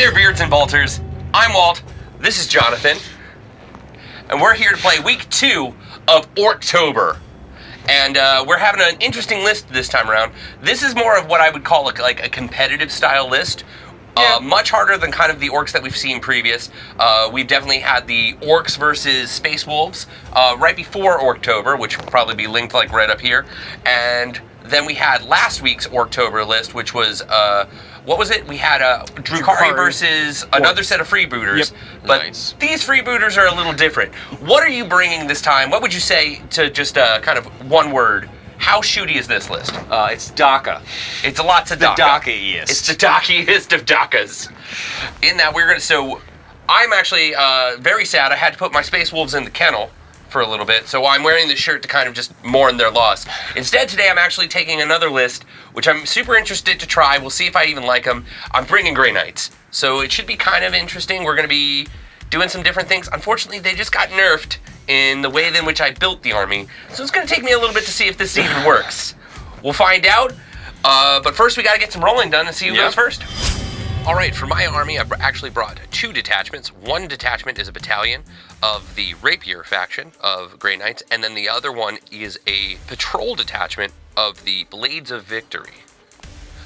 there, Beards and Bolters. I'm Walt. This is Jonathan. And we're here to play week 2 of ORKTOBER. And we're having an interesting list this time around. This is more of what I would call like a competitive style list. Yeah. Much harder than kind of the orcs that we've seen previous. We've definitely had the orcs versus space wolves right before ORKTOBER, which will probably be linked like right up here. And then we had last week's ORKTOBER list, which was, what was it? We had Drukhari versus another set of freebooters. Yep. But these freebooters are a little different. What are you bringing this time? What would you say to just kind of one word? How shooty is this list? It's DACA. It's lots of DACA. DACA-iest. It's the DACA-iest of DACAs. In that we're going to, so I'm actually very sad. I had to put my Space Wolves in the kennel for a little bit, so I'm wearing this shirt to kind of just mourn their loss. Instead, today I'm actually taking another list, which I'm super interested to try. We'll see if I even like them. I'm bringing Grey Knights, so it should be kind of interesting. We're going to be doing some different things. Unfortunately, they just got nerfed in the way in which I built the army. So it's going to take me a little bit to see if this even works. We'll find out, but first we got to get some rolling done and see who goes first. All right, for my army, I've actually brought 2 detachments. One detachment is a battalion of the Rapier faction of Grey Knights, and then the other one is a patrol detachment of the Blades of Victory.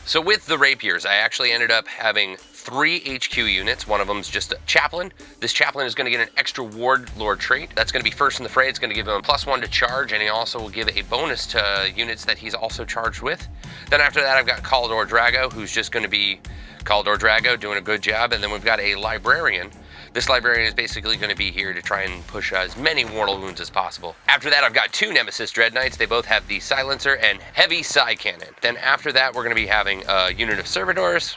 So with the Rapiers, I actually ended up having 3 HQ units. One of them is just a chaplain. This chaplain is going to get an extra warlord trait. That's going to be first in the fray. It's going to give him a +1 to charge, and he also will give a bonus to units that he's also charged with. Then after that, I've got Caldor Drago, who's just going to be Caldor Drago, doing a good job. And then we've got a librarian. This librarian is basically going to be here to try and push as many mortal wounds as possible. After that, I've got 2 Nemesis Dread Knights. They both have the silencer and heavy side cannon. Then after that, we're going to be having a unit of servitors.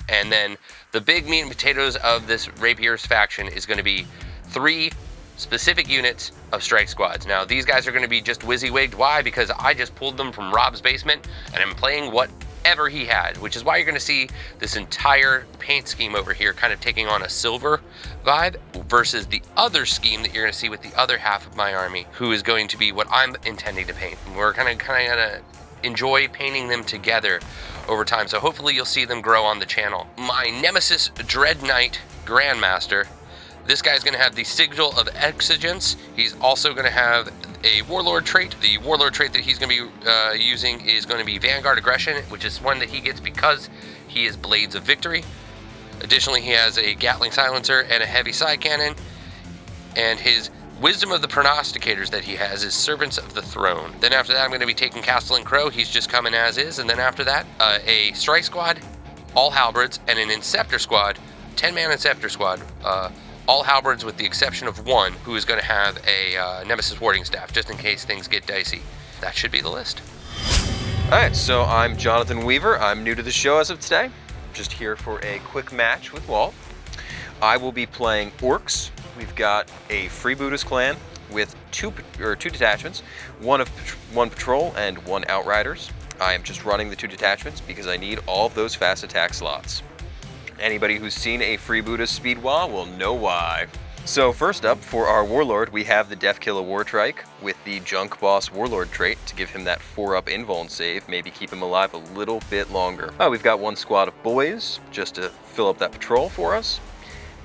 And then the big meat and potatoes of this Rapier's faction is going to be 3 specific units of strike squads. Now, these guys are going to be just WYSIWYG'd. Why? Because I just pulled them from Rob's basement, and I'm playing whatever he had, which is why you're going to see this entire paint scheme over here kind of taking on a silver vibe versus the other scheme that you're going to see with the other half of my army, who is going to be what I'm intending to paint. And we're kind of going to enjoy painting them together over time, so hopefully you'll see them grow on the channel. My Nemesis Dread Knight Grandmaster, this guy's going to have the Sigil of Exigence. He's also going to have a Warlord trait. The Warlord trait that he's going to be using is going to be Vanguard Aggression, which is one that he gets because he is Blades of Victory. Additionally, he has a Gatling Silencer and a Heavy Side Cannon, and his Wisdom of the Prognosticators that he has is Servants of the Throne. Then after that, I'm going to be taking Castellan Crow. He's just coming as is. And then after that, a Strike Squad, all Halberds, and an Inceptor Squad, 10-man Inceptor Squad, all Halberds with the exception of one who is going to have a Nemesis Warding Staff, just in case things get dicey. That should be the list. Alright, so I'm Jonathan Weaver. I'm new to the show as of today. Just here for a quick match with Walt. I will be playing Orks. We've got a Freebooters clan with 2 detachments, one patrol and 1 outriders. I am just running the 2 detachments because I need all of those fast attack slots. Anybody who's seen a Freebooters speed wall will know why. So first up, for our Warlord, we have the Deathkiller Wartrike with the Junk Boss Warlord trait to give him that 4-up invuln save, maybe keep him alive a little bit longer. We've got 1 squad of boys just to fill up that patrol for us,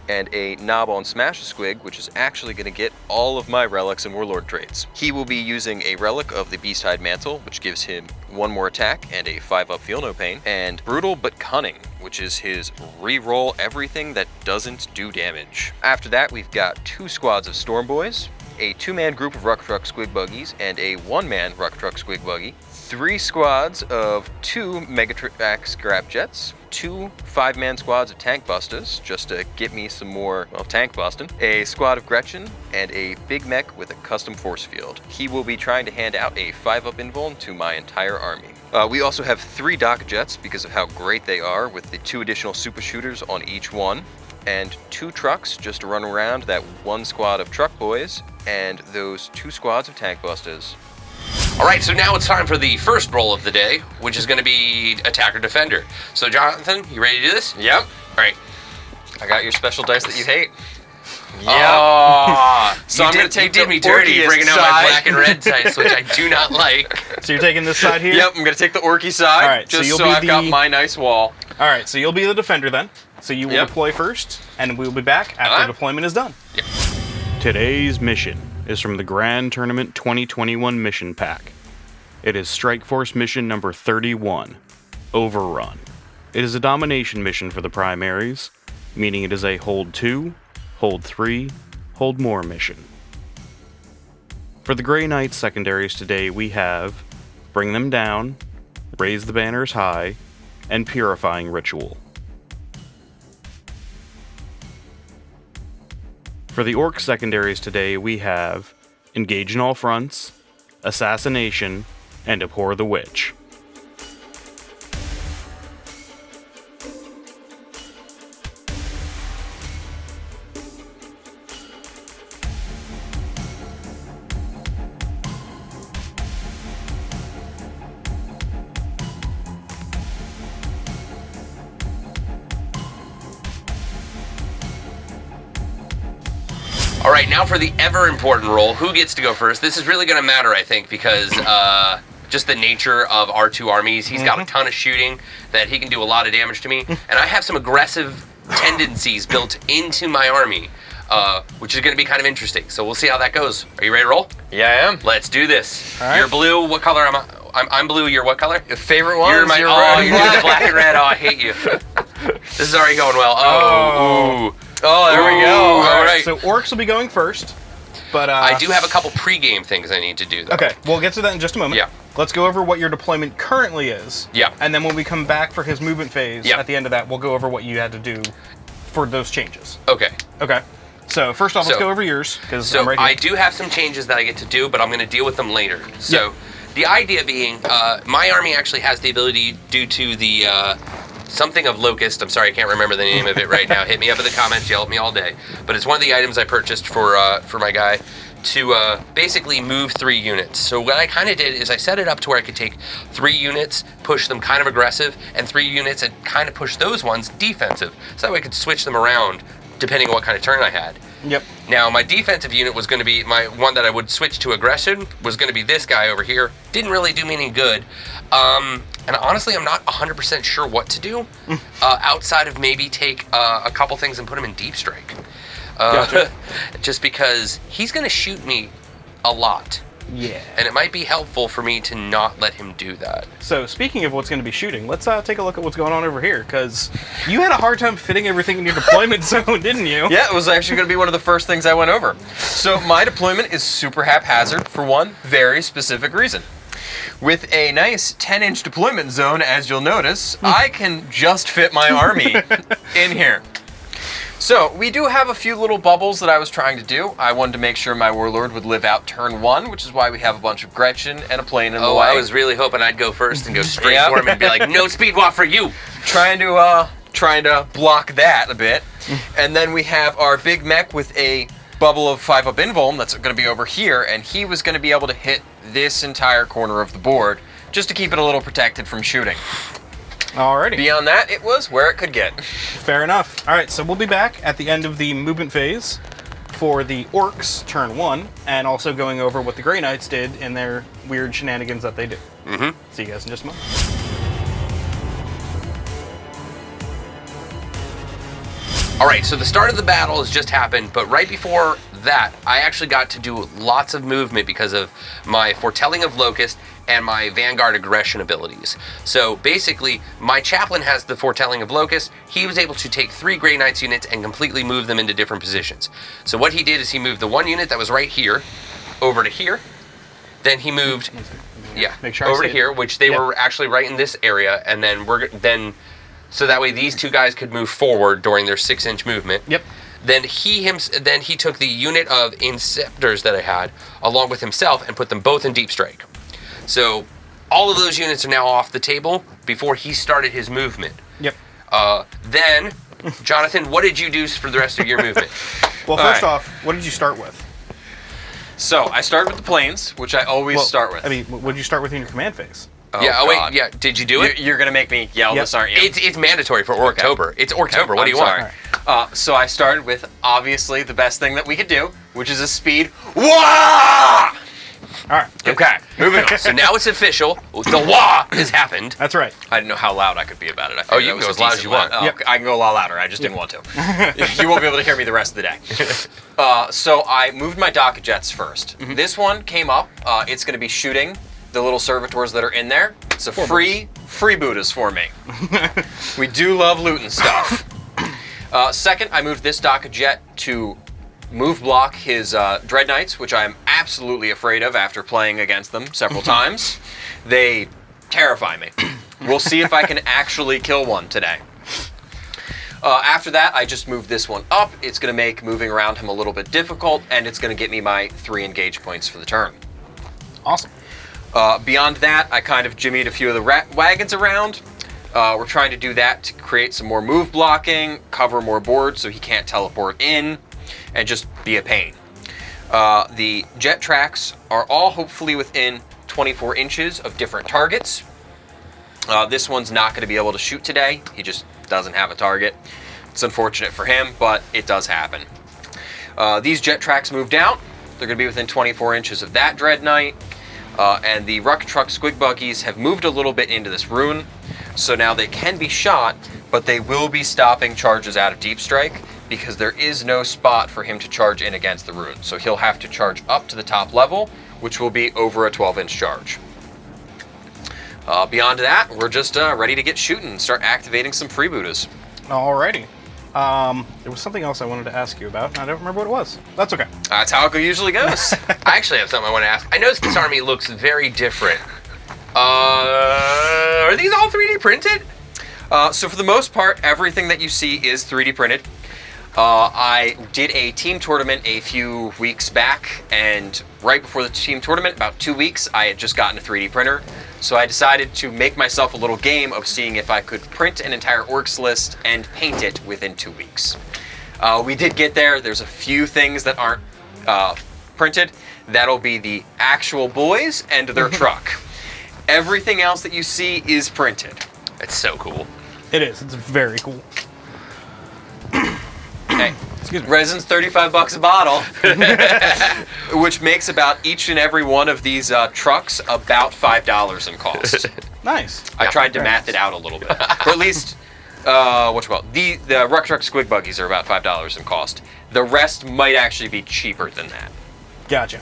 and a Knob on Smash Squig, which is actually going to get all of my relics and warlord traits. He will be using a relic of the Beasthide Mantle, which gives him 1 more attack and a 5-up Feel No Pain, and Brutal but Cunning, which is his re-roll everything that doesn't do damage. After that, we've got 2 squads of Storm Boys, a 2-man group of Ruck Truck Squig Buggies, and a 1-man Ruck Truck Squig Buggy, 3 squads of 2 Megatrack Scrap Jets, 2 5-man squads of Tank Busters, just to get me some more, well, tank busting, a squad of Gretchen, and a Big Mech with a custom force field. He will be trying to hand out a 5-up invuln to my entire army. We also have 3 Dock Jets because of how great they are, with the 2 additional super shooters on each one, and 2 trucks just to run around that 1 squad of Truck Boys, and those 2 squads of Tank Busters. Alright, so now it's time for the first roll of the day, which is going to be Attacker-Defender. So Jonathan, you ready to do this? Yep. Alright. I got your special dice that you hate. Yep. Oh, so I'm going to take you did me dirty bringing out my black and red dice, which I do not like. So you're taking this side here? Yep, I'm going to take the Orky side, all right, just so I've got my nice wall. All right, so you'll be the defender then. So you will deploy first, and we will be back after deployment is done. Yep. Today's mission is from the Grand Tournament 2021 mission pack. It is Strike Force mission number 31, Overrun. It is a domination mission for the primaries, meaning it is a hold 2, hold 3, hold more mission. For the Grey Knights secondaries today we have Bring Them Down, Raise the Banners High, and Purifying Ritual. For the Orc secondaries today we have Engage in All Fronts, Assassination, and Abhor the Witch. All right, now for the ever important role. Who gets to go first? This is really going to matter, I think, because just the nature of our two armies. He's got a ton of shooting that he can do a lot of damage to me, and I have some aggressive tendencies built into my army, which is going to be kind of interesting. So we'll see how that goes. Are you ready to roll? Yeah, I am. Let's do this. All right. You're blue. What color am I? I'm blue. You're what color? Your favorite one? You're my. You're Oh, red. you're the black and red. Oh, I hate you. This is already going well. Oh. Ooh. Oh, there we go. All right. So Orks will be going first, but I do have a couple pre-game things I need to do, though. Okay, we'll get to that in just a moment. Yeah. Let's go over what your deployment currently is. Yeah. And then when we come back for his movement phase, Yeah. at the end of that, we'll go over what you had to do for those changes. Okay. Okay. So first off, let's So- go over yours, because So I'm right here. I do have some changes that I get to do, but I'm going to deal with them later. So the idea being, my army actually has the ability, due to the something of Locust. I'm sorry, I can't remember the name of it right now. Hit me up in the comments, yell at me all day. But it's one of the items I purchased for my guy to basically move 3 units. So what I kind of did is I set it up to where I could take 3 units, push them kind of aggressive, and 3 units and kind of push those ones defensive. So that way I could switch them around depending on what kind of turn I had. Yep. Now, my defensive unit was going to be, my one that I would switch to aggression was going to be this guy over here. Didn't really do me any good. And honestly, I'm not 100% sure what to do outside of maybe take a couple things and put him in deep strike. Gotcha. Just because he's going to shoot me a lot. Yeah. And it might be helpful for me to not let him do that. So speaking of what's going to be shooting, let's take a look at what's going on over here, because you had a hard time fitting everything in your deployment zone, didn't you? Yeah, it was actually going to be one of the first things I went over. So my deployment is super haphazard for one very specific reason. With a nice 10-inch deployment zone, as you'll notice, I can just fit my army in here. So we do have a few little bubbles that I was trying to do. I wanted to make sure my warlord would live out turn 1, which is why we have a bunch of Gretchen and a plane in the way. I was really hoping I'd go first and go straight for him and be like, no speed walk for you. Trying to block that a bit. And then we have our big mech with a bubble of 5-up invuln that's going to be over here, and he was going to be able to hit this entire corner of the board just to keep it a little protected from shooting. Alrighty. Beyond that, it was where it could get. Fair enough. All right, so we'll be back at the end of the movement phase for the Orks turn 1, and also going over what the Grey Knights did in their weird shenanigans that they do. See you guys in just a moment. All right, so the start of the battle has just happened, but right before that, I actually got to do lots of movement because of my Foretelling of Locust and my Vanguard aggression abilities. So basically, my chaplain has the Foretelling of Locust. He was able to take 3 Grey Knights units and completely move them into different positions. So what he did is he moved the one unit that was right here over to here. Then he moved, Make sure I over see to it. here, which they were actually right in this area, and then so that way these 2 guys could move forward during their 6-inch movement. Yep. Then he took the unit of Inceptors that I had along with himself and put them both in deep strike. So all of those units are now off the table before he started his movement. Yep. Then, Jonathan, what did you do for the rest of your movement? Well, first off, what did you start with? So I started with the planes, which I always start with. I mean, what did you start with in your command phase? God. Did you do it? You're going to make me yell this, aren't you? It's mandatory for ORKTOBER. It's ORKTOBER. What do you want? So I started with, obviously, the best thing that we could do, which is a speed. Wah! All right. Okay, moving on. So now it's official. The wah has happened. That's right. I didn't know how loud I could be about it. I Oh, figured you that can was go a as loud as decent you want. Oh, Yep. okay, I can go a lot louder. I just didn't want to. You won't be able to hear me the rest of the day. So I moved my docket jets first. This one came up. It's going to be shooting the little servitors that are in there. It's a free Buddhas for me. We do love looting stuff. Second, I moved this docket jet to move block his Dread Knights, which I am absolutely afraid of after playing against them several times. They terrify me. We'll see if I can actually kill one today. After that, I just moved this one up. It's going to make moving around him a little bit difficult, and it's going to get me my 3 engage points for the turn. Awesome. Beyond that, I kind of jimmied a few of the wagons around. We're trying to do that to create some more move blocking, cover more boards so he can't teleport in, and just be a pain. The jet tracks are all hopefully within 24 inches of different targets. This one's not going to be able to shoot today. He just doesn't have a target. It's unfortunate for him, but it does happen. These jet tracks moved out. They're going to be within 24 inches of that Dread Knight. And the Ruck Truck Squig Buggies have moved a little bit into this rune. So now they can be shot, but they will be stopping charges out of Deep Strike because there is no spot for him to charge in against the rune. So he'll have to charge up to the top level, which will be over a 12-inch charge. Beyond that, we're just ready to get shooting and start activating some freebooters. Alrighty. There was something else I wanted to ask you about, and I don't remember what it was. That's okay. That's how it usually goes. I actually have something I want to ask. I noticed this army looks very different. Are these all 3D printed? So for the most part, everything that you see is 3D printed. I did a team tournament a few weeks back, and right before the team tournament, about 2 weeks, I had just gotten a 3D printer. So I decided to make myself a little game of seeing if I could print an entire Orks list and paint it within 2 weeks. We did get there. There's a few things that aren't printed. That'll be the actual boys and their truck. Everything else that you see is printed. It's so cool. It is. It's very cool. Hey, Excuse me. resin's $35 a bottle, which makes about each and every one of these trucks about $5 in cost. Nice. I tried to math it out a little bit, or at least the Ruck Truck Squig Buggies are about $5 in cost. The rest might actually be cheaper than that. Gotcha.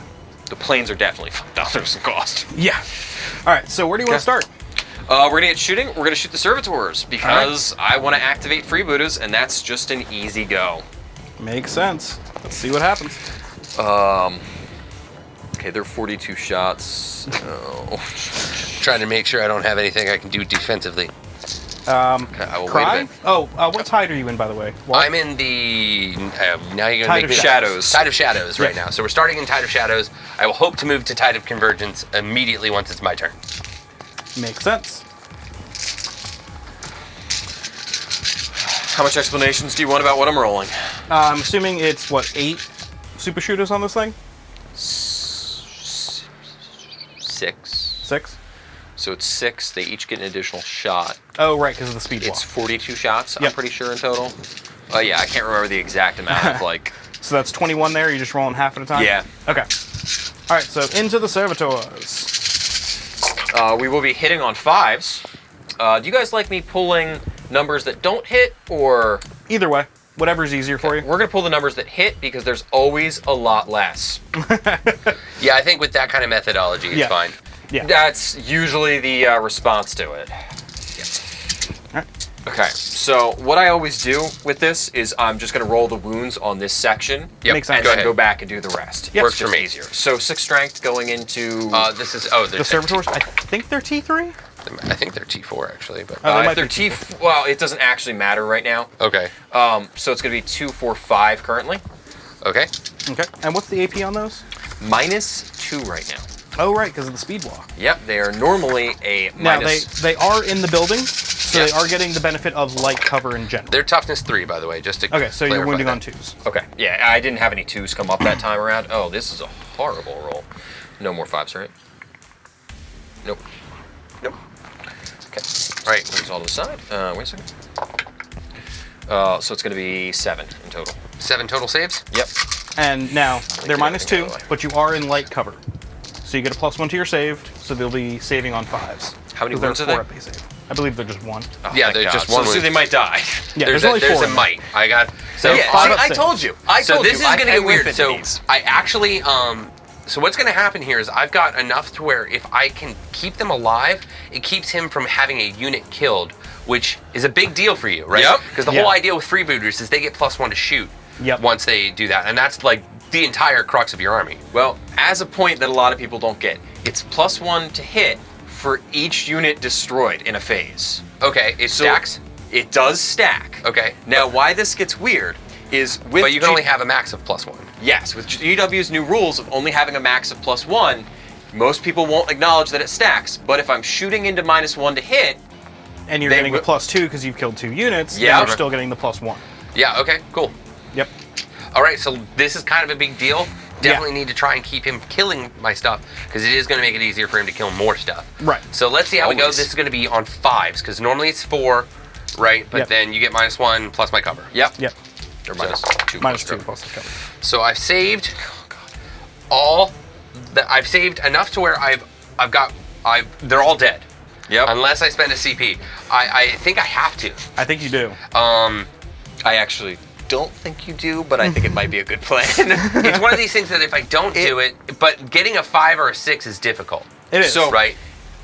The planes are definitely $5 in cost. Yeah. All right. So where do you want to start? We're gonna get shooting. We're gonna shoot the servitors because I want to activate freebooters, and that's just an easy go. Makes sense. Let's see what happens. Okay, they're 42 shots. Oh. Trying to make sure I don't have anything I can do defensively. Okay, I will wait a Cry? bit. Oh, what tide are you in, by the way? I'm in the now you're Tide gonna of make me Shadows. Tide of Shadows right Yeah. now. So we're starting in Tide of Shadows. I will hope to move to Tide of Convergence immediately once it's my turn. Makes sense. How much explanations do you want about what I'm rolling? I'm assuming it's, what, 8 super shooters on this thing? 6. 6? So it's 6. They each get an additional shot. Oh, right, because of the speed It's walk. 42 shots, I'm Yep. pretty sure, in total. Oh, yeah, I can't remember the exact amount of, like... So that's 21 there? You're just rolling half at a time? Yeah. Okay. All right, so into the servitors. We will be hitting on 5s. Do you guys like me pulling numbers that don't hit, or... Either way, whatever's easier for you. We're going to pull the numbers that hit, because there's always a lot less. Yeah, I think with that kind of methodology, it's Yeah. fine. Yeah. That's usually the response to it. All right. Okay, so what I always do with this is I'm just going to roll the wounds on this section. Yep. Makes sense. And Go then ahead. go back and do the rest. Yep. Works Just for me. easier. So 6 strength going into... This is The servitors, I think they're T3? I think they're T4 actually, but Oh, they if might they're be well, it doesn't actually matter right now. okay, So it's going to be 2, 4, 5 currently. okay. Okay. And what's the AP on those? -2 right now. Oh, right, because of the speed walk. Yep, they are normally a Now, minus... they are in the building, so Yeah. they are getting the benefit of light cover in general. They're toughness 3, by the way, just to Okay, so you're clarify wounding that. on 2s. Okay, yeah, I didn't have any 2s come up that time around. Oh, this is a horrible roll. No more 5s, right? Nope. Nope. Okay. All right, put this all to the side. Wait a second. So it's going to be 7 in total. 7 total saves. Yep. And now, they're get -2, everything out of the way. but you are in light cover. So you get a +1 to your save, so they'll be saving on 5s. How many 'Cause there wounds are 4 they? up they save. I believe they're just 1. Oh, Yeah, thank they're God. just one So wound. they might die. Yeah, There's only 4 a in there. might. I got so yeah, 5 see, up I save. told you. So this is I gonna can get weird. win So these. I actually so what's gonna happen here is I've got enough to where if I can keep them alive, it keeps him from having a unit killed, which is a big deal for you, right? Yep. Because the whole idea with freebooters is they get +1 to shoot. Yep. Once they do that, and that's like the entire crux of your army. Well, as a point that a lot of people don't get, it's +1 to hit for each unit destroyed in a phase. Okay, it stacks. It does stack. Okay. Now, why this gets weird is with But you can only have a max of +1. Yes, with GW's new rules of only having a max of +1, most people won't acknowledge that it stacks. But if I'm shooting into -1 to hit, And you're They getting a wi- +2 because you've killed 2 units, Yeah. then you're still getting the +1. Yeah. Okay. Cool. Yep. All right. So this is kind of a big deal. Definitely need to try and keep him killing my stuff because it is going to make it easier for him to kill more stuff. Right. So let's see how we go. Always. This is going to be on 5s because normally it's 4, right? But Yep. then you get -1 plus my cover. yep, Yep. or So- -2. -2 plus the cover. So I've saved all that. I've saved enough to where they're all dead. Yep. Unless I spend a CP. I think I have to. I think you do. I actually don't think you do, but I think it might be a good plan. It's one of these things that if I don't do it, but getting a 5 or a 6 is difficult. It is. So- Right?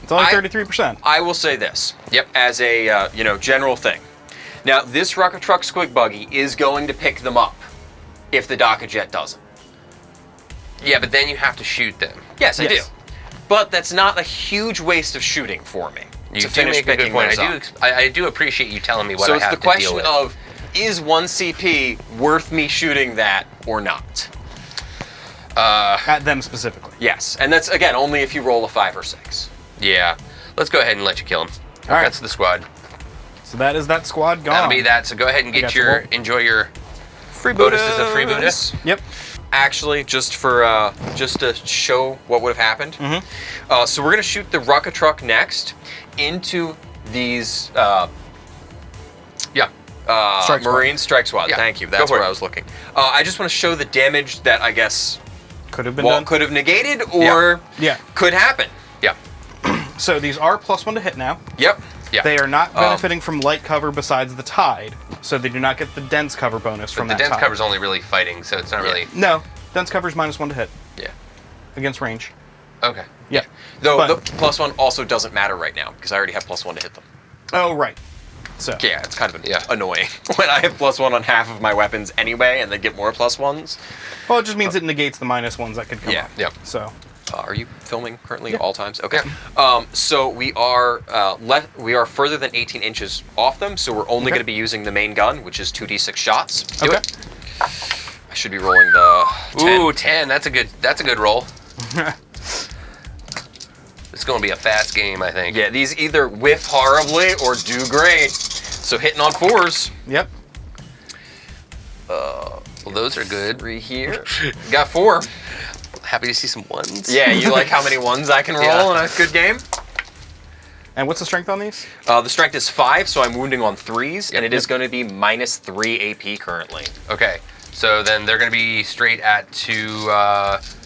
It's only I- 33%. I will say this. Yep. As a general thing. Now, this rocket truck squig buggy is going to pick them up if the Daka jet doesn't. Yeah, but then you have to shoot them. Yes, I Yes. do. But that's not a huge waste of shooting for me. You to do finish make a good picking point. those up. I do appreciate you telling me what So I it's have the to deal question with. of, is 1 CP worth me shooting that or not? At them specifically. Yes, and that's, again, only if you roll a 5 or 6. Yeah. Let's go ahead and let you kill him. All right. That's the squad. So that is that squad gone. That'll be that. So go ahead and I get got you. your enjoy your Free bonuses of free bonus. Yep. Actually, just for just to show what would have happened. Mm-hmm. So we're gonna shoot the rocket truck next into these Yeah. Strike squad. Marine strike squad. Yeah, Thank you. go That's for where it. I was looking. I just want to show the damage that I guess Could have been Walt done. could have negated or Yeah. could happen. Yeah. So these are +1 to hit now. Yep. Yeah. They are not benefiting from light cover besides the tide, so they do not get the dense cover bonus from the that dense tide. cover's only really fighting, so it's not really. No, dense cover is -1 to hit Yeah. against range. Okay. Yeah. Though But- the +1 also doesn't matter right now because I already have +1 to hit them. Oh, right. So Yeah, it's kind of Yeah. annoying when I have +1 on half of my weapons anyway, and they get more +1s. well, it just means it negates the -1s that could come Yeah. up. Yep. So Are you filming currently Yeah. all times? Okay. So we are further than 18 inches off them, so we're only Okay. going to be using the main gun, which is 2d6 shots. Do Okay. it. I should be rolling the 10. Ooh, 10. That's a good roll. It's going to be a fast game, I think. Yeah, these either whiff horribly or do great. So hitting on 4s. yep. Well, those are good. 3 here. Got 4. Happy to see some 1s. Yeah, you like how many 1s I can roll Yeah. in a good game? And what's the strength on these? The strength is 5, so I'm wounding on 3s, and it is Yep. going to be -3 AP currently. Okay. So then they're going to be straight at 2.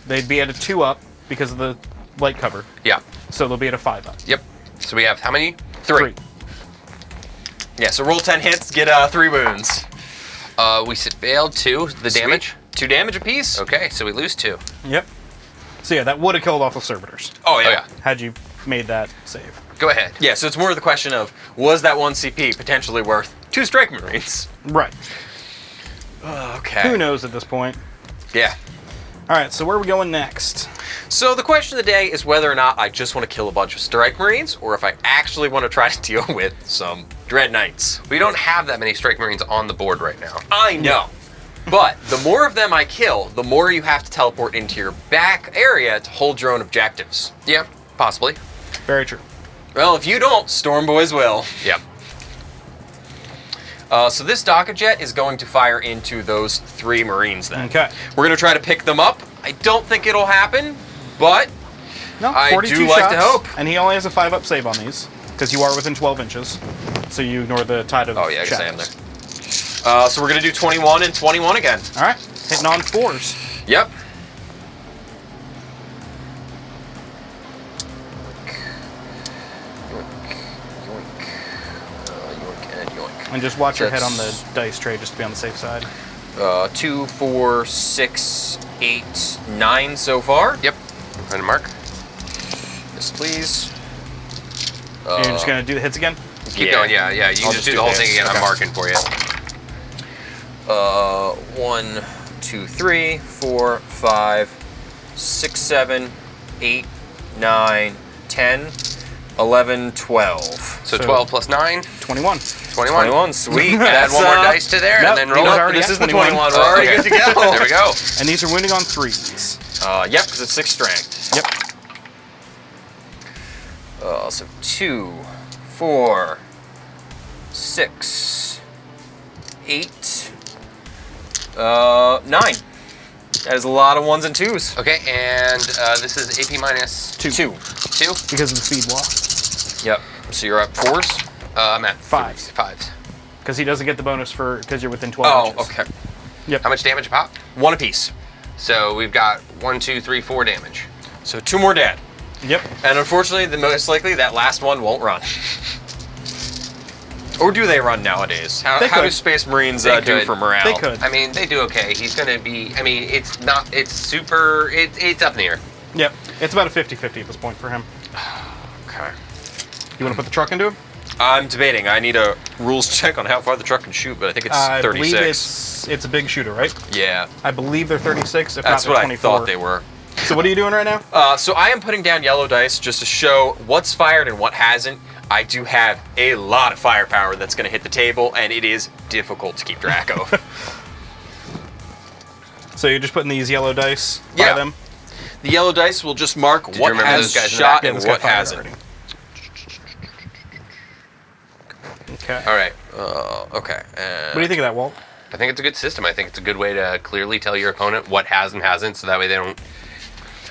They'd be at a 2 up because of the light cover, Yeah. so they'll be at a 5 up. Yep. So we have how many? 3. Yeah, so roll 10 hits, get 3 wounds. We failed 2. The damage. Sweet. 2 damage apiece. Okay, so we lose 2. Yep. So yeah, that would have killed off the servitors Oh yeah. Oh, yeah. had you made that save. Go ahead. Yeah, so it's more the question of, was that 1 CP potentially worth 2 strike marines? Right. Okay. Who knows at this point? Yeah. All right. So where are we going next? So the question of the day is whether or not I just want to kill a bunch of strike marines, or if I actually want to try to deal with some dread knights. We don't have that many strike marines on the board right now. I know. But the more of them I kill, the more you have to teleport into your back area to hold your own objectives. Yeah, possibly. Very true. Well, if you don't, Storm Boys will. Yep. So this Daka jet is going to fire into those 3 marines then. Okay. We're going to try to pick them up. I don't think it'll happen, but No, I 42 do like to shots, hope. And he only has a 5 up save on these because you are within 12 inches. So you ignore the tide of oh yeah, I guess I am shadows. there. So we're going to do 21 and 21 again. All right. Hitting on 4s. Yep. And just watch your head on the That's- dice tray just to be on the safe side. 2, 4, 6, 8, 9 so far. Yep. And mark. Yes, please. You're just going to do the hits again? Keep going. Yeah. You I'll can just do the whole thing this. again. I'm Okay. marking for you. 1, 2, 3, 4, 5, 6, 7, 8, 9, 10, 11, 12. So So- 12 plus 9, 21. 21. 21, sweet. Add That's one more dice to there, Nope, and then you roll know it. what? already This got is the 21. 21. We're Oh, already okay. good to go. There we go. And these are wounding on 3s. Yep, because it's 6 strength. Yep. So 2, 4, 6, 8, 9. That is a lot of 1s and 2s. Okay, and this is AP minus 2. 2. 2. Because of the speed wall. Yep. So you're at 4s. I'm at 5s. 5s. Because he doesn't get the bonus for because you're within 12 Oh, inches. okay. How much damage a pop? 1 apiece. So we've got 1, 2, 3, 4 damage. So 2 more dead. Yep. And unfortunately, the most likely that last one won't run. Or do they run nowadays? How They do could. Space Marines They do could. for morale? They could. I mean, they do okay. He's going to be, I mean, it's not, it's super, it's up in the air. Yep. It's about a 50-50 at this point for him. Okay. You want to put the truck into him? I'm debating. I need a rules check on how far the truck can shoot, but I think it's I 36. believe it's a big shooter, right? Yeah. I believe they're 36, if That's not what they're I 24. thought they were. So what are you doing right now? So I am putting down yellow dice just to show what's fired and what hasn't. I do have a lot of firepower that's going to hit the table, and it is difficult to keep track of. So you're just putting these yellow dice Yeah. by them? The yellow dice will just mark you what remember has those guys in the shot back? and this guy what fired hasn't. already. Okay. All right. Okay. What do you think of that, Walt? I think it's a good system. I think it's a good way to clearly tell your opponent what has and hasn't, so that way they don't.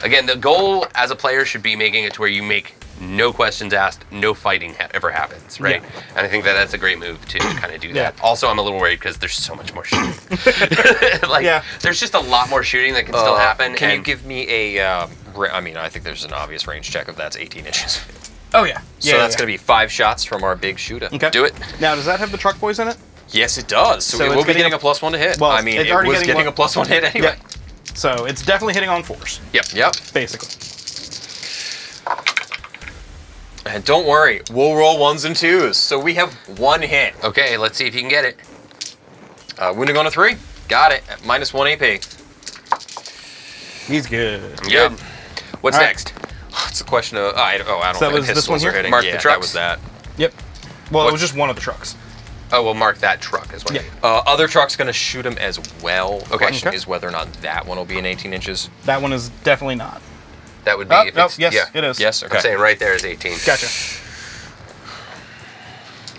Again, the goal as a player should be making it to where you make no questions asked, no fighting ever happens, right? Yeah. And I think that that's a great move to kind of do that. Yeah. Also, I'm a little worried because there's so much more shooting. Like, Yeah. there's just a lot more shooting that can still happen. Can you and- give me a? I mean, I think there's an obvious range check if that's 18 inches. Oh, yeah. So that's going to be 5 shots from our big shooter. Okay. do it? Now, does that have the truck boys in it? Yes, it does. So, So we it's will be getting getting a- a +1 to hit. Well, I mean, it's it already was getting getting a +1 hit anyway. Yep. So it's definitely hitting on 4s, Yep. basically. And don't worry, we'll roll 1s and 2s. So we have 1 hit. Okay, let's see if you can get it. Wounding on a 3. Got it. At -1 AP. He's good. Good. What's All right. next? It's a question of I don't So that think was this pistols one are here? hitting. Mark the yeah, that trucks? was that. Yep. Well, What- it was just one of the trucks. Oh, we'll mark that truck as well. Yeah. Other truck's gonna shoot him as well. The Okay. question Okay. is whether or not that one will be in 18 inches. That one is definitely not. That would be Oh, if no, it's, yes, yeah. it is. Yes. I'm Okay. saying right there is 18. Gotcha.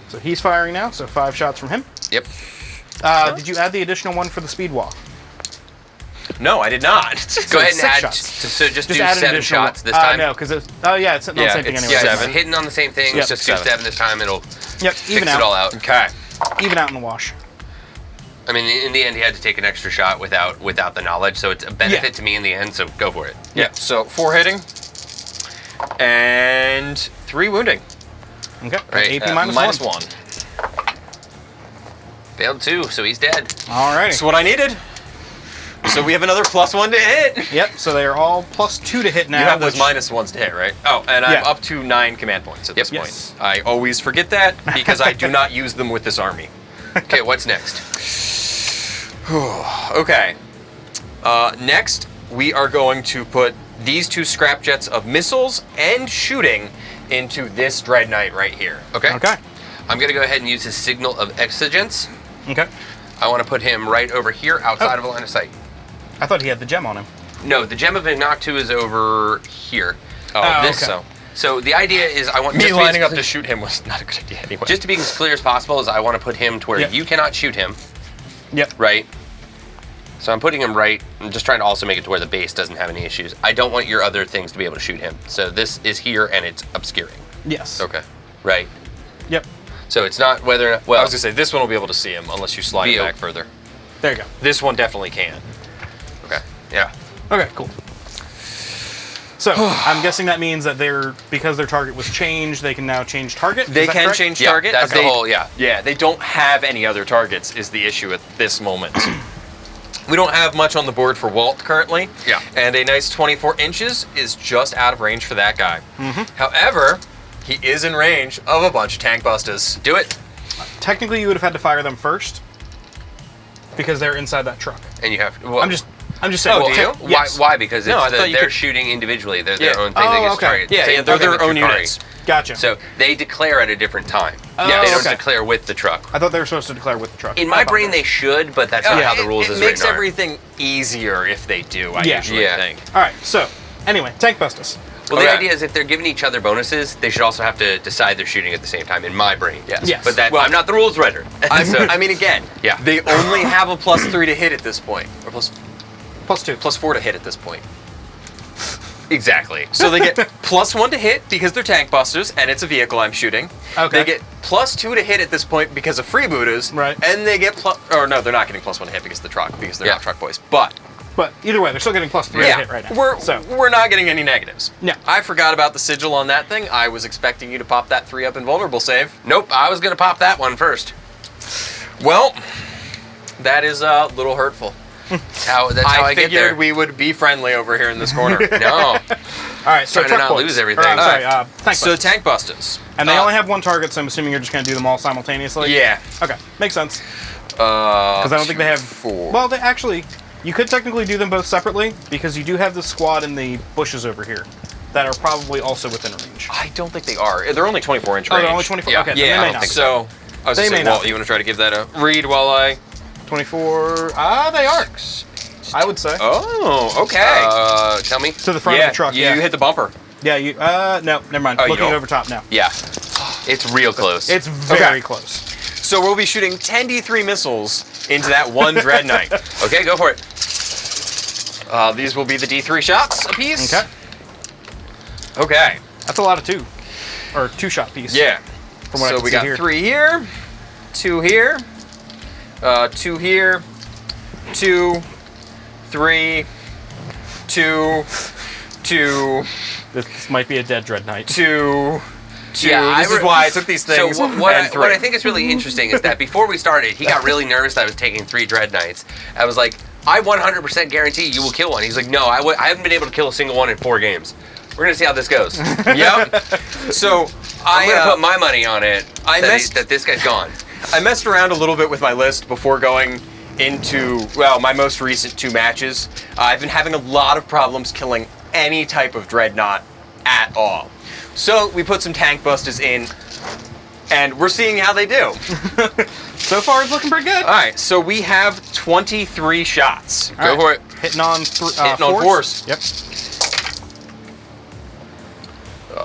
So he's firing now, so 5 shots from him. Yep. Did you add the additional one for the speed wall? No, I did not. Go ahead and 6 add. shots. So just do add an 7 additional shots one. this time. No, because it's... Oh, yeah, it's sitting on Yeah, the same thing it's anyway. Yeah, 7. it's hitting on the same thing. Yep. Just do 7. 7 this time. It'll Yep, even fix out. it all out. Okay. Even out in the wash. I mean, in the end, he had to take an extra shot without the knowledge, so it's a benefit Yeah. to me in the end. So go for it. Yeah. So 4 hitting. And 3 wounding. Okay. Right, AP At minus -1. Failed 2, so he's dead. Alrighty. That's what I needed. So we have another +1 to hit. Yep, so they are all +2 to hit now. You have those which- -1s to hit, right? Oh, and I'm Yeah. up to 9 command points at this Yep. point. Yes. I always forget that because I do not use them with this army. Okay, what's next? Okay. Next, we are going to put these 2 scrap jets of missiles and shooting into this Dread Knight right here. Okay. Okay. I'm gonna go ahead and use his signal of exigence. Okay. I want to put him right over here, outside of line of sight. I thought he had the gem on him. No, the gem of Ignactu is over here. Oh, this okay. So the idea is I want Me just to be lining as up clear- to shoot him was not a good idea anyway. just to be as clear as possible is I want to put him to where Yep. you cannot shoot him, Yep. right? So I'm putting him right. I'm just trying to also make it to where the base doesn't have any issues. I don't want your other things to be able to shoot him. So this is here and it's obscuring, Yes. Okay. right? Yep. So it's not whether or not, I well, was gonna say this one will be able to see him unless you slide it View. back further. There you go. This one definitely can. okay, yeah. Okay, cool. So I'm guessing that means that because their target was changed, they can now change target. They Is that can correct? change Yeah, target. that's the they, whole, yeah. Yeah, they don't have any other targets is the issue at this moment. We don't have much on the board for Walt currently. Yeah. And a nice 24 inches is just out of range for that guy. However, he is in range of a bunch of tank busters. Do it, Technically, you would have had to fire them first because they're inside that truck. and you have. Well, I'm just saying. Oh, do you? Why? Yes. Why? Because No, I thought you they're could- shooting individually. They're their Yeah. own thing. Oh, They get okay. target. Yeah, Same yeah, they're thing their with own Yukari. units. Gotcha. So they declare at a different time. Oh, They don't okay. declare with the truck. I thought they were supposed to declare with the truck. In my brain, they should, but that's not how the rules it is makes written. everything easier if they do, I Yeah. usually Yeah. think. All right. So anyway, tank busters. Well, the Okay. idea is if they're giving each other bonuses, they should also have to decide they're shooting at the same time. In my brain, yes. Yes. But that Well- I'm not the rules writer. So, I mean, again, Yeah. they only have a +3 to hit at this point, or +2. +4 to hit at this point. exactly. So they get +1 to hit because they're tank busters, and it's a vehicle I'm shooting. Okay. They get +2 to hit at this point because of freebooters. Right. And they get or no, they're not getting +1 to hit because of the truck, because they're Yeah. not truck boys. But But either way, they're still getting +3 to hit right now. we're not getting any negatives. No. I forgot about the sigil on that thing. I was expecting you to pop that 3-up invulnerable save. Nope, I was gonna pop that one first. Well, that is a little hurtful. That's how I get figured there. we would be friendly over here in this corner. No. All right. So Trying to truck not boys. lose everything. Or, I'm sorry. All Tank So busters. tank busters. And they only have one target, so I'm assuming you're just going to do them all simultaneously. Yeah. Okay. Makes sense. Because Because I don't think they have. 4. Well, they actually. You could technically do them both separately because you do have the squad in the bushes over here that are probably also within range. I don't think they are. They're only 24-inch Oh, range. they're only 24. Yeah. Okay. then Yeah, they I may don't not. think so. I was They just may saying, not Walt, be. you want to try to give that a read while I... 24. They are. I would say. Oh, okay. Tell me. To the front yeah, of the truck. you Yeah. hit the bumper. Yeah. You. No. Never mind. Oh, you Looking don't. over top now. Yeah. It's real close. It's very Okay. close. So we'll be shooting 10 D3 missiles into that one Dread Knight. Okay, go for it. These will be the D3 shots apiece. Okay. Okay. That's a lot of 2, or 2-shot piece. Yeah. From what I So can we see got here. 3 here, 2 here, 2 here, 2, 3, 2, 2, This might be a dead Dread Knight. 2, 2. Yeah, This is why I took these things. So what and 3. I think is really interesting is that before we started, he got really nervous that I was taking 3 Dread Knights. I was like, I 100% guarantee you will kill one. He's like, no, I haven't been able to kill a single one in 4 games. We're gonna see how this goes. Yep. So I'm gonna put my money on it missed- that this guy's gone. I messed around a little bit with my list before going into, well, my most recent 2 matches. I've been having a lot of problems killing any type of Dreadnought at all. So we put some tank busters in, and we're seeing how they do. So far, it's looking pretty good. All right, so we have 23 shots. Go for it. Hitting on Hitting on fours. Yep.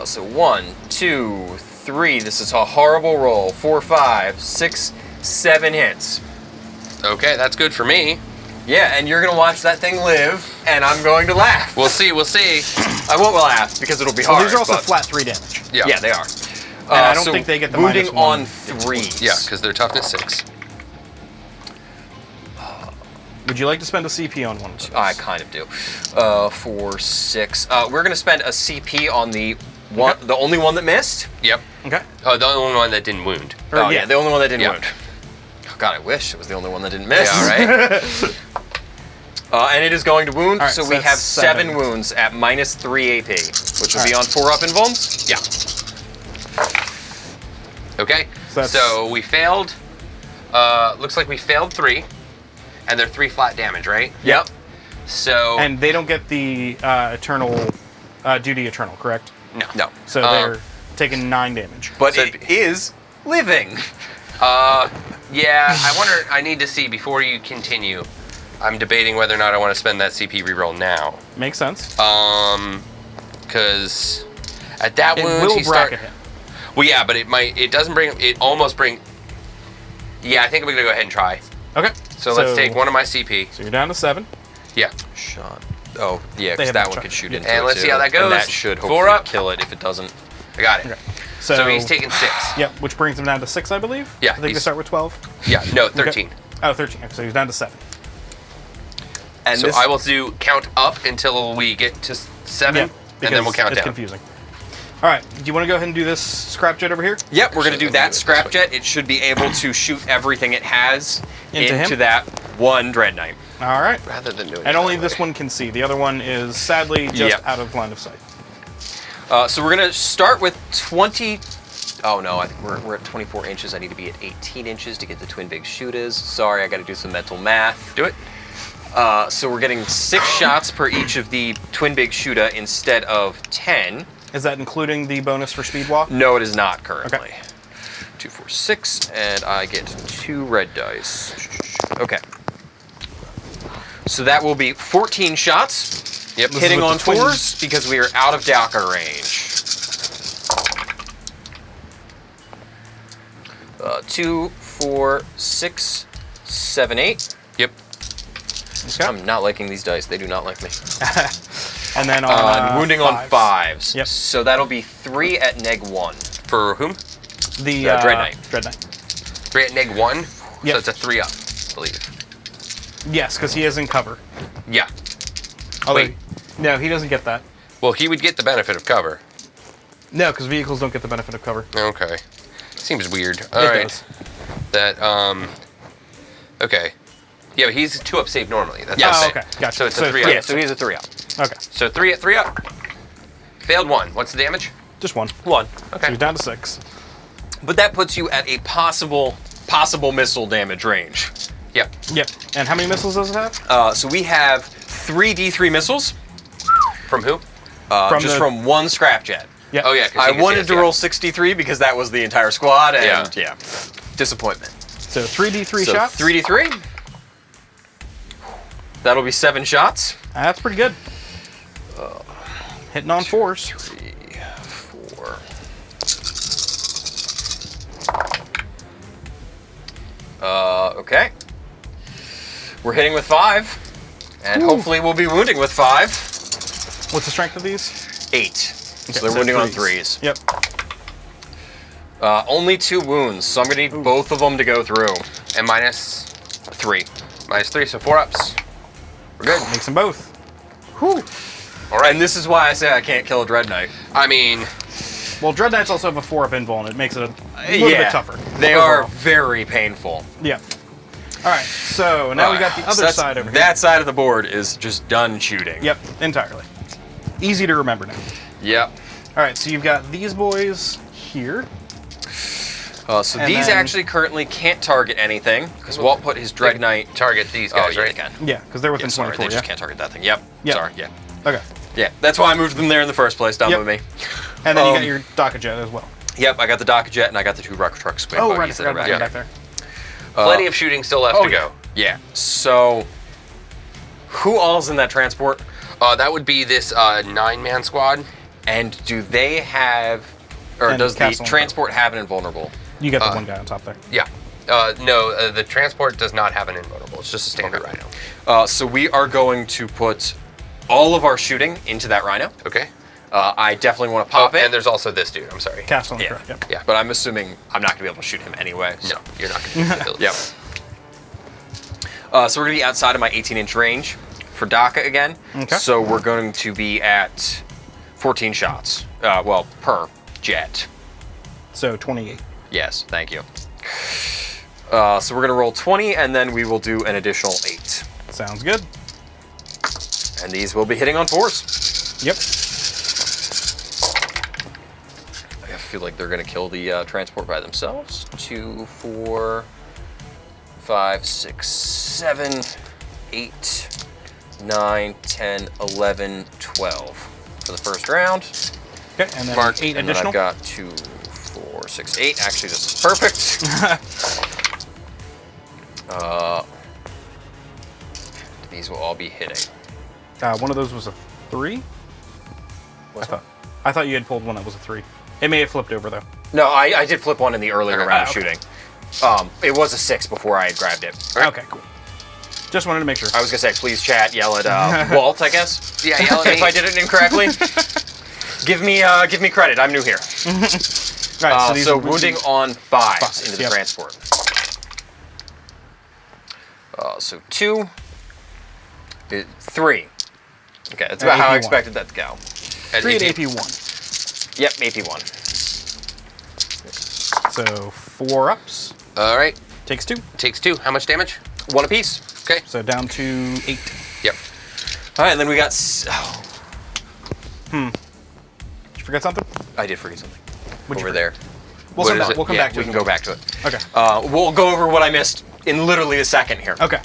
So 1, 2, 3. This is a horrible roll. 4, 5, 6, 7 hits. Okay, that's good for me. Yeah, and you're gonna watch that thing live, and I'm going to laugh. We'll see. I won't laugh because it'll be Well, hard. these are also but- flat 3 damage. Yeah. Yeah, they are. And I don't so think they get the wounding -1 on 3s. Yeah, because they're toughness 6. Would you like to spend a CP on one of those? I kind of do. 4, 6. We're gonna spend a CP on the one, the only one that missed. Yep. Okay. Oh, the only one that didn't wound. Or, Oh yeah, the only one that didn't Yeah. wound. Oh, God, I wish it was the only one that didn't miss. Yeah, right? And it is going to wound, All right, so so we that's have 7 7. wounds at -3 AP, which will All be right. on 4-up invulns. Yeah. Okay. So So we failed. Looks like we failed 3, and they're 3 flat damage, right? Yep. So And they don't get the eternal duty eternal, correct? no. No. So they're taking 9 damage. But So it is living. Yeah. I wonder. I need to see before you continue. I'm debating whether or not I want to spend that CP reroll now. Makes sense. Because at that It wound will he start. bracket him. Well, yeah, but it might. It doesn't bring. It almost bring. Yeah, I think I'm gonna go ahead and try. Okay. So let's take one of my CP. So you're down to 7. Yeah. Shot. Oh, yeah, They because have that no one shot. could shoot Yeah. into And it, let's see too. how that goes. And that should 4 hopefully up. kill it if it doesn't. I got it. Okay. So he's taking 6. Yep, which brings him down to 6, I believe. Yeah, I think they he's- start with 12. Yeah. No, 13. Okay. Oh, 13. Okay, so he's down to 7. And So this, I will do count up until we get to 7. Yep. And then we'll count it's down. confusing. All right. Do you want to go ahead and do this scrap jet over here? Yep, we're going to Actually, do let me that do it this scrap way. jet. It should be able to shoot everything it has Into him? that one Dread Knight. All right. Rather than doing it And only that this way. one can see. The other one is sadly just Yep. out of line of sight. So we're going to start with 20... Oh no, I think we're at 24 inches. I need to be at 18 inches to get the twin big shooters. Sorry, I got to do some mental math. Do it. So we're getting 6 shots per each of the twin big shooter instead of 10. Is that including the bonus for speed walk? No, it is not currently. Okay. 2, 4, 6, and I get 2 red dice. Okay. So that will be 14 shots. Yep. Hitting with on the twins. 4s because we are out of Daka range. 2, 4, 6, 7, 8. Yep. Okay. I'm not liking these dice. They do not like me. And then on Wounding on 5s. Yep. So that'll be 3 at -1. For whom? The Dread Knight. Dread Knight. 3 at -1. Yep. So it's a 3 up, I believe. Yes, because he is in cover. Yeah. Although, Wait. no, he doesn't get that. Well, he would get the benefit of cover. No, because vehicles don't get the benefit of cover. Okay. Seems weird. All It right. does. That okay. Yeah, but he's 2 up save normally. That's Yes. what I'm Oh, saying. okay. Gotcha. So it's a So 3 three up. Yeah, so he's a 3 up. Okay. So 3 at 3 up. Failed 1. What's the damage? Just one. 1. So Okay. he's down to 6. But that puts you at a possible missile damage range. Yep. Yep. And how many missiles does it have? So we have 3 D3 missiles, From who? just from one scrap jet. Yep. Oh yeah. 'cause I you can see wanted us, to yeah. roll 63 because that was the entire squad, and Yeah. disappointment. So 3d3 So shots. 3D3. That'll be 7 shots. That's pretty good. Hitting on 4s. 3, 4. Okay. We're hitting with 5, and hopefully we'll be wounding with 5. What's the strength of these? 8. Okay, So they're wounding on threes. 3s. Yep. Only 2 wounds, so I'm gonna need both of them to go through. And minus 3. 3, so 4 ups. We're good. Makes them both. All right. And this is why I say I can't kill a Dread Knight. I mean, Well, Dread Knights also have a 4-up invul, and it makes it a little bit tougher. They overall. are very painful. Yeah. All right. So now we got the So other that's- side over here. That side of the board is just done shooting. Yep. Entirely. Easy to remember now. Yep. All right. So you've got these boys here. So And these then- actually currently can't target anything because Walt put his Dread Knight. target these guys, yeah, right? They can. Yeah, because they're within Yeah, sorry, 24. they Yeah. just can't target that thing. Yep. Yep. Sorry. Yeah. Okay. Yeah. That's why I moved them there in the first place. Done Yep. with me. And then you got Um, your Daka jet as well. Yep. I got the Dock Jet and I got the 2 rocket truck square Oh, right. I buggies that are forgot back about there. that back there. Plenty of shooting still left Oh, to go. Yeah. So, who all's in that transport? That would be this 9-man squad. And do they have, or And does the Castle and transport have an invulnerable? You got the one guy on top there. Yeah. No, the transport does not have an invulnerable. It's just a standard Okay. rhino. So we are going to put all of our shooting into that rhino. Okay. I definitely want to pop it. And there's also this dude. I'm sorry. Castle and Yeah. correct. Yep. Yeah. But I'm assuming I'm not going to be able to shoot him anyway. So. No, you're not going to do the ability. Yep. So we're going to be outside of my 18-inch range for Daka again. Okay. So we're going to be at 14 shots. Well, per jet. So 28. Yes, thank you. So we're going to roll 20, and then we will do an additional 8. Sounds good. And these will be hitting on 4s. Yep. I feel like they're going to kill the transport by themselves. 2, 4, 5, 6, 7, 8, 9, 10, 11, 12 for the first round. Okay. And then Mark, 8 And then additional. I've got 2, 4, 6, 8. Actually, this is perfect. These will all be hitting. One of those was a 3. What's I thought you had pulled one that was a 3. It may have flipped over though. No, I did flip one in the earlier round of okay. shooting. It was a 6 before I had grabbed it. Okay, cool. Just wanted to make sure. I was gonna say, please chat, yell at Walt, I guess. Yeah, yell at me. If I did it incorrectly, give me credit. I'm new here. Right, So, are wounding on 5s Fives, into the yep. transport. So 2, 3. Okay, that's about how I And he won. expected that to go. At 3 at AP. AP 1. Yep, AP 1. So 4 ups. All right. Takes 2. Takes 2. How much damage? 1 apiece. Okay. So down to 8. Yep. All right, and then we got. Did you forget something? I did forget something. What'd you Over forget? there. We'll What come is back, it? we'll come Yeah, back to we it. can go back to it. Okay. We'll go over what I missed in literally a second here. Okay.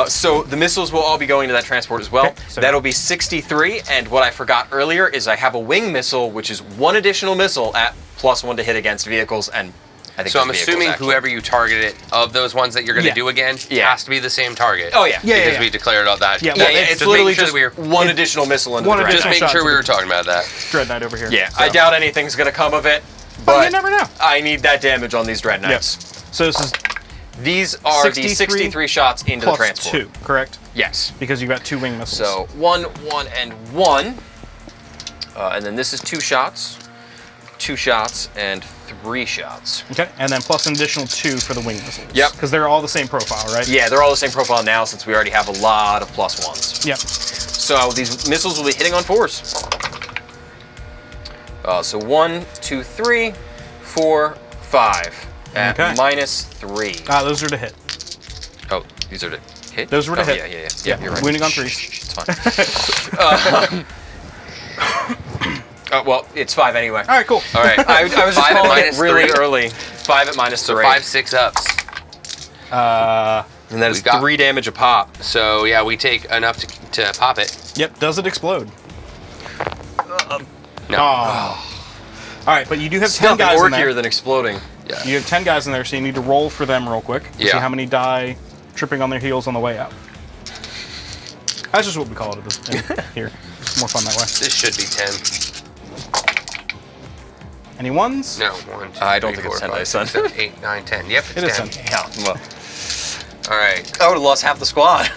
So the missiles will all be going to that transport as well. Okay, so- That'll be 63, and what I forgot earlier is I have a wing missile, which is 1 additional missile at +1 to hit against vehicles, and I think So I'm those vehicles, assuming actually. whoever you targeted of those ones that you're going to Yeah. do again Yeah. has to be the same target. Oh, yeah. Yeah, Because we declared all that. Yeah, Yeah, well, yeah, it's it's just literally making just sure that one additional missile into one the additional ground. Just making shots sure we to were the- talking about that. Dread Knight over here. Yeah, So- I doubt anything's going to come of it, But but you never know. I need that damage on these Dread Yep. Knights. So this is These are 63 the 63 shots into the plus transport. 2, correct? Yes. Because you got 2 wing missiles. So 1, 1, and 1. And then this is 2 shots, 2 shots, and 3 shots. Okay, and then plus an additional 2 for the wing missiles. Yep. Because they're all the same profile, right? Yeah, they're all the same profile now since we already have a lot of +1s. Yep. So these missiles will be hitting on 4s. So 1, 2, 3, 4, 5 at Okay. -3. Those are to hit. Oh, these are to hit? Those were to Oh, hit. Yeah, you're right. Wounding on 3. It's fine. Well, it's 5 anyway. All right, cool. All right. I was just 5 at calling it -3. really early. 5 at -3. So 5, 6 ups. And that is we got- 3 damage a pop. So yeah, we take enough to pop it. Yep. Does it explode? No. Oh. All right, but you do have It's 10 nothing guys in there. orkier than exploding. Yeah. You have 10 guys in there, so you need to roll for them real quick. To Yeah. See how many die tripping on their heels on the way out. That's just what we call it here. It's more fun that way. This should be 10. Any ones? No, 1, 2, I don't 3, think it's 4, 10 5, dice, son. 6, 7, 8, 9, 10. Yep, It it's is 10. 10. Yeah, well, All right. I would have lost half the squad.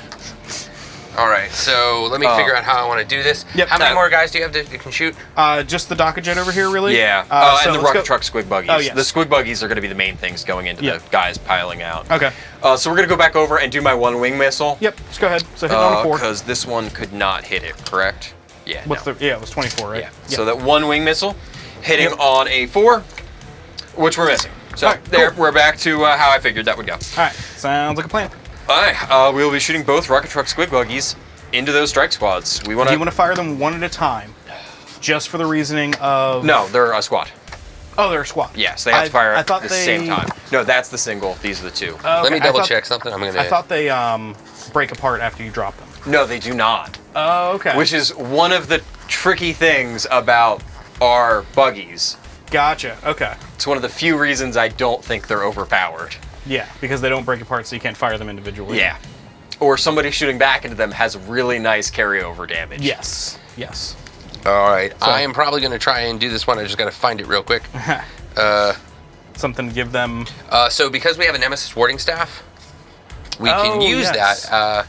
All right. So let me figure out how I want to do this. Yep. How many No. more guys do you have that can shoot? Just the Docker Jet over here, really? Yeah. So And the let's rocket go- truck squig buggies. Oh, yes. The squig buggies are going to be the main things going into Yeah. the guys piling out. Okay. So we're going to go back over and do my 1 wing missile. Yep. Let's go ahead. So hit on a 4. Because this one could not hit it, correct? Yeah. What's no. the? Yeah, it was 24, right? Yeah. So that 1 wing missile hitting on a 4, which we're missing. So All right, there, cool. we're back to how I figured that would go. All right. Sounds like a plan. All right. We'll be shooting both rocket truck squig buggies into those strike squads. We want Do to. you want to fire them one at a time? Just for the reasoning of. No, they're a squad. Oh, they're a squad. Yes, they have to fire I at thought the they- same time. No, that's the single. These are the 2. Oh, Let me okay. double I thought- check something. I'm gonna. I thought they break apart after you drop them. No, they do not. Oh, okay. Which is one of the tricky things about our buggies. Gotcha. Okay. It's one of the few reasons I don't think they're overpowered. Yeah, because they don't break apart, so you can't fire them individually. Yeah. Or somebody shooting back into them has really nice carryover damage. Yes. Yes. All right. I am probably gonna try and do this one. I just gotta find it real quick. Something to give them. So because we have a Nemesis warding staff, we Oh, can use yes. that.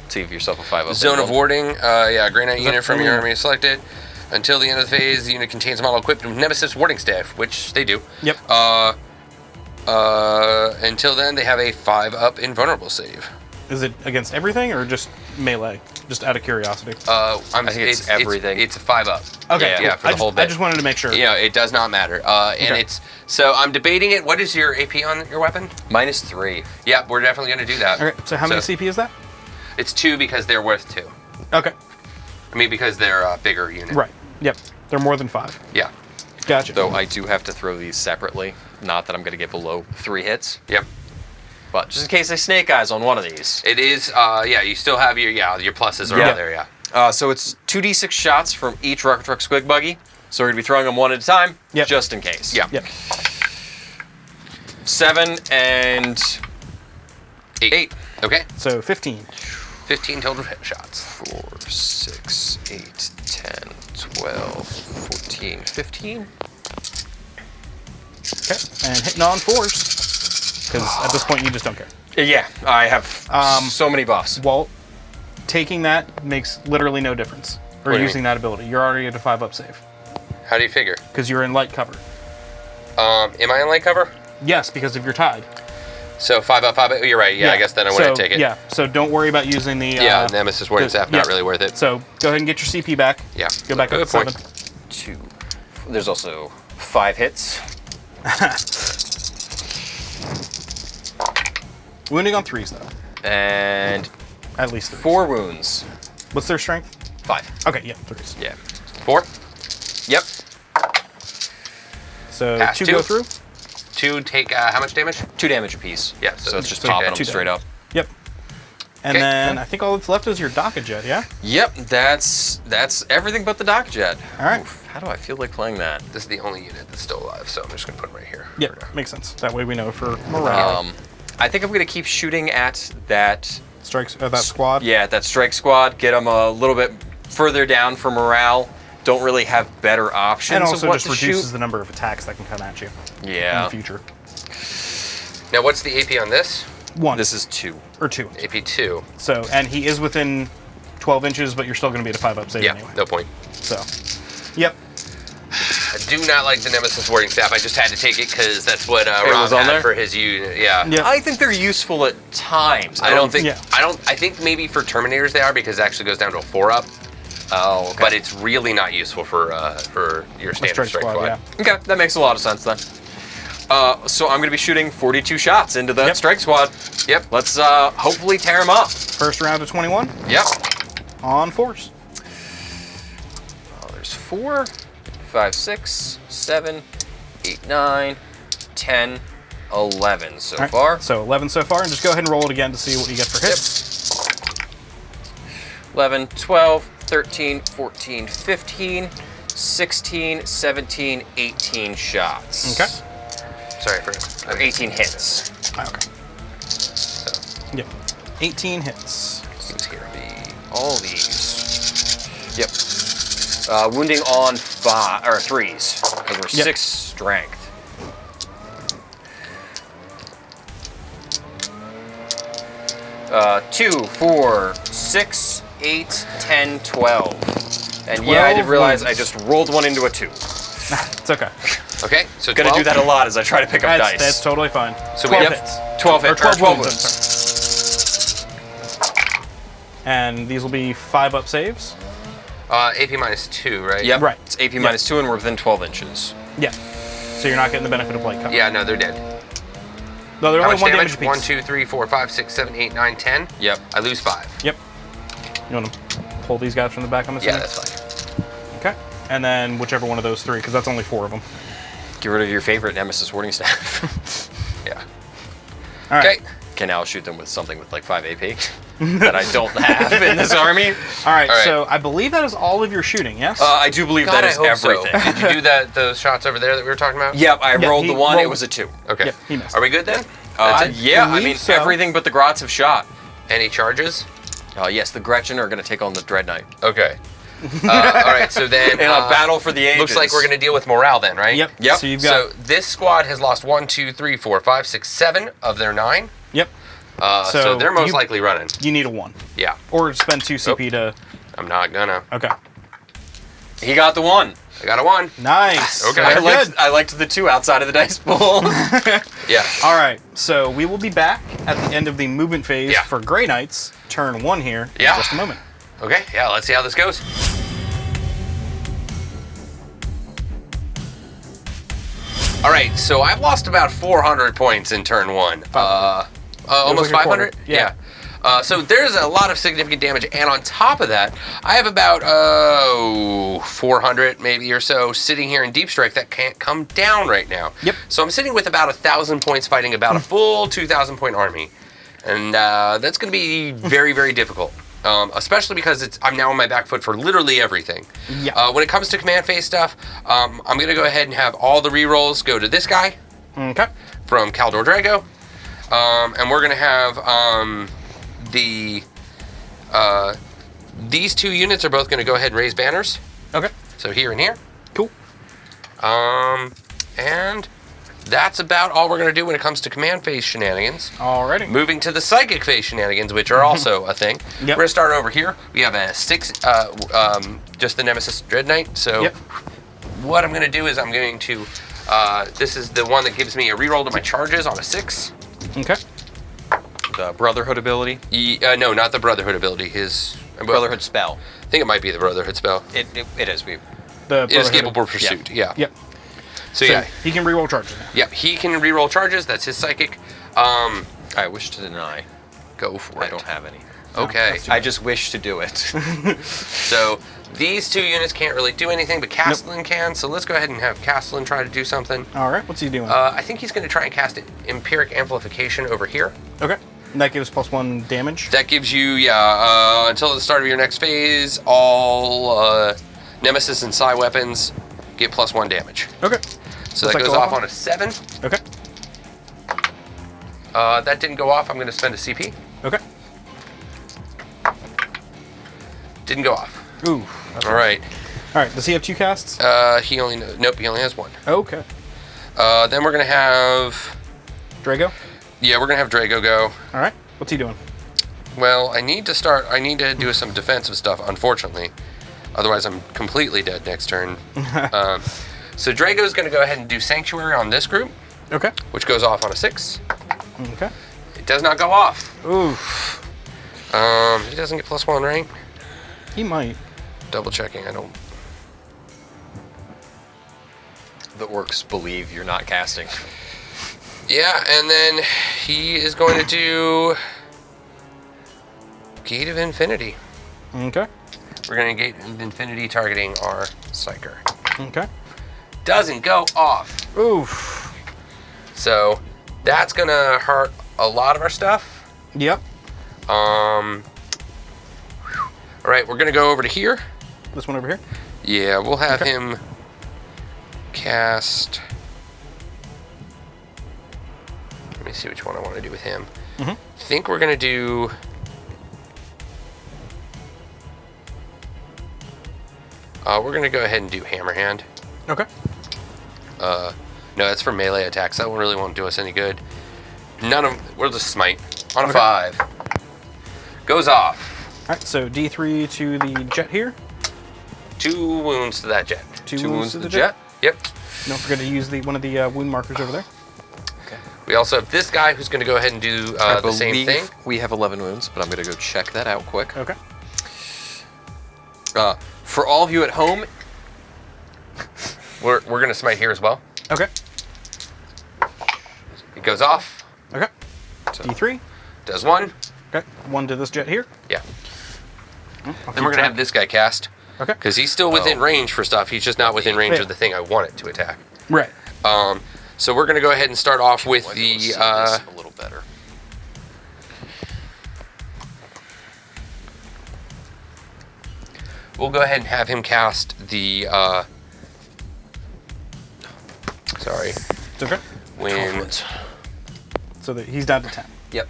Save yourself a 5 up. Zone of warding. Yeah, Grey Knight that- unit from your oh. army is selected. Until the end of the phase, the unit contains a model equipped with Nemesis warding staff, which they do. Yep. Until then, they have a 5-up invulnerable save. Is it against everything or just melee? Just out of curiosity. I think it's everything. It's a 5-up. Okay. yeah, Yeah, cool. for I the whole just, bit. I just wanted to make sure. Yeah, it does not matter. And Okay. it's so I'm debating it. What is your AP on your weapon? -3. Yeah, we're definitely going to do that. Okay. So how many CP is that? It's 2 because they're worth 2. Okay. I mean, because they're a bigger unit. Right. Yep. They're more than 5. Yeah. Gotcha. Though I do have to throw these separately. Not that I'm going to get below 3 hits. Yep. But just in case I snake eyes on one of these. It is. Yeah. You still have your pluses are Yeah. all there. Yeah. So it's 2d6 shots from each rocket truck squig buggy. So we're going to be throwing them one at a time, Yep. just in case. Yeah. Yep. 7 and 8. Okay. So 15. 15 total hit shots. 4, 6, 8, 10, 12, 14, 15. Okay. And hitting on 4s. Because at this point you just don't care. Yeah, I have so many buffs. Walt, taking that makes literally no difference. Or What do you using that ability. You're already at a 5-up save. How do you figure? Because you're in light cover. Am I in light cover? Yes, because if you're tied. So 5 up, 5 up. You're right. Yeah, I guess then I wouldn't take it. Yeah, so don't worry about using the... Nemesis Warding Staff, not really worth it. So go ahead and get your CP back. Yeah. Go back up to 7. 2. There's also 5 hits. Wounding on 3s, though. And At least 3s. 4 wounds. What's their strength? 5. Okay, yeah, 3s. Yeah. 4. Yep. So Pass 2 2. go through? 2 take how much damage? 2 damage apiece. Yeah, So it's just so popping yeah, them 2 straight damage. up. Yep. And Okay, then cool. I think all that's left is your Daka Jet, yeah? Yep, that's everything but the Dock Jet. All right. Oof, how do I feel like playing that? This is the only unit that's still alive, so I'm just going to put him right here. Yeah, makes sense. That way we know for morale. I think I'm gonna keep shooting at that. Strikes that squad. Yeah, that strike squad. Get them a little bit further down for morale. Don't really have better options And of also what just to reduces shoot. the number of attacks that can come at you in Yeah. the future. Now, what's the AP on this? 1. This is 2. or 2. AP 2. So, and he is within 12 inches, but you're still going to be at a 5-up save Yeah, anyway. no point. So, yep. I do not like the Nemesis Warding Staff. I just had to take it because that's what Rob was on had there? for his unit. Yeah. Yeah. I think they're useful at times. I don't think. Yeah. I think maybe for Terminators they are because it actually goes down to a 4-up. Oh, okay. But it's really not useful for your standard Strike strike squad, squad. yeah. Okay, that makes a lot of sense then. So I'm gonna be shooting 42 shots into the Yep. strike squad. Yep. Let's hopefully tear them up. First round of 21 Yep. on force. There's 4, 5, 6, 7, 8, 9, 10, 11 so All right, far. So 11 so far, and just go ahead and roll it again to see what you get for hits. 11, 12, 13, 14, 15, 16, 17, 18 shots. Okay. Sorry for Or 18 hits. Okay. So, Yep. 18 hits. who's here? All these. Yep. Wounding on 3s because we're Yep. 6 strength. Uh, 2, 4, 6, 8, 10, 12. And yeah, I did 12 realize wounds. I just rolled one into a 2. It's okay. Okay, so Gonna 12? do that a lot as I try to pick up dice. That's totally fine. So we 12 have- hits. 12 Or hits. 12 12 wounds, wounds. And these will be 5-up saves. AP -2, right? Yep. Right. It's AP minus 2 and we're within 12 inches. Yeah. So you're not getting the benefit of light cover. Yeah, no, they're dead. No, they're How only much 1 damage? damage apiece. 1, 2, 3, 4, 5, 6, 7, 8, 9, 10. Yep. I lose 5. Yep. You want to pull these guys from the back, I'm Yeah, assuming? that's fine. Okay. And then whichever one of those 3, because that's only 4 of them. Get rid of your favorite Nemesis warding staff. Yeah. All right. Okay. Can now shoot them with something with like 5 AP that I don't have in this army. All right. All right. So I believe that is all of your shooting, yes? I do believe God, that I is hope everything. So. Did you do those shots over there that we were talking about? Yep, I Yeah, rolled he the 1. It rolled- was a 2. Okay. Yeah, he missed. Are we good then? That's it? Yeah, I believe mean so. everything but the Grots have shot. Any charges? Yes, the Gretchen are going to take on the Dread Knight Okay. All right, so then in a battle for the ages. looks like we're going to deal with morale then, right? Yep. Yep. So you've got. So this squad has lost 1, 2, 3, 4, 5, 6, 7 of their 9. Yep. So So they're most you- likely running. You need a 1. Yeah. Or spend 2 CP to. I'm not gonna. Okay. He got the 1. I got a 1. Nice. Okay. I Very liked, good. I liked the 2 outside of the dice pool. Yeah. All right. So we will be back at the end of the movement phase Yeah. for Grey Knights, turn 1 here in Yeah. just a moment. Okay. Yeah. Let's see how this goes. All right. So I've lost about 400 points in turn 1. 500. Almost like a quarter. 500. Yeah. So there's a lot of significant damage, and on top of that, I have about 400 maybe or so sitting here in deep strike that can't come down right now. Yep. So I'm sitting with about 1,000 points fighting about a full 2,000 point army, and that's going to be very, very difficult. Especially because I'm now on my back foot for literally everything. Yeah. When it comes to command phase stuff, I'm going to go ahead and have all the rerolls go to this guy Okay. from Caldor Drago, and we're going to have these 2 units are both going to go ahead and raise banners. Okay. So here and here. Cool. And that's about all we're going to do when it comes to command phase shenanigans. Alrighty. Moving to the psychic phase shenanigans, which are also a thing. Yep. We're going to start over here. We have a 6, just the Nemesis Dread Knight. So Yep. what I'm going to do is I'm going to, this is the one that gives me a reroll to my charges on a 6. Okay. The Brotherhood ability. No, not the Brotherhood ability. His Brotherhood spell. I think it might be the Brotherhood spell. It is. The Inescapable Pursuit. Yeah. Yep. So yeah, he can reroll charges now. yeah, he can reroll charges. That's his psychic. I wish to deny. Go for it. I don't have any. Okay. that's too I just wish to do it. So these two units can't really do anything, but Castellan can. So let's go ahead and have Castellan try to do something. All right. What's he doing? I think he's going to try and cast Empiric Amplification over here. Okay. And that gives +1 damage. That gives you, until the start of your next phase, all Nemesis and Psi weapons get +1 damage. Okay. So What's that goes off on a 7. Okay. That didn't go off. I'm going to spend a CP. Okay. Didn't go off. Ooh. All right. All right. Does he have 2 casts? He only has 1. Okay. Then we're going to have... Drago. Yeah, we're going to have Drago go. All right. What's he doing? Well, I need to do some defensive stuff, unfortunately. Otherwise, I'm completely dead next turn. So Drago's going to go ahead and do Sanctuary on this group, Okay. which goes off on a 6. Okay. It does not go off. Ooh. He doesn't get +1, right? He might. Double checking. I don't. The orcs believe you're not casting. Yeah, and then he is going to do Gate of Infinity. Okay. We're going to Gate of Infinity targeting our Psyker. Okay. Doesn't go off. Oof. So that's going to hurt a lot of our stuff. Yep. All right, we're going to go over to here. This one over here. Yeah, we'll have him cast. Let me see which one I want to do with him. Mm-hmm. I think we're going to do. We're going to go ahead and do Hammerhand. Okay. No, that's for melee attacks. That one really won't do us any good. We'll just smite on a 5. Goes off. All right. So D3 to the jet here. 2 wounds to that jet. 2 wounds to to the jet. Yep. Don't forget to use one of the wound markers over there. We also have this guy who's going to go ahead and do the same thing. We have 11 wounds, but I'm going to go check that out quick. Okay. For all of you at home, We're going to smite here as well. Okay. It goes off. Okay. D3. Does 1. Okay. 1 to this jet here. Yeah. I'll Then keep we're going to track. have this guy cast. Okay. Because he's still within range for stuff. He's just not within range Yeah. of the thing I want it to attack. Right. So we're going to go ahead and start off with I'll the... see this a little better. We'll go ahead and have him cast the... sorry. It's okay. When... So that he's down to 10. Yep.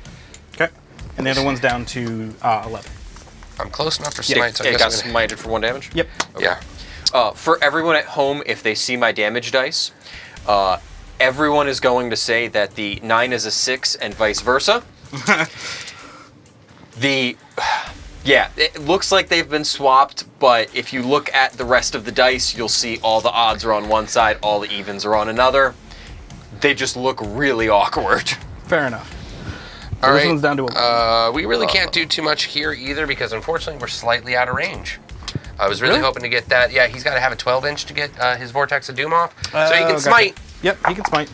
Okay. And the other one's down to 11. I'm close enough for Yeah, smite, so I it guess got I'm gonna- smited for 1 damage? Yep. Yeah. For everyone at home, if they see my damage dice, everyone is going to say that the 9 is a 6 and vice versa. Yeah, it looks like they've been swapped, but if you look at the rest of the dice, you'll see all the odds are on one side, all the evens are on another. They just look really awkward. Fair enough. All This right. one's down to 11. We really can't do too much here either because unfortunately we're slightly out of range. I was really hoping to get that. Yeah, he's got to have a 12-inch to get his Vortex of Doom off. So he can Gotcha. smite. Yep, he can smite.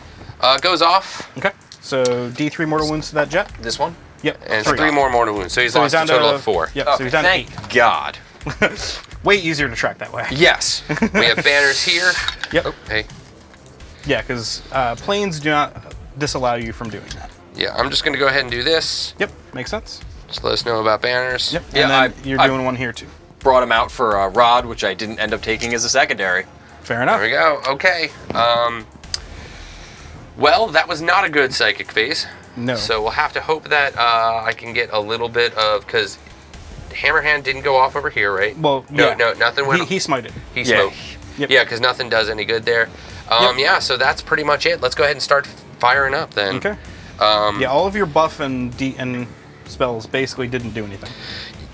Goes off. Okay. So D3 mortal wounds to that jet. This one? Yep. And 3. 3 more mortal wounds. So he's So lost a total of 4. Yep. So he's down to 8. Thank God. Way easier to track that way. Yes. We have banners here. Yep. Oh, hey. Yeah, because planes do not disallow you from doing that. Yeah, I'm just going to go ahead and do this. Yep. Makes sense. Just let us know about banners. Yep. Yeah, And then you're doing one here too. Brought him out for a rod, which I didn't end up taking as a secondary. Fair enough. There we go. Okay. Well, that was not a good psychic phase. No. So we'll have to hope that I can get a little bit of... Because Hammerhand didn't go off over here, right? Well, No, yeah. no, nothing went... He smited. He Yeah. smoked. Yep. Yeah, because nothing does any good there. Yep. Yeah, so that's pretty much it. Let's go ahead and start firing up then. Okay. Yeah, all of your buff and spells basically didn't do anything.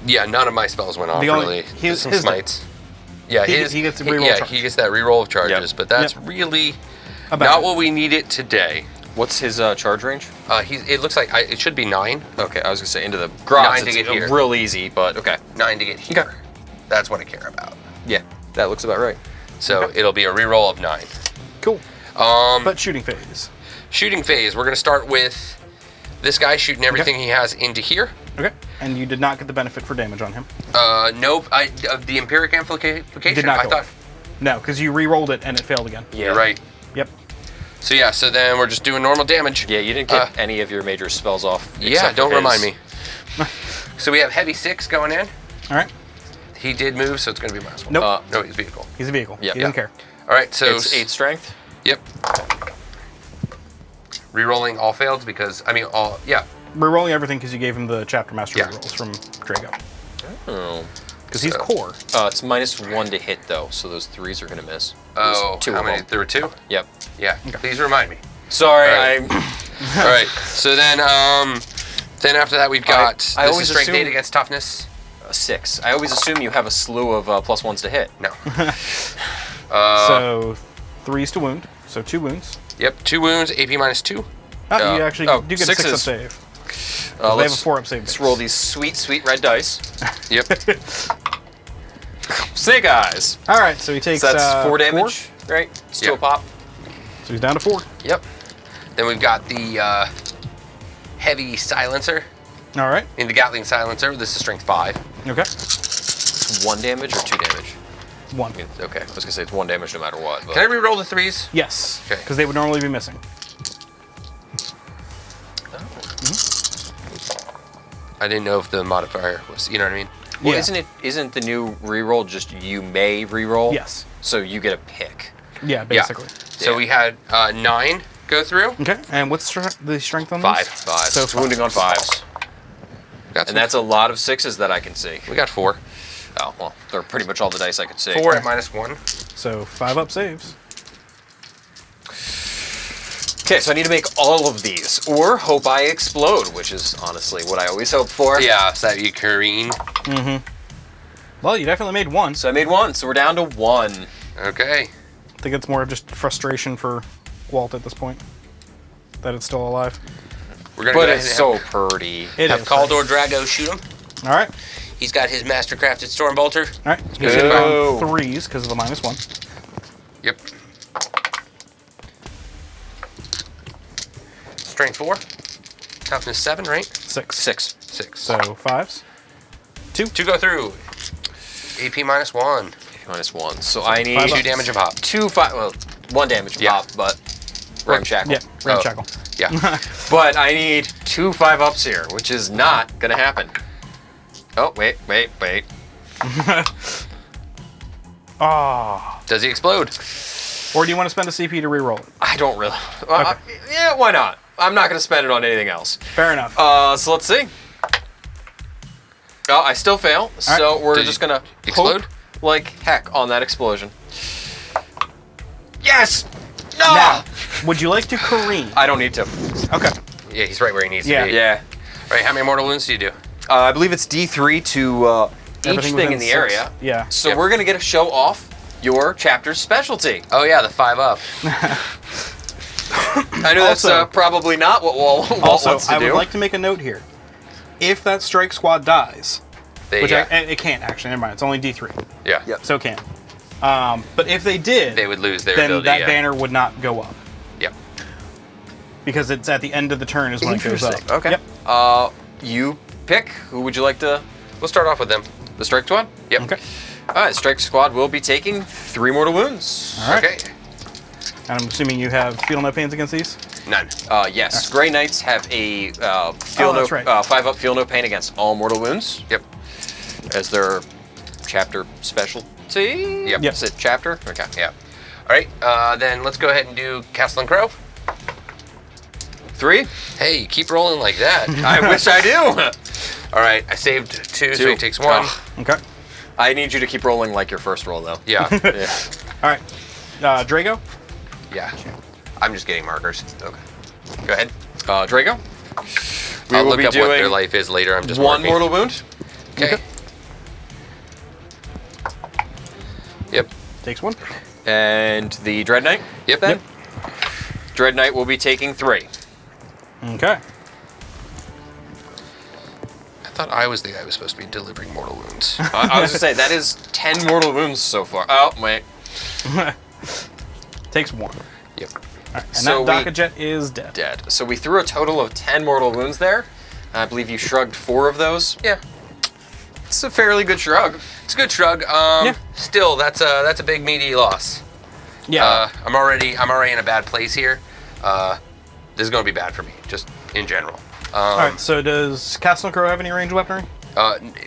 Yeah, none of my spells went off, The only- really. his- Some his- smites. Yeah, He his, gets a reroll yeah, charge. he gets that reroll of charges, Yep. but that's Yep. really About not it. what we needed today. What's his charge range? It looks like it should be 9. Okay, I was gonna say into the grotto. 9 to get here. Real easy, but okay. 9 to get here. Okay. That's what I care about. Yeah, that looks about right. So it'll be a reroll of 9. Cool. But shooting phase. Shooting phase. We're gonna start with this guy shooting everything he has into here. Okay. And you did not get the benefit for damage on him. Nope. The empiric amplification. Did not I go thought. off. No, because you re-rolled it and it failed again. Yeah. You're right. Yep. So yeah. So then we're just doing normal damage. Yeah, you didn't get any of your major spells off. Yeah. except Don't for remind his. me. So we have heavy 6 going in. All right. He did move, so it's gonna be -1. Nope. No, he's vehicle. He's a vehicle. Yeah. He doesn't care. All right. So It's 8 strength. Yep. Rerolling all failed because all. Yeah. We're rolling everything because you gave him the chapter master Yeah. rolls from Drago. Oh. Because he's So- core. It's -1 to hit though, so those 3s are gonna miss. Oh, There's 2 how of many? them. There were 2. Yep. Yeah. Please remind me. Sorry, All right. All right. So then after that we've got this I is always strength 8 assume- against toughness. a 6. I always assume you have a slew of +1s to hit. No. So 3s to wound. So 2 wounds. Yep. 2 wounds. AP -2. Oh, you actually do get a 6 up 6s. save. They have a 4 up save. Let's roll these sweet, sweet red dice. Yep. Snake eyes. All right, so he takes So that's 4 damage, right? Still Yeah. pop. So he's down to 4. Yep. Then we've got the heavy silencer. All right. In the Gatling silencer. This is strength 5. Okay. 1 damage or 2 damage? 1. Okay, I was gonna say it's 1 damage no matter what. But Can I re-roll the 3s? Yes. Okay. Because they would normally be missing. I didn't know if the modifier was. You know what I mean? Well, Yeah. isn't the new reroll just you may reroll? Yes. So you get a pick. Yeah, basically. So Yeah. we had 9 go through. Okay. And what's the strength on 5. these? 5. So So wounding on 5s. Got And that's a lot of 6s that I can see. we got 4. Oh, well, they're pretty much all the dice I could see. 4 at -1. So 5 up saves. Okay, so I need to make all of these, or hope I explode, which is honestly what I always hope for. Yeah, so that you careen. Well, you definitely made 1. So I made 1, so we're down to 1. Okay. I think it's more of just frustration for Walt at this point. That it's still alive. We're gonna But go it's ahead so and pretty. It have is. Caldor Drago shoot him. All right. He's got his mastercrafted Stormbolter. All right. He's Go. going to 3s because of the -1. Yep. Strength 4. Toughness 7, right? 6. 6. 6. So 5s. 2 go through. AP -1. -1. So I need 5 2 ups. damage of hop. 1 damage Yeah. pop, but Ramshackle. Yeah, Ramshackle. Yeah. But I need 2 5-ups here, which is not gonna happen. Oh, wait. Ah. Does he explode? Or do you want to spend a CP to reroll it? I don't really. Yeah, why not? I'm not gonna spend it on anything else. Fair enough. So let's see. Oh, I still fail, so we're Did just you gonna explode? hope like heck on that explosion. Yes! No! Now, would you like to careen? I don't need to. Okay. Yeah, he's right where he needs Yeah. to be. Yeah. Right, how many mortal wounds do you do? I believe it's D3 to each Everything thing within in the 6. area. Yeah. So Yep. we're gonna get a show off your chapter's specialty. Oh yeah, the 5 up. I know that's Also- probably not what Walt Also, wants to I do. would like to make a note here. If that strike squad dies, They, which yeah. it can't actually, never mind, it's only D3, yeah. Yep. so it can't. But if they did, They would lose their then ability. that yeah. banner would not go up. Yep. Because it's at the end of the turn is when it goes up. Interesting. Okay. Yep. You pick. Who would you like to? We'll start off with them. The strike squad. Yep. Okay. All right. Strike squad will be taking 3 mortal wounds. All right. Okay. And I'm assuming you have feel no pains against these? None. Yes. Grey Knights have a feel no that's right. 5-up feel no pain against all mortal wounds Yep. as their chapter specialty. Yep. Is it chapter? Okay. Yeah. All right. Then let's go ahead and do Castle and Crow. 3. Hey, keep rolling like that. I wish I do. All right. I saved 2, so 2. he takes 1. Ugh. Okay. I need you to keep rolling like your first roll, though. Yeah. Yeah. All right. Drago? Yeah. I'm just getting markers. Okay. Go ahead. Drago. We I'll will look be up what their doing life is later. I'm just 1 marking. mortal wound. Okay. Yep. Takes 1. And the Dread Knight. Yep. Then Dread Knight will be taking 3. Okay. I thought I was the guy who was supposed to be delivering mortal wounds. I was gonna say that is 10 mortal wounds so far. Oh wait. Takes 1. Yep. All right, and So that Daka Jet is dead. Dead. So we threw a total of 10 mortal wounds there. I believe you shrugged 4 of those. Yeah. It's a fairly good shrug. It's a good shrug. Still, that's a big meaty loss. Yeah. I'm already in a bad place here. This is going to be bad for me, just in general. All right. So does Castle Crow have any ranged weaponry?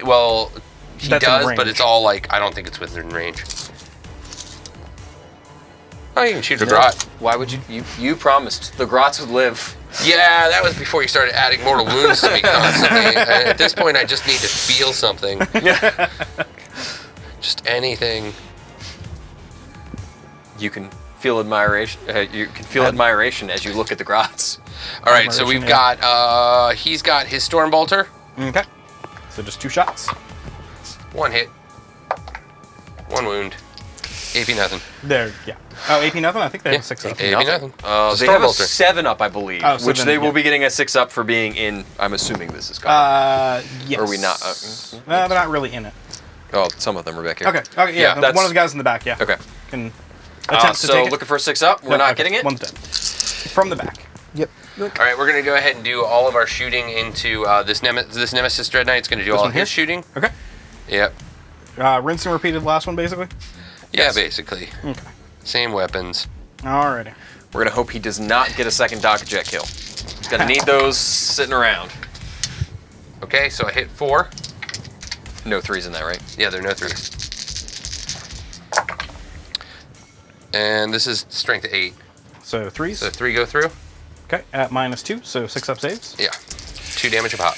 Well, he That's in does, range. but it's all like I don't think it's within range. Oh, you can shoot a grot. Why would you? You promised the grots would live. Yeah, that was before you started adding mortal wounds to me constantly. And at this point, I just need to feel something. Just anything. You can feel admiration. You can feel admiration as you look at the grots. All right, so we've got he's got his storm bolter. Okay. So just 2 shots. 1 hit. 1 wound. AP nothing. There. Yeah. Oh, AP nothing. I think they have 6 up. AP nothing. They Storm have a bolter. 7 up, I believe, Oh, so which then, they will yeah. be getting a 6 up for being in. I'm assuming this is covered. Yes. Or are we not? They're not really in it. Oh, some of them are back here. Okay. Okay. Yeah. that's- one of the guys in the back. Yeah. Okay. Can attempt to So take it. looking for a 6 up. We're No, not okay, getting it. One's dead. From the back. Yep. All right, we're gonna go ahead and do all of our shooting into this Nemesis Dread Knight's gonna do all one of here? his shooting. Okay. Yep. Rinse and repeated the last one, basically. Yeah, basically. Okay. Same weapons. Alrighty. We're gonna hope he does not get a second Daka Jet kill. He's gonna need those sitting around. Okay, so I hit 4. No 3s in that, right? Yeah, there are no 3s. And this is strength 8. So 3s. So 3 go through. Okay. At -2, so 6 up saves. Yeah. 2 damage a pop.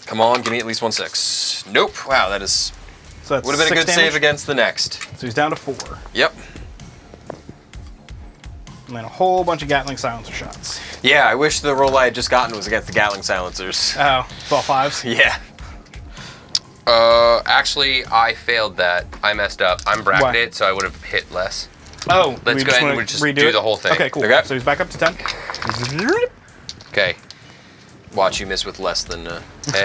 Come on, give me at least 1 6. Nope. Wow, that is So that's would have been a 6 good damage. save against the next. So he's down to 4. Yep. And then a whole bunch of Gatling silencer shots. Yeah, I wish the roll I had just gotten was against the Gatling silencers. Oh, it's all 5s. Yeah. Actually, I failed that. I messed up. I'm bracketed, What? so I would have hit less. Oh, Let's we go ahead and wanna we'll just redo do it? the whole thing. Okay, cool. Okay. So he's back up to 10. Okay. Watch you miss with less than. Hey,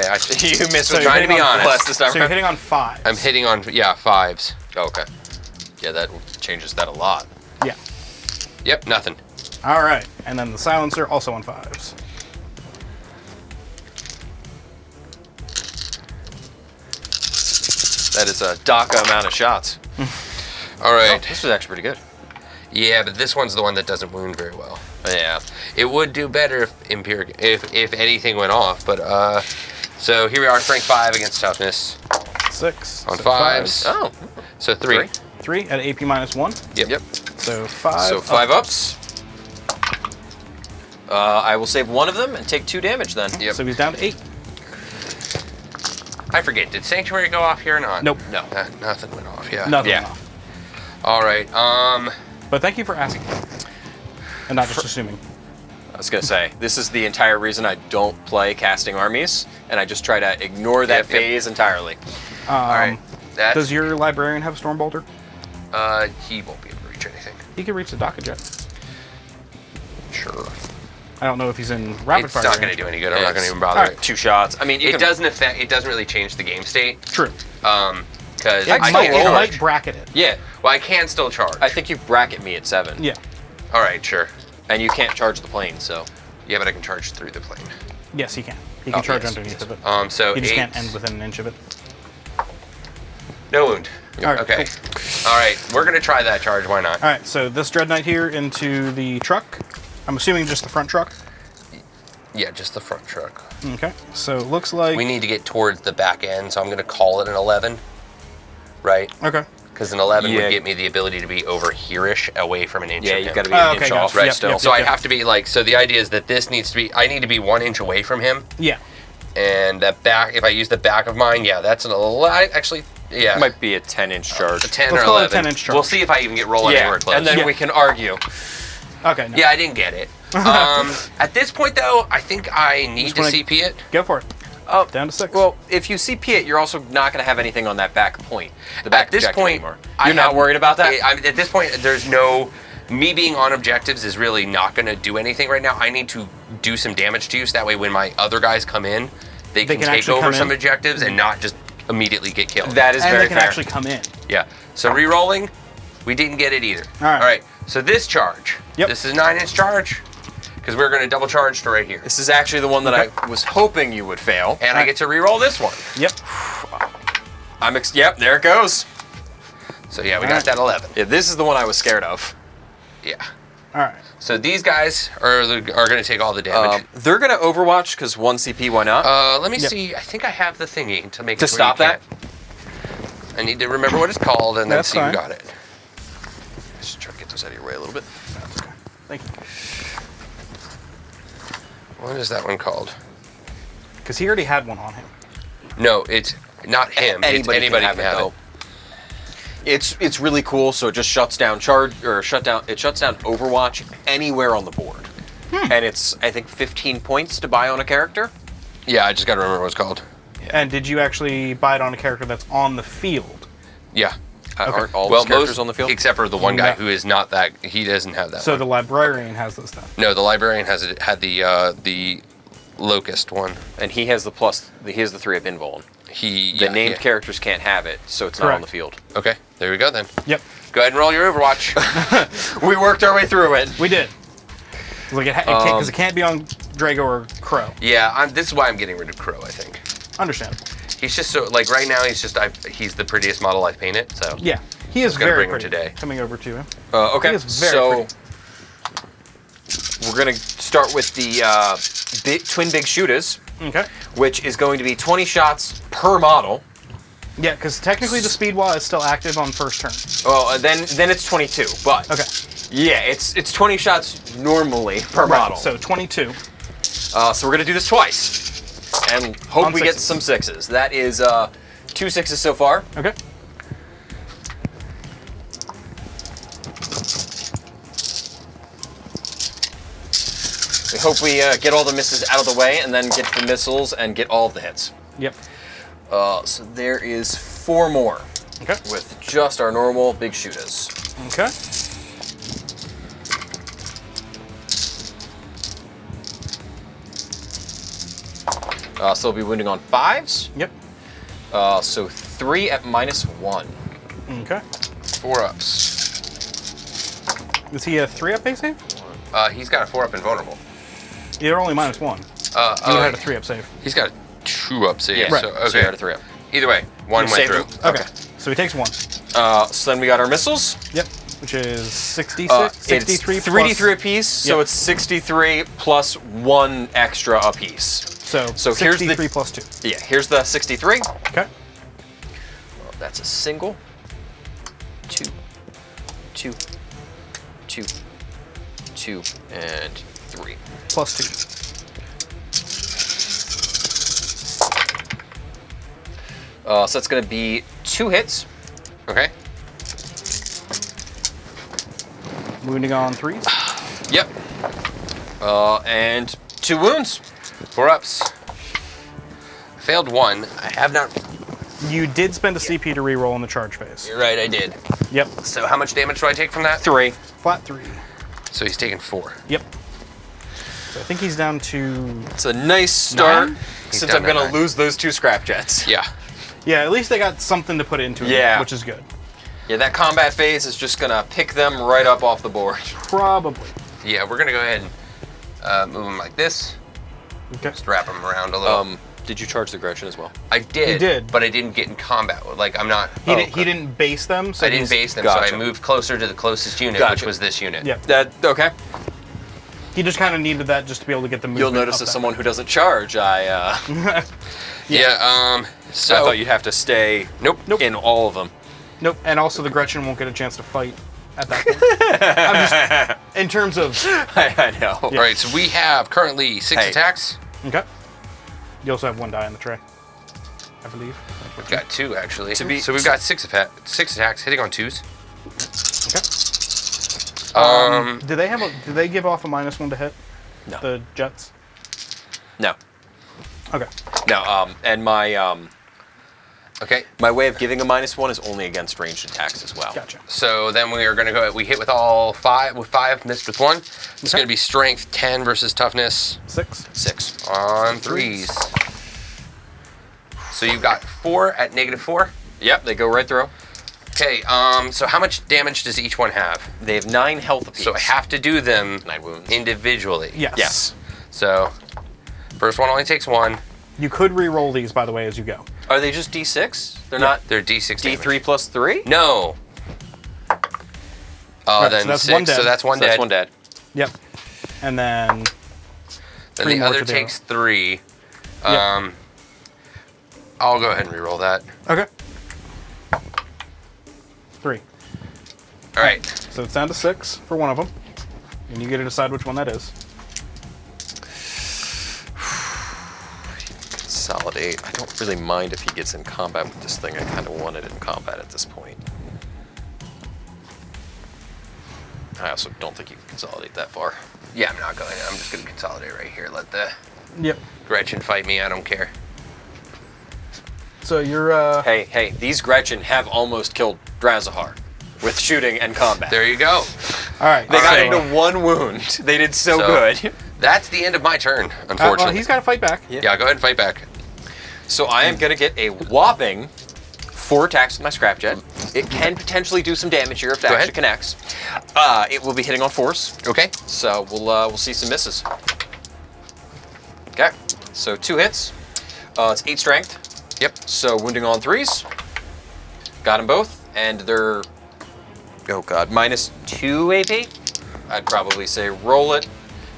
You missed So with you're trying to be hitting on- honest. less this time. So you're hitting on 5s. I'm hitting on 5s. Oh, okay. Yeah, that changes that a lot. Yeah. Yep, nothing. All right. And then the silencer also on 5s. That is a Daka amount of shots. All right. Oh, this was actually pretty good. Yeah, but this one's the one that doesn't wound very well. Yeah. It would do better if anything went off, but so here we are, strength 5 against toughness 6. on so 5s. Oh. So 3. 3 at AP -1. Yep. So 5. So 5 ups. I will save 1 of them and take 2 damage then. Yep. So he's down to 8. I forget. Did Sanctuary go off here or not? Nope. No. Nothing went off. Yeah. Nothing Yeah. off. All right. But thank you for asking. And not just assuming. I was gonna say, this is the entire reason I don't play casting armies, and I just try to ignore that Yep, yep. phase entirely. All right. That's, Does your librarian have a storm bolter? he won't be able to reach anything. He could reach the Daka Jet. Sure. I don't know if he's in rapid It's fire. not going to range. do any good. I'm not going to even bother. All right. 2 shots. I mean, you It can, doesn't affect. It doesn't really change the game state. True. Because It I might, can't it charge. might bracket it. Yeah, Well, I can still charge. I think you bracket me at 7. Yeah. All right, sure. And you can't charge the plane, so. Yeah, but I can charge through the plane. Yes, he can. He can Oh, charge yes, underneath yes. of it. So He just 8. can't end within an inch of it. No wound. All right, Okay. cool. All right, we're gonna try that charge. Why not? All right, so this Dread Knight here into the truck. I'm assuming just the front truck. Yeah, just the front truck. Okay, so it looks like... We need to get towards the back end, so I'm gonna call it an 11. Right? Okay. Because an 11 Yeah. would get me the ability to be over here-ish, away from an inch. Yeah, of you've him. got to be Oh, an okay, inch gotcha. off, right? Yep, Still. yep, So I have to be like. So the idea is that this needs to be. I need to be 1 inch away from him, Yeah. and that back. If I use the back of mine, yeah, that's an 11. Actually, yeah, It might be a 10-inch charge. a 10 Let's or call it a 11. 10-inch charge. We'll see if I even get roll anywhere close. and then Yeah. we can argue. Okay, no. Yeah, I didn't get it. At this point, though, I think I need Just to wanna- CP it. Go for it. Oh, Down to 6. well, if you CP it, you're also not going to have anything on that back point. The back At this projector point, anymore. I You're not have- worried about that? At this point, there's no me being on objectives is really not going to do anything right now. I need to do some damage to you, so that way when my other guys come in, they can take actually over come some in. objectives and not just immediately get killed. That is And very they can fair. actually come in. Yeah. So re-rolling, we didn't get it either. All right. All right. So this charge. Yep. This is 9-inch charge, because we're going to double charge to right here. This is actually the one that I was hoping you would fail. And I get to re-roll this one. Yep. Yep, there it goes. So yeah, we got that 11. Yeah, this is the one I was scared of. Yeah. All right. So these guys are going to take all the damage. They're gonna Overwatch because 1 CP. Why not? Let me Yep. see. I think I have the thingy to make To it where stop you that? can't. I need to remember what it's called and then That's see fine. who got it. Just try to get those out of your way a little bit. Thank you. What is that one called? Because he already had one on him. No, it's not him. Anybody can have it. It's really cool. So it just shuts down It shuts down Overwatch anywhere on the board, and it's I think 15 points to buy on a character. Yeah, I just got to remember what it's called. And did you actually buy it on a character that's on the field? Yeah. Aren't all those characters on the field? Except for the one guy No. who is not that. He doesn't have that. So one. the librarian has this stuff. No, the librarian had the locust one. And he has the plus. He has the 3 up invuln. The named characters can't have it, so it's not on Correct. the field. Okay, there we go then. Yep. Go ahead and roll your Overwatch. We worked our way through it. We did. Like because it can't be on Drago or Crow. Yeah, this is why I'm getting rid of Crow. I think Understandable. he's just so like right now he's the prettiest model I've painted. So Yeah. He is gonna very bring him pretty. today. Coming over to him. Okay, He is very so pretty. we're gonna start with the twin big shooters, Okay. which is going to be 20 shots per model. Yeah, because technically the speed wall is still active on first turn. Oh, then it's 22. But Okay. yeah, it's 20 shots normally per model. So 22. So we're gonna do this twice, and hope On we get sixes. some 6s. That is 2 6s so far. Okay. We hope we get all the misses out of the way, and then get the missiles and get all of the hits. Yep. So there is 4 more Okay. with just our normal big shooters. Okay. So they'll be wounding on 5s. Yep. So 3 at -1. Okay. 4-ups. Is he a 3-up base save? He's got a 4-up invulnerable. You're only -1. You had a 3-up save. He's got a 2-up save. Yeah, So, so okay. you had a 3 up. Either way, one You went saved through. him. Okay. So he takes 1. So then we got our missiles. Yep. Which is 66, It's 63 3d3 plus. apiece, so Yep. it's 63 plus 1 extra apiece. So here's the 63 plus 2. Yeah, here's the 63. Okay. That's a single. 2, 2, 2, 2, and 3. Plus 2. So that's going to be 2 hits. Okay. Wounding on 3s. Yep. And 2 wounds. 4-ups. Failed 1. I have not. You did spend a CP to reroll in the charge phase. You're right, I did. Yep. So how much damage do I take from that? 3. Flat 3. So he's taking 4. Yep. So I think he's down to... It's a nice start, 9? He's since down I'm to going to 9. lose those 2 scrap jets. Yeah. Yeah, at least they got something to put into it, Yeah. which is good. Yeah, that combat phase is just going to pick them right up off the board. Probably. Yeah, we're gonna go ahead and move him like this. Okay. Just wrap him around a little. Did you charge the Gretchen as well? I did. He did. But I didn't get in combat. Like I'm not. He didn't base them, so I didn't he's- base them, Gotcha. so I moved closer to the closest unit, Gotcha. which was this unit. Yeah. Okay. He just kind of needed that just to be able to get the movement You'll notice up as that someone who doesn't charge, I Yeah. So I thought you'd have to stay Nope. in all of them. Nope, and also the Gretchen won't get a chance to fight at that point. I'm just, in terms of... I know. All right. So we have currently 6 Hey. attacks. Okay. You also have 1 die on the tray, I believe. We've got 2 actually. To be- So we've got 6 attacks hitting on 2s. Okay. Do they give off a -1 to hit? No. The Jets? No. Okay. No, and my Okay. My way of giving a -1 is only against ranged attacks as well. Gotcha. So then we are going to go. We hit with all 5. With 5, missed with 1. It's going to be strength 10 versus toughness 6. 6. on 3s. So you got 4 at -4. Yep, they go right through. Okay. So how much damage does each one have? They have 9 health apiece. So I have to do them 9 wounds. individually. Yes. Yes. So first one only takes 1. You could re-roll these, by the way, as you go. Are they just D6? They're not They're D6 damage. D3 plus 3? No. Right, Then so that's 6. one dead. So that's one So that's dead. one dead. Yep. And then Then 3 the more other to do. takes 3. Yep. I'll go ahead and reroll that. Okay. 3. All right. So it's down to 6 for one of them, and you get to decide which one that is. Consolidate. I don't really mind if he gets in combat with this thing. I kind of want it in combat at this point. I also don't think you can consolidate that far. Yeah, I'm not going. I'm just going to consolidate right here. Let the Yep. Gretchen fight me. I don't care. So you're Hey, these Gretchen have almost killed Drazahar with shooting and combat. There you go. all right. They got so, into 1 wound. They did so So- good. That's the end of my turn, well, unfortunately. he's got to fight back. Yeah. Yeah, go ahead and fight back. So I am going to get a whopping 4 attacks with my scrap jet. It can potentially do some damage here if that Go actually ahead. connects. It will be hitting on 4s. Okay. So we'll see some misses. Okay. So 2 hits. It's 8 strength. Yep. So wounding on 3s. Got them both. And they're, oh god, -2 AP. I'd probably say roll it,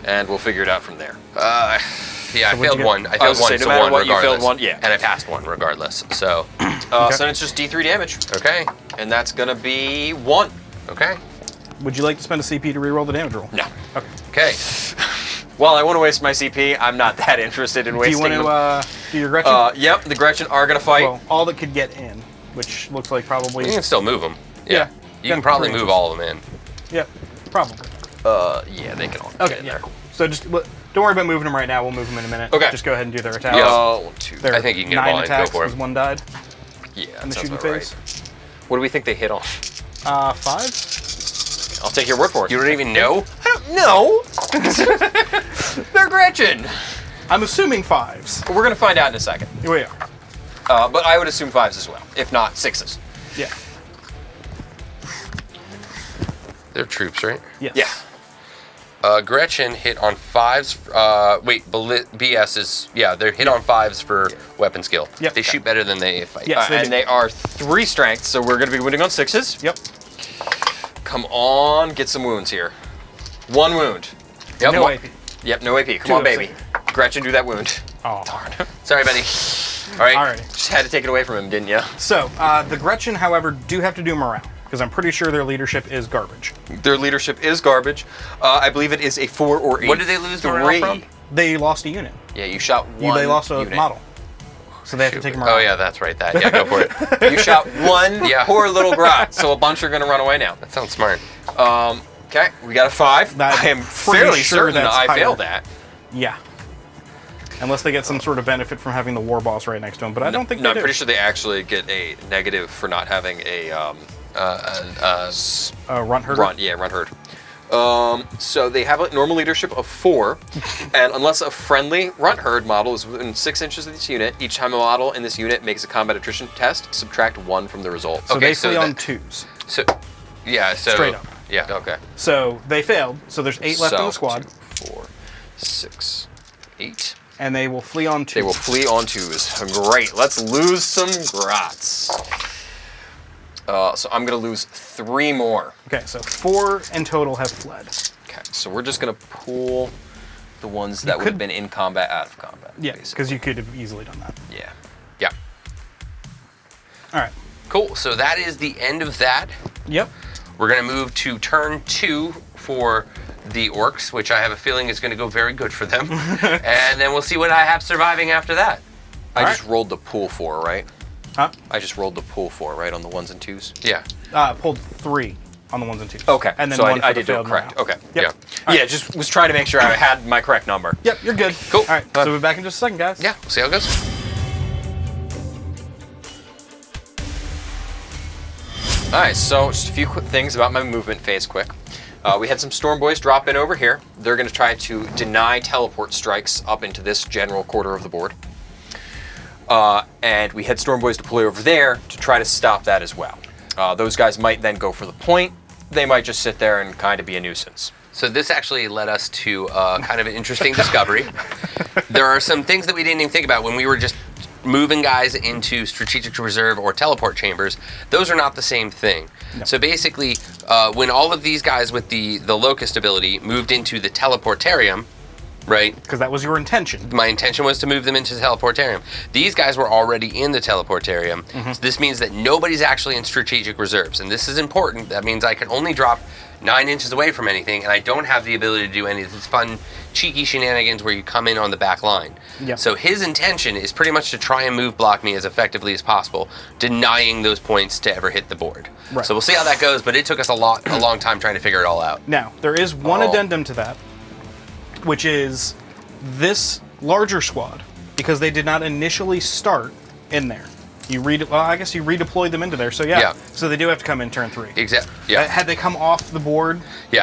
and we'll figure it out from there. Yeah, So I what'd failed you get? 1. I I failed was 1, gonna say, so no matter 1 what, you regardless. failed 1, yeah. And I passed 1 regardless. So, Okay. So then it's just D3 damage. okay. And that's going to be 1. Okay. Would you like to spend a CP to re-roll the damage roll? No. Okay. Okay. Well, I want to waste my CP. I'm not that interested in Do you wasting want them. to do your Gretchen? Yep, the Gretchen are going to fight. Well, all that could get in, which looks like probably. You can still move them. Yeah. You can probably 3 move inches. all of them in. Yep. Probably. Yeah, they can all Okay. get in Yeah. there. Cool. So just don't worry about moving them right now. We'll move them in a minute. Okay. Just go ahead and do their attacks. Yeah. 1, 2. Their I think you can get them 9 all in. Go attacks for it. because 1 died Yeah, in that the sounds shooting about phase. right. What do we think they hit on? 5. I'll take your word for it. You don't even know? I don't know. They're Gretchen. I'm assuming 5s. We're going to find out in a second. Here we are. But I would assume 5s as well, if not 6s. Yeah. They're troops, right? Yes. Yeah. Gretchen hit on 5s. BS is, yeah, they're hit on 5s for weapon skill. Yep. They shoot better than they fight. Yes, they and do. they are 3 strength, so we're going to be wounding on 6s. Yep. Come on, get some wounds here. 1 wound. Yep. No AP. Yep, no AP. Come 2 on, of baby. 6. Gretchen, do that wound. Oh. Sorry, buddy. All right. Alrighty. Just had to take it away from him, didn't you? So the Gretchen, however, do have to do morale because I'm pretty sure their leadership is garbage. Their leadership is garbage. I believe it is a 4 or 8. What did they lose morale 3. from? They lost a unit. Yeah, you shot 1 They lost a unit. model. So they have to take morale. Oh, yeah, that's right. That. Yeah, go for it. You shot 1 Yeah. poor little grot, so a bunch are going to run away now. That sounds smart. Okay, we got a 5. That- I am pretty fairly sure certain that that's I higher. failed that. Yeah. Unless they get some sort of benefit from having the war boss right next to them, but I don't think No, they I'm do. pretty sure they actually get a negative for not having a Runt herder. run herd. So they have a normal leadership of 4, and unless a friendly runt herd model is within 6 inches of this unit, each time a model in this unit makes a combat attrition test, subtract 1 from the result. So Okay, they so flee on that- 2s. So, yeah, so. Straight up. Yeah. Okay. So they failed. So there's 8 left in the squad, 2, 4, 6, 8. and they will flee on 2s. They will flee on 2s. Great. Let's lose some grots. So I'm going to lose 3 more. Okay, so 4 in total have fled. Okay, so we're just going to pull the ones that would could- have been in combat out of combat. Yeah, basically. because you could have easily done that. Yeah. Yeah. All right. Cool. So that is the end of that. Yep. We're going to move to turn 2 for the Orks, which I have a feeling is going to go very good for them. And then we'll see what I have surviving after that. I All just rolled the pool 4, right? Huh? I just rolled the pool 4, right, on the 1s and 2s? Yeah. Pulled 3 on the 1s and 2s. Okay, And then so 1 I for the did do it failed correct. morale. Okay. Yep. Yeah. Yeah, just was trying to make sure I had my correct number. Yep, you're good. Cool. All right, so we'll be back in just a second, guys. Yeah. We'll see how it goes. Alright, so just a few quick things about my movement phase quick. We had some Storm Boys drop in over here. They're going to try to deny teleport strikes up into this general quarter of the board. And we had Storm Boys deploy over there to try to stop that as well. Those guys might then go for the point. They might just sit there and kind of be a nuisance. So this actually led us to kind of an interesting discovery. There are some things that we didn't even think about when we were just moving guys into strategic reserve or teleport chambers. Those are not the same thing. No. So basically, when all of these guys with the locust ability moved into the teleportarium, right? Because that was your intention. My intention was to move them into the teleportarium. These guys were already in the teleportarium. Mm-hmm. So this means that nobody's actually in strategic reserves. And this is important. That means I can only drop 9 inches away from anything, and I don't have the ability to do any of these fun, cheeky shenanigans where you come in on the back line. Yep. So his intention is pretty much to try and move block me as effectively as possible, denying those points to ever hit the board. Right. So we'll see how that goes, but it took us a long time trying to figure it all out. Now, there is one addendum to that, which is this larger squad, because they did not initially start in there. I guess you redeployed them into there, so yeah. So they do have to come in turn 3. Exactly. Yeah. Had they come off the board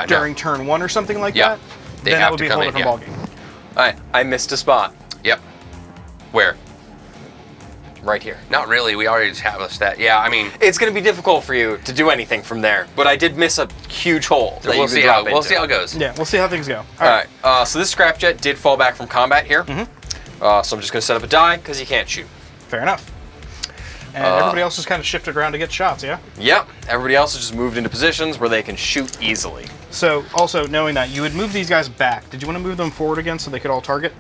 during turn 1 or something like that, then that would be a whole different ballgame. Alright, I missed a spot. Yep. Where? Right here. Not really, we already established that. Yeah, I mean... It's going to be difficult for you to do anything from there, but I did miss a huge hole. We'll see how it goes. Yeah, we'll see how things go. Alright, so this scrapjet did fall back from combat here. Mm-hmm. So I'm just going to set up a die, because he can't shoot. Fair enough. And everybody else has kind of shifted around to get shots, yeah? Yep. Everybody else has just moved into positions where they can shoot easily. So, also, knowing that, you would move these guys back. Did you want to move them forward again so they could all target?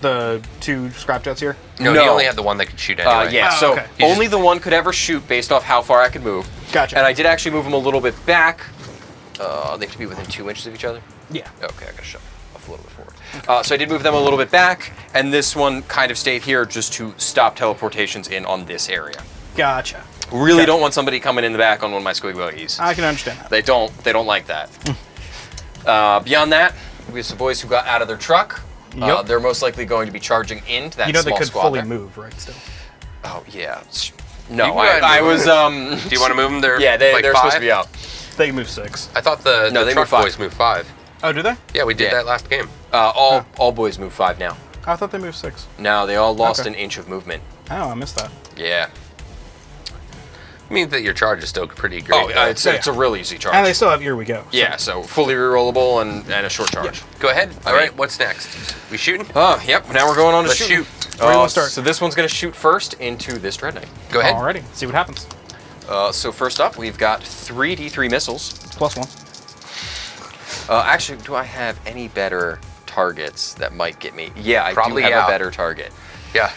The 2 scrapjets here? No, you only had the one that could shoot anyway. Okay. Only the one could ever shoot based off how far I could move. Gotcha. And I did actually move them a little bit back. They have to be within 2 inches of each other? Yeah. Okay, I gotta shove off a little bit forward. So I did move them a little bit back, and this one kind of stayed here just to stop teleportations in on this area. Gotcha. Really don't want somebody coming in the back on one of my squig buggies. I can understand that. They don't like that. Beyond that, we have some boys who got out of their truck. Yep. They're most likely going to be charging into that small squad. They could fully there. move, right, still? Oh, yeah. No, I was... Do you want to move them? They're they're 5? supposed to be out. They can move 6. I thought the truck boys moved 5. Oh, do they? Yeah, we did that last game. All boys move 5 now. I thought they moved 6. No, they all lost an inch of movement. Oh, I missed that. Yeah. It means that your charge is still pretty great. Oh, it's a real easy charge. And they still have Here We Go. Yeah, so fully rerollable and a short charge. Go ahead. All right, what's next? We shooting? Yep, now we're going on to Let's shooting. shoot. Where do you want to start? So this one's going to shoot first into this Dread Knight. Go ahead. Alrighty, see what happens. So first up, we've got 3 D3 missiles. +1. Actually, do I have any better targets that might get me? Yeah, I Probably do have a better target. Yeah.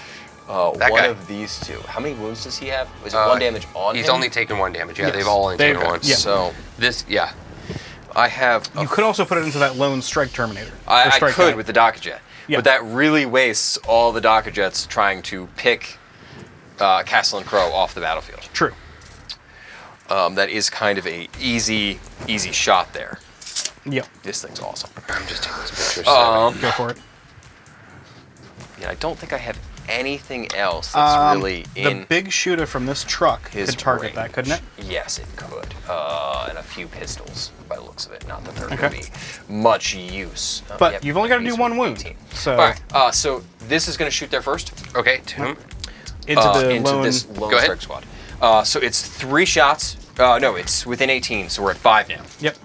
One guy. of these 2. How many wounds does he have? Is it 1 damage on him? He's only taken 1 damage. Yeah, Yes. they've all only taken 1. Yeah. So I have... You could also put it into that lone strike terminator. I could with the Dockjet. Yeah. But that really wastes all the Dockjets trying to pick Castle and Crow off the battlefield. True. That is kind of a easy shot there. Yep. This thing's awesome. I'm just taking this picture. Go for it. Yeah, I don't think I have anything else that's really in the big shooter from this truck his could target range. that, couldn't it? Yes, it could. And a few pistols, by the looks of it. Not that they're going to be much use. But you've only got to do 1 wound. 18. So, all right, so this is going to shoot there first. Okay, to whom? into this lone Go ahead. strike squad. So it's 3 shots. No, it's within 18, so we're at 5 now. Yep.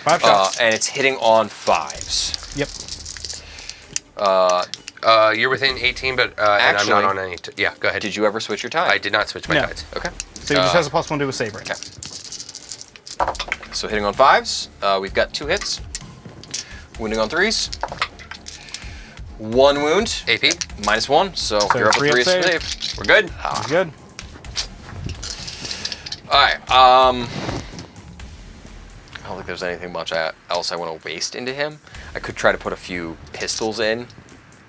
5 shots. And it's hitting on 5s. Yep. You're within 18, but Actually, and I'm not on any. Yeah, go ahead. Did you ever switch your tie? I did not switch my guides. Okay. So he just has a +1 to a save right now. So hitting on 5s, we've got 2 hits. Wounding on 3s. 1 wound. AP. -1, so you're up with 3 save. We're good. Good. Alright, I don't think there's anything much else I want to waste into him. I could try to put a few pistols in.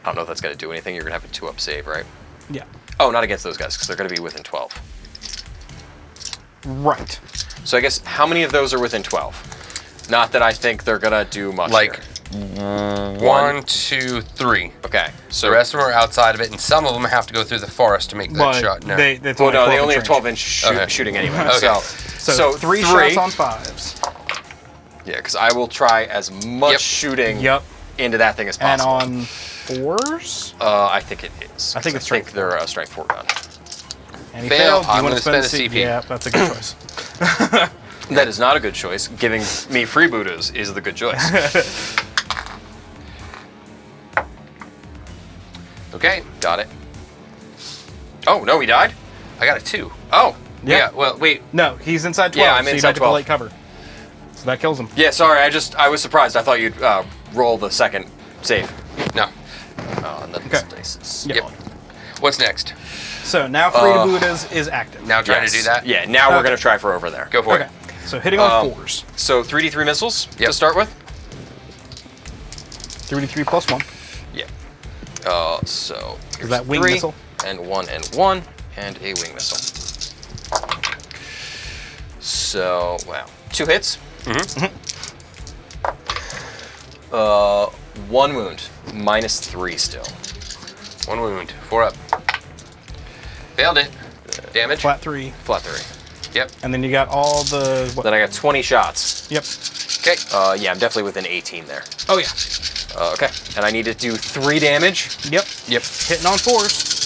I don't know if that's going to do anything. You're going to have a 2-up save, right? Yeah. Oh, not against those guys, because they're going to be within 12. Right. So I guess, how many of those are within 12? Not that I think they're going to do much Like here. One, two, three. Okay. So The rest of them are outside of it, and some of them have to go through the forest to make that But shot. No. it's well, no, they 12 only have inch 12 range. inch Okay. shooting anyway. Okay. So three shots on 5s. Yeah, because I will try as much Yep. shooting Yep. into that thing as And possible. on 4s? I think it is. I think it's strength they're a strength 4 gun. And he Fail. failed. Do you I'm want to gonna spend spend a CP. Yeah, that's a good choice. That is not a good choice. Giving me freebooters is the good choice. Okay, Got it. Oh, no, he died? I got a 2. Oh. Yeah. Well, wait. No, he's inside 12, Yeah, I'm so you inside don't get the 12. light cover. So that kills him. Yeah, sorry, I was surprised. I thought you'd roll the second save. No. Oh, and then Okay. this dice is Yep. Yep. What's next? So now Freebooters is active. Now trying Yes. to do that. Yeah, now we're Okay. going to try for over there. Go for Okay. it. So hitting on 4s. So 3d3 missiles Yep. to start with? 3d3 plus 1. Yeah. So here's that wing 3, missile? and 1, and 1, and a wing missile. So, wow. 2 hits. Mm-hmm. 1 wound. -3 still. 1 wound. 4 up. Failed it. Damage. Flat 3. Flat 3. Yep. And then you got all the... What? Then I got 20 shots. Yep. Okay. Yeah, I'm definitely within 18 there. Oh yeah. Okay. And I need to do 3 damage. Yep. Yep. Hitting on 4s.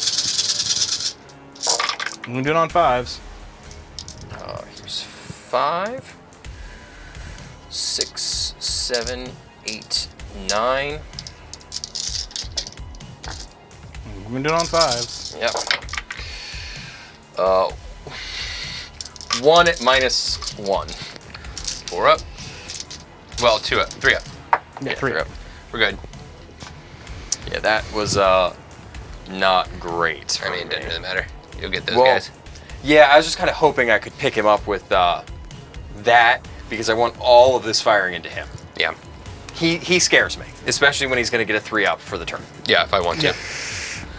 Wounded on 5s. Here's 5, 6, 7, 8, 9. Wounded on 5s. Yep. 1 at -1. 4 up. Well, 2 up. 3 up. Yeah, 3 3 up. We're good. Yeah, that was not great. I mean, it doesn't really matter. You'll get those Well, guys. Yeah, I was just kind of hoping I could pick him up with that because I want all of this firing into him. Yeah. He scares me, especially when he's going to get a 3 up for the turn. Yeah, if I want to. Yeah.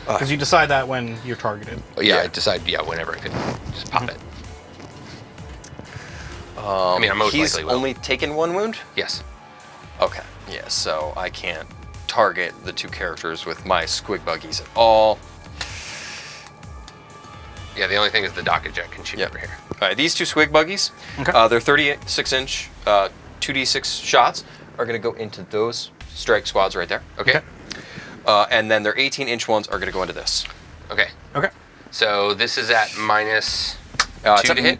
Because you decide that when you're targeted. Yeah, Yeah. I decide. Yeah, whenever I could just pop it. I mean, I most He's likely will. only taken 1 wound? Yes. Okay. Yeah, so I can't target the 2 characters with my squig buggies at all. Yeah, the only thing is the docket jet can shoot Yep. over here. All right, these 2 swig buggies, Okay. they're 36-inch 2d6 shots, are going to go into those strike squads right there. Okay. And then their 18-inch ones are going to go into this. Okay. Okay. So this is at -2 It's to hit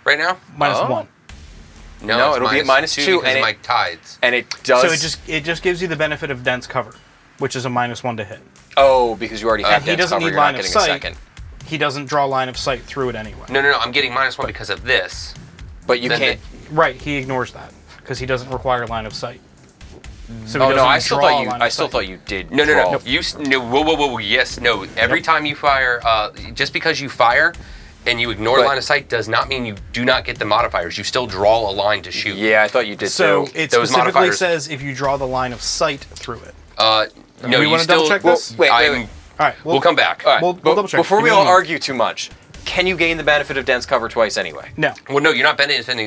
right now. Minus Oh. 1. No, it's it'll be at -2 -2 because and of it- my tides. And it does... So it just gives you the benefit of dense cover, which is a -1 to hit. Oh, because you already have he dense doesn't cover, need you're not line of getting sight. a second. He doesn't draw line of sight through it anyway. No, I'm getting -1 because of this. But you Then can't... Right, he ignores that because he doesn't require line of sight. So he Oh, no, doesn't I still draw thought you... line I of still sight. thought you did No. draw. No. Whoa. Yes, no. Every time you fire, just because you fire and you ignore But- line of sight does not mean you do not get the modifiers. You still draw a line to shoot. Yeah, I thought you did So too. it Those specifically modifiers- says if you draw the line of sight through it. No, we you wanna still. double-check this? Wait. All right, We'll come back. All right, We'll double check. before Give we me a all moment. argue too much, can you gain the benefit of dense cover twice anyway? No. Well, no, you're not benefiting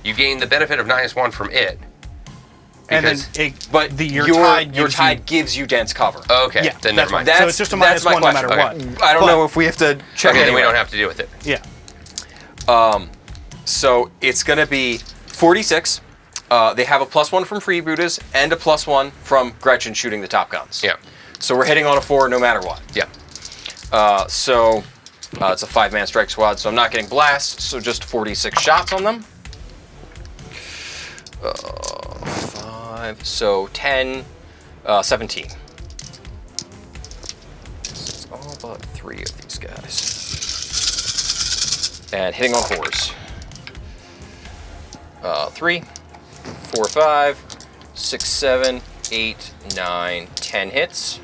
you gain the benefit of -1 from it. And then Because- But your your tide gives you dense cover. Okay, Yeah, then that's never mind. right. So it's just a that's my -1 no matter question. what. I don't But- know if we have to check Okay, then we anyway. don't have to deal with it. Yeah. So it's going to be 46. They have a +1 from freebooters and a +1 from Gretchen shooting the top guns. Yeah. So we're hitting on a 4 no matter what. Yeah. So it's a 5-man strike squad, so I'm not getting blast, so just 46 shots on them. 5, so 10, 17. It's all but 3 of these guys. And hitting on 4s. 3, 4, 5, 6, 7, 8, 9, 10 hits.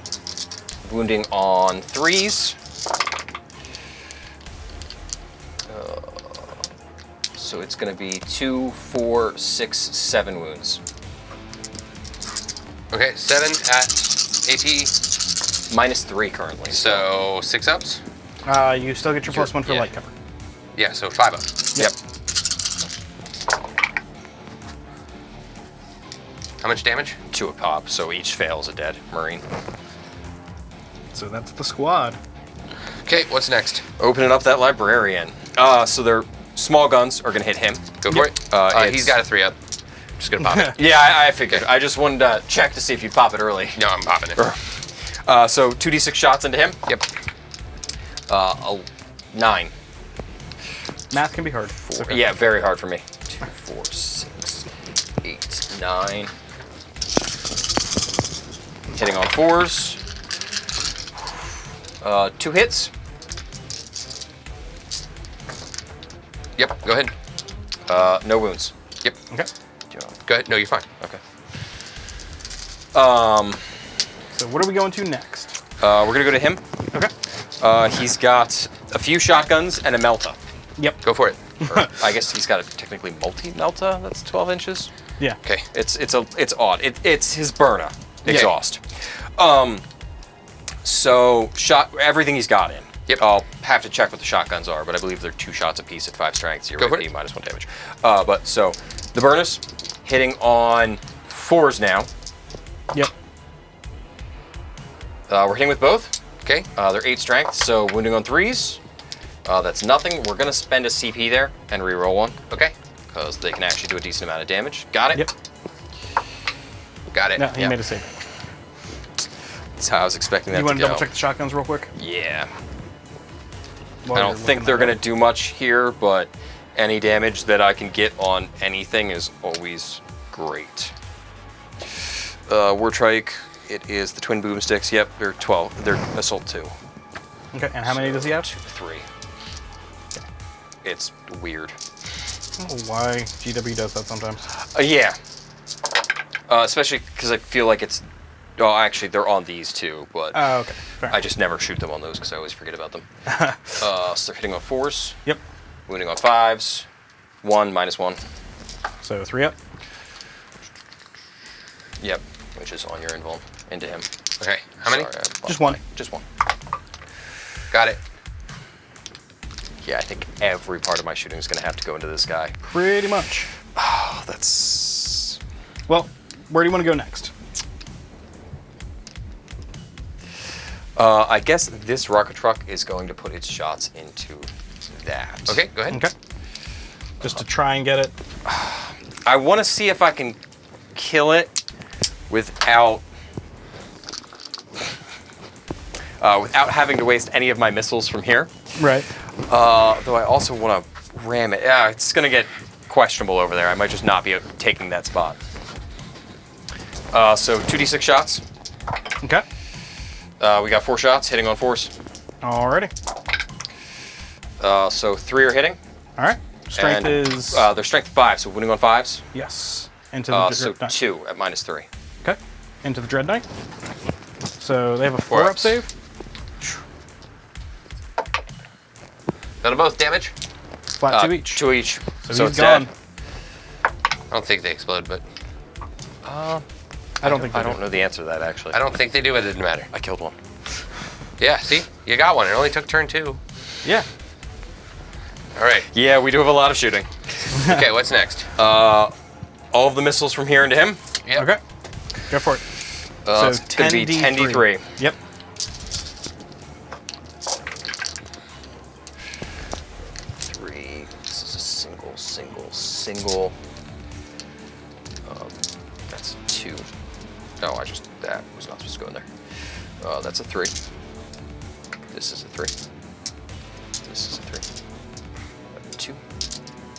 Wounding on 3s. So it's going to be 2, 4, 6, 7 wounds. Okay, 7 at AP, -3 currently. so 6 ups. You still get your +1 for yeah. light cover. Yeah, so 5 up. Yep. How much damage? 2 a pop, so each fails a dead Marine. So that's the squad. Okay, what's next? Opening up that librarian. So their small guns are gonna hit him. Go for it. He's got a 3-up. Just gonna pop it. Yeah, I figured. I just wanted to check to see if you'd pop it early. No, I'm popping it. So 2d6 shots into him. Yep. 9. Math can be hard. It's okay. Yeah, very hard for me. 2, 4, 6, 8, 9. Hitting on 4s. 2 hits. Yep, go ahead. No wounds. Yep. Okay. Go ahead. No, you're fine. Okay. So what are we going to next? We're gonna go to him. Okay. He's got a few shotguns and a melta. Yep. Go for it. Or, I guess he's got a technically multi-melta that's 12 inches. Yeah. Okay. It's odd. It's his Burna exhaust. So everything he's got in. Yep. I'll have to check what the shotguns are, but I believe they're 2 shots apiece at 5 strength. So Go you're for right, it. minus 1 damage. But so the Burnus hitting on 4s now. Yep. We're hitting with both. Okay. They're 8 strength, so wounding on 3s. That's nothing. We're gonna spend a CP there and re-roll one Okay. because they can actually do a decent amount of damage. Got it. Yep. Got it. No, he Yep. made a save. That's how I was expecting that You to want to go. double check the shotguns real quick? Yeah. While I you're don't think looking they're that going to do much here, but any damage that I can get on anything is always great. Wartrike, it is the twin boomsticks. Yep, they're 12. They're assault 2. up. Okay, and how many does he have? 3. It's weird. I don't know why GW does that sometimes. Yeah. Especially because I feel like it's... Oh, actually, they're on these too, but Oh, okay. Fair. I just never shoot them on those because I always forget about them. So they're hitting on 4s, Yep. wounding on 5s, 1, minus 1. So 3 up. Yep, which is on your invuln into him. Okay. How many? Sorry, I- Just 1. Just 1. Got it. Yeah, I think every part of my shooting is going to have to go into this guy. Pretty much. Oh, that's... Well, where do you want to go next? I guess this rocket truck is going to put its shots into that. Okay, go ahead. Okay. Just to try and get it. I want to see if I can kill it without having to waste any of my missiles from here. Right. Though I also want to ram it. Yeah, it's going to get questionable over there. I might just not be taking that spot. So 2d6 shots. Okay. We got 4 shots hitting on 4s. Alrighty. So 3 are hitting. All right. Strength And, is They're strength 5, so winning on 5s. yes. Into the So Dread Knight. 2 at minus 3. Okay. Into the Dread Knight. So they have a 4 4-up ups. save. That'll both damage. Flat 2 each. 2 each. So So he's it's gone. dead. I don't think they explode, but I don't think I they don't know the answer to that actually. I don't think they do. It didn't matter. I killed one. Yeah. See, you got one. It only took turn 2. do. Yeah. All right. Yeah, we do have a lot of shooting. Okay. What's next? All of the missiles from here into him. Yep. Okay. Go for it. It's going to be 10d3. Yep. 3. This is a single. That's 2. No, that was not supposed to go in there. That's a 3. This is a 3. This is a 3. A 2.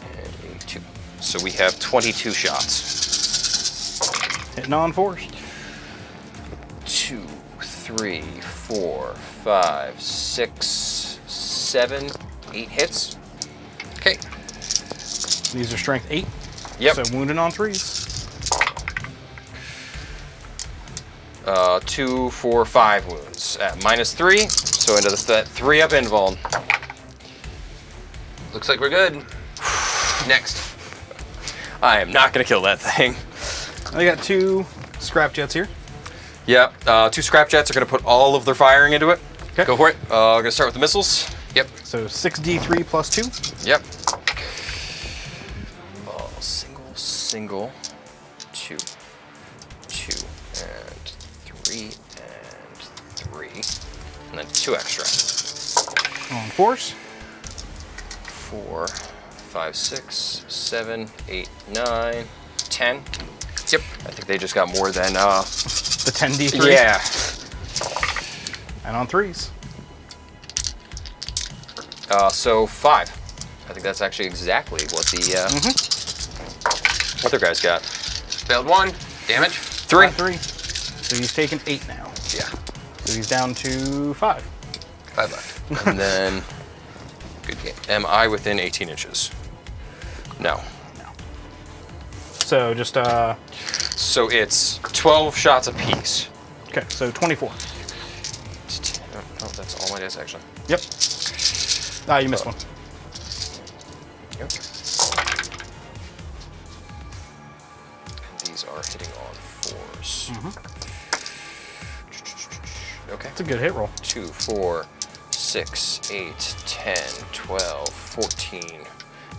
And a 2. So we have 22 shots. Hitting on 4s. 2, 3, 4, 5, 6, 7, 8 hits. Okay. These are strength 8. Yep. So wounded on 3s. 2, 4, 5 wounds at minus 3. So into that 3 up invuln. Looks like we're good. Next. I am not going to kill that thing. I got 2 scrap jets here. Yep. 2 scrap jets are going to put all of their firing into it. Okay. Go for it. I'm going to start with the missiles. Yep. So 6d3 plus 2. Yep. Single, 2. 3 and 3. And then 2 extra. On force. 4, 5, 6, 7, 8, 9, 10. Yep. I think they just got more than, The 10d3. yeah. And on 3s. So 5. I think that's actually exactly what the other guys got. Failed 1. Damage. 3. 3. So he's taken 8 now. Yeah. So he's down to 5. 5 left. And then, Good game. am I within 18 inches? No. So just, So it's 12 shots apiece. okay, so 24. Oh, that's all my dice, actually. Yep. Ah, you missed one. Yep. And these are hitting on 4s. Okay. It's a good hit roll. 2, 4, 6, 8, 10, 12, 14,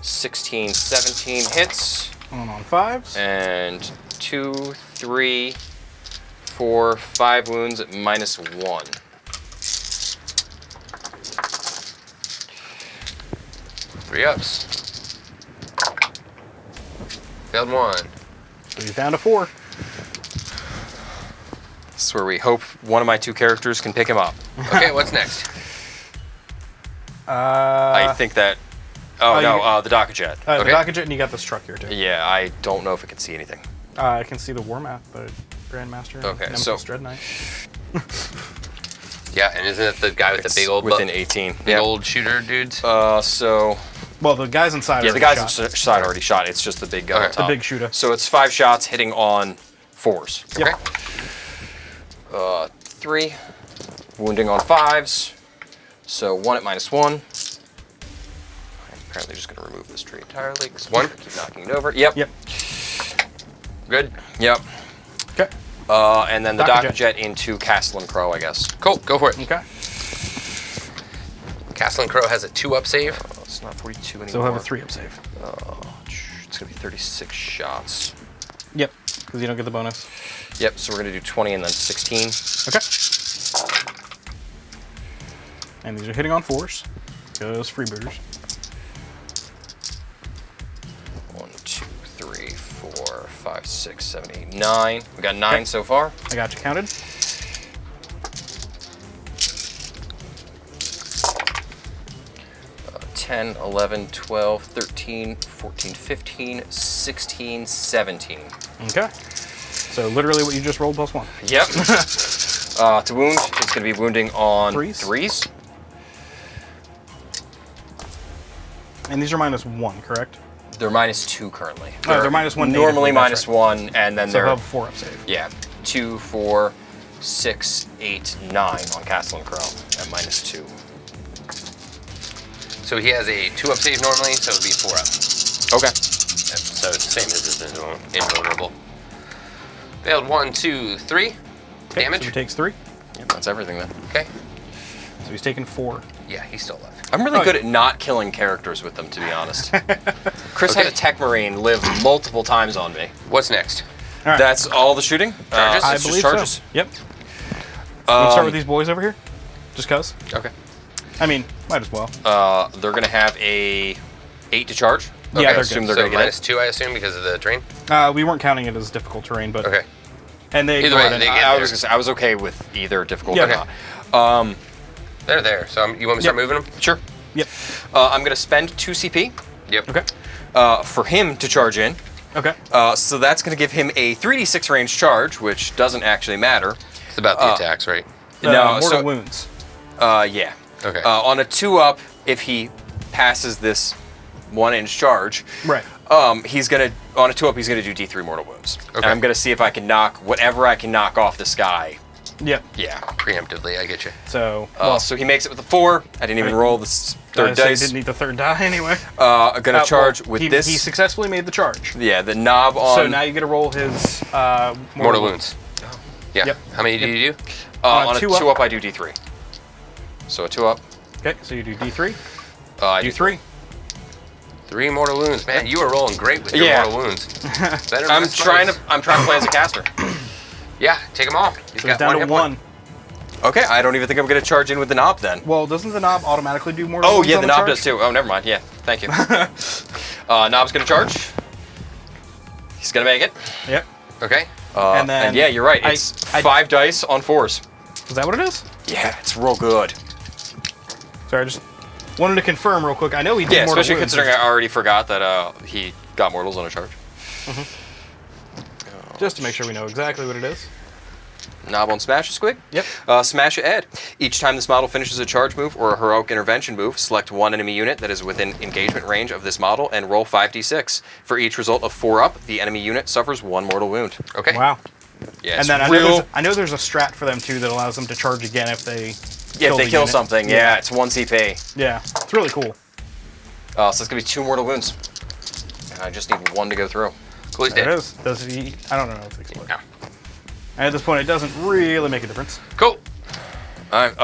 16, 17 hits. One on 5s. And 2, 3, 4, 5 wounds at -1. Three ups. Failed 1. So he's down to 4. This is where we hope one of my 2 characters can pick him up. Okay, what's next? I think that. Oh, oh, no, you- the Docker Jet. The Okay. Docker Jet, and you got this truck here, too. Yeah, I don't know if it can see anything. I can see the war map, but Grandmaster. and Okay, Nemesis so- Dread Knight. Yeah, and isn't it the guy with the big old within 18. big old shooter dudes? So Well, the guys inside yeah, are the guys shot. inside already shot. It's just the big guy on Okay. top. The big shooter. So it's 5 shots hitting on 4s. Yep. Okay. 3 wounding on 5s. So 1 at -1. I'm apparently just going to remove this tree entirely because 1. keep knocking it over. Yep. Yep. Good. Yep. Okay. And then the Docker Docker Jet into Castle and Crow, I guess. Cool. Go for it. Okay. Castle and Crow has a 2-up save. Oh, it's not 42 anymore. So he'll have a 3-up save. It's going to be 36 shots. Yep. Because you don't get the bonus. Yep, so we're going to do 20 and then 16. Okay. And these are hitting on 4s. Because freebooters. 1, 2, 3, 4, 5, 6, 7, 8, 9. We got 9 Okay. so far. I got you counted. 10, 11, 12, 13, 14, 15, 16, 17. Okay. So literally what you just rolled plus 1. Yep. To wound, it's going to be wounding on 3s. And these are -1, correct? They're -2 currently. Oh, they're -1 Normally natively, that's -1, and then So they're he'll have a 4-up save. yeah, 2, 4, 6, 8, 9 on Castle and Crow at -2. So he has a 2-up save normally, so it would be 4-up. Okay. Yep, so it's the same as his invulnerable. Failed 1, 2, 3. Okay, Damage. So he takes 3. Yeah, that's everything then. Okay. So he's taking 4. Yeah, he's still alive. I'm really Oh, good yeah. at not killing characters with them, to be honest. Chris had a Okay. Tech Marine live multiple times on me. What's next? All right. That's all the shooting? Charges? I it's just believe charges. so. Yep. We'll start with these boys over here. Just cuz. Okay. I mean, might as well. They're going to have a 8 to charge. Yeah, I they're assume good. they're So going to get it. -2, I assume, because of the terrain? We weren't counting it as difficult terrain, but Okay. and they Either go way, ahead and- they get- I was gonna say, I was okay with either difficult Yeah. or not. They're there. So you want me to start Yep. moving them? Sure. Yep. I'm going to spend 2 CP Yep. Okay. for him to charge in. Okay. So that's going to give him a 3d6 range charge, which doesn't actually matter. It's about the attacks, right? No, mortal so- wounds. Yeah. Okay. On a 2-up, if he passes this 1-inch charge, Right. he's gonna on a 2-up he's gonna do D3 mortal wounds. Okay. And I'm gonna see if I can knock whatever I can knock off this guy. Yep. Yeah. Preemptively, I get you. So So he makes it with a 4. I didn't even Right. roll this third so he dice. didn't need the third die anyway. I'm gonna charge Well, with he, this. He successfully made the charge. Yeah, the knob on. So now you get to roll his Mortal wounds. Yeah. Yep. How many do you do? on a 2-up. 2-up I do D3. So a 2-up. Okay, so you do D3. I do D3. 3 mortal wounds. Man, you are rolling great with your Yeah. mortal wounds. Better I'm than trying Spice. to play as a caster. Yeah, take them all. He's So got it's down to hit one. point. Okay, I don't even think I'm going to charge in with the knob then. Well, doesn't the knob automatically do more? Oh, wounds yeah, on the knob charge? does too. Oh, never mind. Yeah, thank you. Knob's going to charge. He's going to make it. Yep. Okay. And then yeah, you're right. It's 5 dice on 4s. Is that what it is? Yeah, it's real good. Sorry, I just wanted to confirm real quick. I know he did Yeah, mortal especially wounds. considering I already forgot that he got mortals on a charge. Just to make sure we know exactly what it is. Knob on smash is quick. Yep. Smash Ed. Each time this model finishes a charge move or a heroic intervention move, select one enemy unit that is within engagement range of this model and roll 5d6. For each result of 4 up, the enemy unit suffers 1 mortal wound. Okay. Wow. Yeah, And then real. I know there's a strat for them too that allows them to charge again if they Yeah, if they the kill unit. something, yeah, it's 1 CP. Yeah, it's really cool. So it's gonna be 2 mortal wounds. And I just need 1 to go through. Cool, he's There it dead. is. Does he? I don't know if it explodes. No. And at this point, it doesn't really make a difference. Cool. Alright,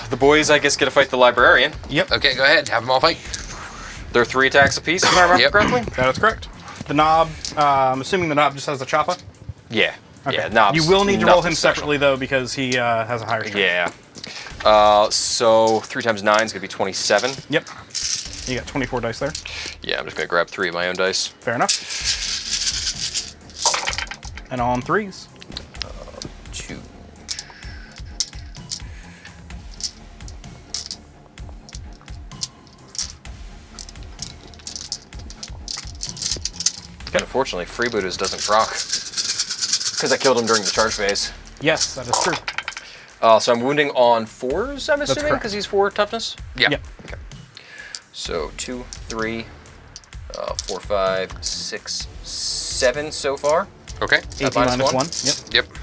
the boys, I guess, get to fight the librarian. Yep. Okay, go ahead. Have them all fight. They're 3 attacks apiece, if I remember Yep. correctly. That is correct. The knob. I'm assuming the knob just has the choppa. Yeah. Okay. Yeah, knobs, You will need to roll nothing him special. separately though because he has a higher strength. Yeah. So 3 times 9 is gonna be 27. Yep. You got 24 dice there. Yeah, I'm just gonna grab 3 of my own dice. Fair enough. And on 3s. 2. Unfortunately, Freebooters doesn't proc. Because I killed him during the charge phase. Yes, that is true. So I'm wounding on 4s, I'm assuming, correct. because he's 4 toughness? Yeah. Yep. So 2, 3, 4, 5, 6, 7 so far. Okay. 18 minus minus 1. 1? Yep. Yep.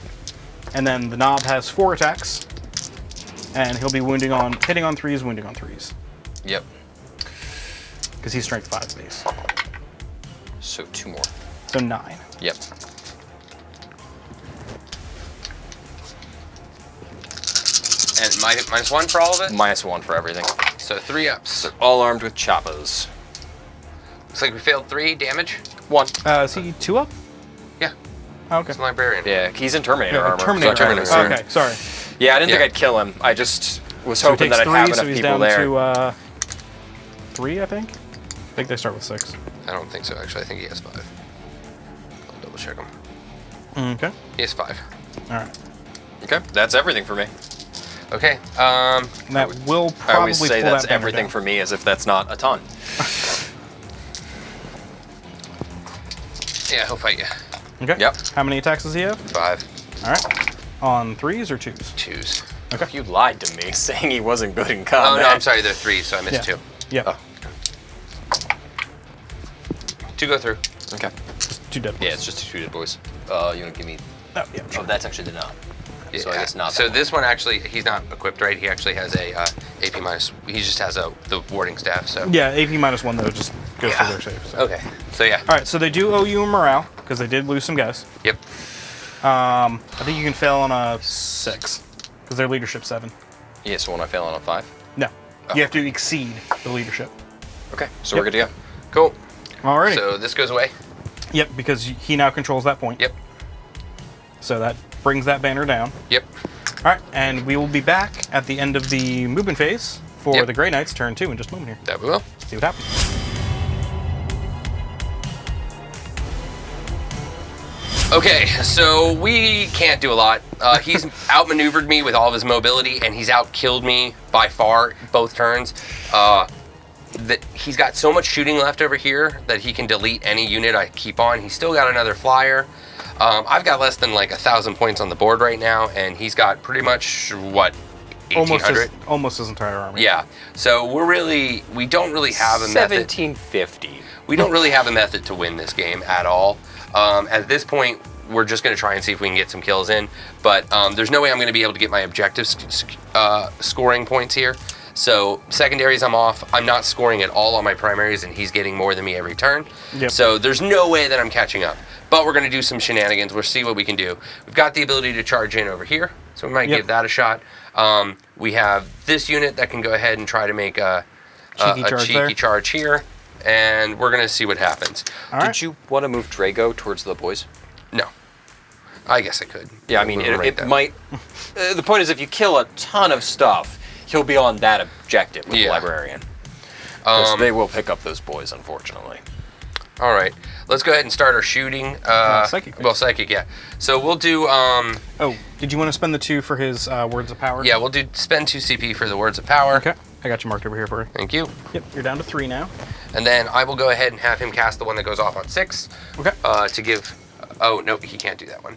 And then the knob has 4 attacks. And he'll be hitting on 3s, wounding on 3s. Yep. Because he's strength 5 base. So 2 more. So 9. Yep. And minus 1 for all of it? Minus 1 for everything. So 3 ups. They're all armed with choppas. Looks like we failed 3 damage. 1. Is he 2 up? Yeah. Oh, okay. It's a librarian. Yeah, he's in Terminator armor. Terminator. So Terminator. armor. Okay, sorry. Yeah, I didn't think Yeah. I'd kill him. I just was So he hoping takes that I'd have 3, enough so he's people down there. to 3, I think. I think they start with 6. I don't think so, actually. I think he has 5. I'll double check him. Okay. He has 5. All right. Okay, that's everything for me. Okay. And that will I probably always say pull that's that banner everything down. for me as if that's not a ton. Yeah, he'll fight you. Okay. Yep. How many attacks does he have? 5. All right. On 3s or 2s? 2s. Okay. You lied to me saying he wasn't good in Oh, combat. no, I'm sorry. They're 3, so I missed Yeah. 2. Yep. Oh. 2 go through. Okay. Just 2 dead ones. Yeah, it's just 2 dead boys. You want to give me... Oh, yeah. Oh, that's actually the knob. So I guess not So that this one actually, he's not equipped, right? He actually has a AP minus. He just has the warding staff. So Yeah, AP minus 1 though just goes Yeah. through their save. So. okay. So yeah. All right, so they do owe you a morale because they did lose some guys. Yep. I think you can fail on a 6 because their leadership 7. Yeah, so when I fail on a 5? No, you have to exceed the leadership. Okay, so we're good to go. Cool. Alrighty. So this goes away. Yep, because he now controls that point. Yep. So that brings that banner down. Yep. All right, and we will be back at the end of the movement phase for Yep. the Grey Knights turn 2 in just a moment here. That we will. See what happens. Okay, so we can't do a lot. He's outmaneuvered me with all of his mobility, and he's outkilled me by far both turns. He's got so much shooting left over here that he can delete any unit I keep on. He's still got another flyer. I've got less than like 1,000 points on the board right now, and he's got pretty much what, 1,800? Almost his entire army. Yeah. So we don't really have a method. 1750. We don't really have a method to win this game at all. At this point, we're just going to try and see if we can get some kills in. But there's no way I'm going to be able to get my objective scoring points here. So secondaries, I'm off. I'm not scoring at all on my primaries, and he's getting more than me every turn. Yep. So there's no way that I'm catching up. But we're going to do some shenanigans. We'll see what we can do. We've got the ability to charge in over here, so we might give that a shot. We have this unit that can go ahead and try to make a cheeky charge here, and we're going to see what happens. All right. Did you want to move Drago towards the boys? No. I guess I could. Yeah, I mean, We'll rate it that. might... the point is, if you kill a ton of stuff, he'll be on that objective with the Yeah. librarian. 'Cause they will pick up those boys, unfortunately. All right, let's go ahead and start our shooting. Psychic. Well, psychic, yeah. So we'll do. Oh, did you want to spend the 2 for his words of power? Yeah, we'll do spend 2 CP for the words of power. Okay. I got you marked over here for you. Thank you. Yep, you're down to 3 now. And then I will go ahead and have him cast the one that goes off on 6. Okay. To give. Oh no, he can't do that one.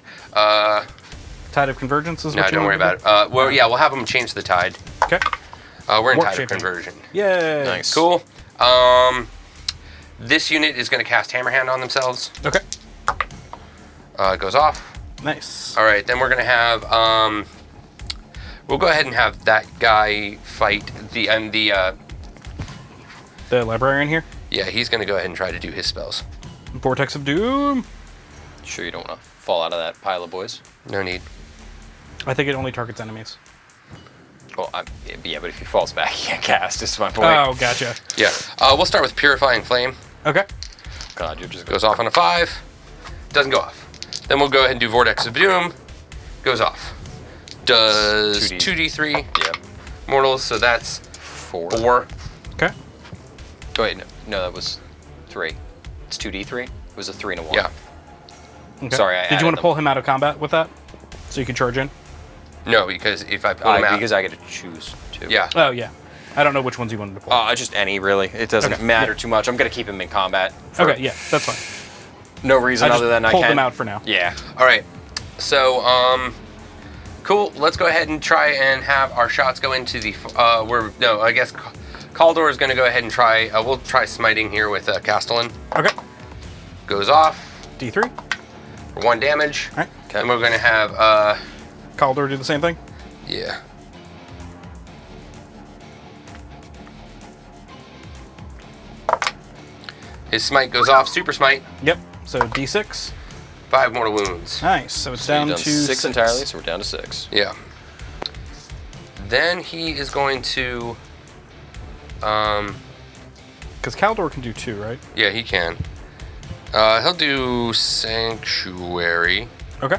Tide of Convergence is No, what you don't worry want about it. Well, yeah, we'll have him change the tide. Okay. We're in Warp tide shaping. of conversion. Yay. Nice. Cool. This unit is going to cast Hammerhand on themselves. Okay. It goes off. Nice. All right, then we're going to have. We'll go ahead and have that guy fight the The librarian here. Yeah, he's going to go ahead and try to do his spells. Vortex of Doom. Sure you don't want to fall out of that pile of boys? No need. I think it only targets enemies. Well, yeah, but if he falls back, he can't cast, is my point. Oh, gotcha. Yeah. We'll start with Purifying Flame. Okay. God, you're just... Goes off on a 5. Doesn't go off. Then we'll go ahead and do Vortex of Doom. Goes off. Does 2d3 Yeah. mortals, so that's 4. 4. Okay. Oh, wait, no, that was 3. It's 2d3? It was a 3 and a 1. Yeah. Okay. Sorry, I Did you added want to them. pull him out of combat with that? So you can charge in? No, because if I pull him out. Because I get to choose 2. Yeah. Oh, yeah. I don't know which ones you wanted to pull. Just any, really. It doesn't Okay, matter yeah. too much. I'm going to keep him in combat. For Okay, yeah, that's fine. no reason I just other than I pulled can. them out for now. Yeah. All right. So, cool. Let's go ahead and try and have our shots go into the. I guess Caldor is going to go ahead and try. We'll try smiting here with Castellan. Okay. Goes off D3. for 1 damage. All right. And we're going to have. Caldor do the same thing? Yeah. His smite goes off. Super smite. Yep. So D6. 5 mortal wounds. Nice. So it's So down you've to done 6 entirely, so we're down to 6. Yeah. Then he is going to. Because Caldor can do 2, right? Yeah, he can. He'll do Sanctuary. Okay.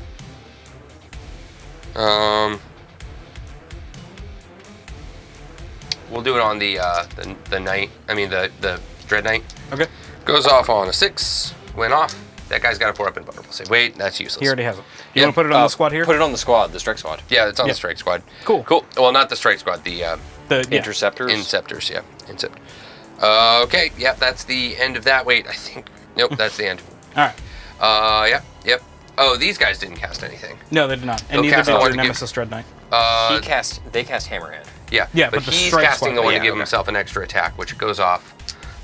We'll do it on the knight. I mean the Dread Knight. Okay. Goes off on a 6. Went off. That guy's got a 4 up in vulnerable save. Wait, that's useless. He already has it. You Yeah, want to put it on the squad here? Put it on the squad, the strike squad. Yeah, it's on Yeah. the strike squad. Cool. Cool. Well, not the strike squad. The The Interceptors. Inceptors. Yeah, Incept. Okay. Yeah, that's the end of that. Wait, I think. Nope, that's the end. All right. Yeah. Yep. Oh, these guys didn't cast anything. No, they did not. And They'll neither cast did the one your to give- Nemesis Dread Knight. They cast Hammerhand. Yeah. Yeah, but but the he's strike casting squad- the one yeah, to give okay. himself an extra attack, which goes off.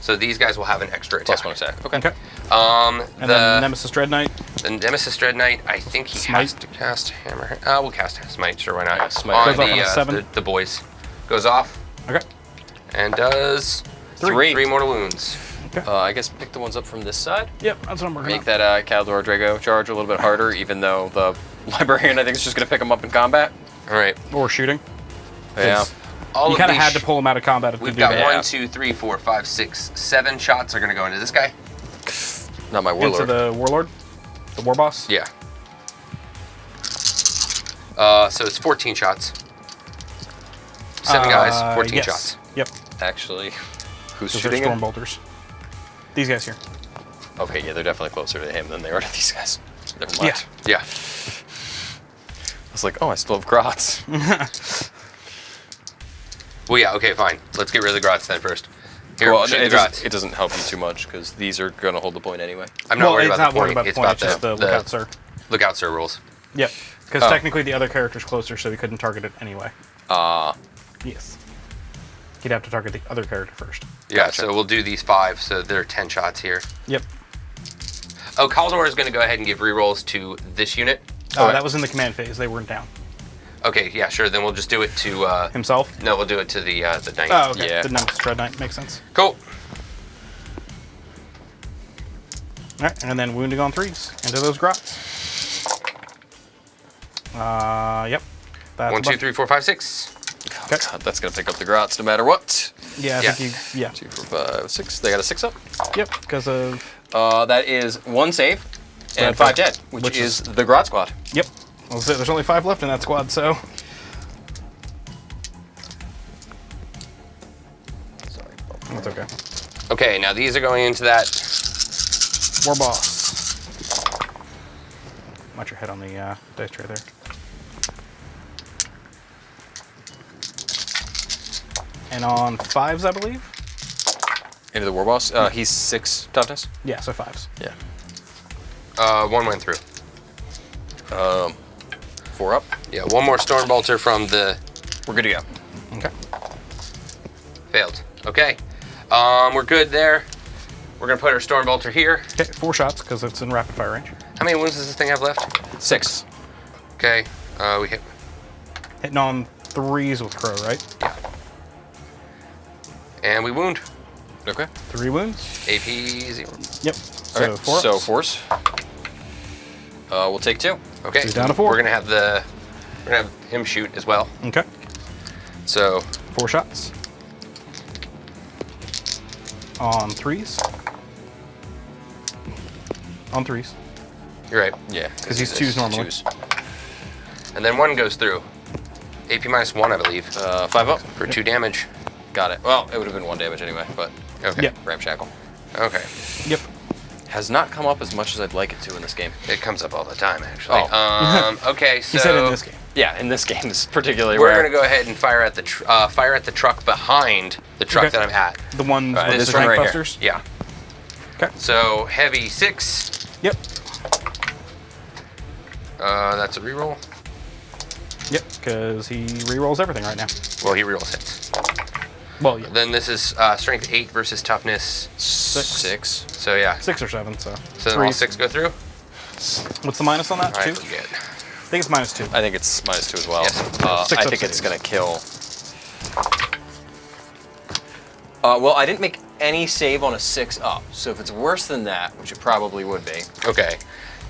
So these guys will have an extra attack. +1 attack. Okay. Okay. And And then Nemesis Dread Knight. the Nemesis Dread Knight, I think he Smite. has to cast Hammer. We'll cast Smite, sure, why not? Yeah, Smite. On Goes off on a 7. the boys. Goes off Okay. and does 3 mortal wounds. I guess pick the ones up from this side. Yep, that's what I'm working Make on. that Caldor Drago charge a little bit harder, even though the Librarian, I think, is just going to pick him up in combat. All right. Or shooting. Yeah. All You of kind of these had to pull him out of combat to We've do got that. 1, 2, 3, 4, 5, 6, 7 shots are going to go into this guy. Not my Into Warlord. the Warlord? The War Boss? Yeah. So it's 14 shots. 7 guys, 14 yes. shots. Yep. Actually, who's Those are shooting him? Stormbolters. These guys here. Okay, yeah, they're definitely closer to him than they are to these guys. Never mind. Yeah. Yeah. I was like, oh, I still have Grots. Well, yeah, okay, fine. Let's get rid of the Grots then first. Here, Well, shoot it the Grots. doesn't help you too much, because these are going to hold the point anyway. I'm not well, worried it's about not the worried point. about the It's point, about it's just the lookout, sir. Lookout, sir rules. Yep. Because Oh. technically the other character's closer, so he couldn't target it anyway. Yes. He'd have to target the other character first. Yeah, Gotcha. so we'll do these 5, so there are 10 shots here. Yep. Oh, Caldor is going to go ahead and give rerolls to this unit. Oh, that was in the command phase. They weren't down. Okay, yeah, sure. Then we'll just do it to. Himself? No, we'll do it to the knight. Oh, okay. Yeah. The Nemesis Dread Knight makes sense. Cool. Alright, and then wounding on 3s into those grots. Yep. That's 1, 2, about- 3, 4, 5, 6. Okay. God, that's going to pick up the Grots no matter what. Yeah, I Yeah. think you. Yeah. 2, 4, 5, 6. They got a 6 up. Yep, because of. That is 1 save, And 5 dead, which is the Grodd Squad. Yep. Well, so there's only 5 left in that squad, so. Sorry. That's okay. Okay, now these are going into that. War boss. Watch your head on the dice tray there. And on 5s, I believe? Into the war boss. He's 6 toughness. Yeah, so 5s. Yeah. 1 went through. 4 up. Yeah, 1 more Stormbolter from the We're good to go. Okay. failed. Okay, we're good there. We're gonna put our Stormbolter here. Okay, 4 shots, because it's in rapid fire range. How many wounds does this thing have left? 6. Okay, we hit. Hitting on 3s with Crow, right? Yeah. And we wound. Okay. 3 wounds. AP 0. Yep. So Okay. 4 So ups. force. We'll take 2. Okay. So he's down to 4. We're gonna have him shoot as well. Okay. So 4 shots. On 3s. On 3s. you're right. Yeah. 'Cause he's 2s normally. 2s. And then 1 goes through. AP -1, I believe, 5 up. for 2 damage. Got it. Well, it would have been 1 damage anyway, but Okay. Yep. Ramshackle. Okay. Yep. Has not come up as much as I'd like it to in this game. It comes up all the time, actually. Oh. Okay, so He said in this game. Yeah, in this game, it's particularly we're rare. gonna go ahead and fire at the truck behind the truck Okay. that I'm at. The ones Alright, with this the one tank right here. busters. Yeah. Okay. So heavy 6. Yep. That's a reroll. Yep. Because he rerolls everything right now. Well, he rerolls hits. Well, yeah. Then this is strength 8 versus toughness. 6. So yeah. 6 or 7. So. So then all Threes. 6 go through. What's the minus on that? I 2. forget. I think it's -2. I think it's -2 as well. Yes. 6 I up think it's saves. going to kill. Well, I didn't make any save on a 6 up, so if it's worse than that, which it probably would be, Okay.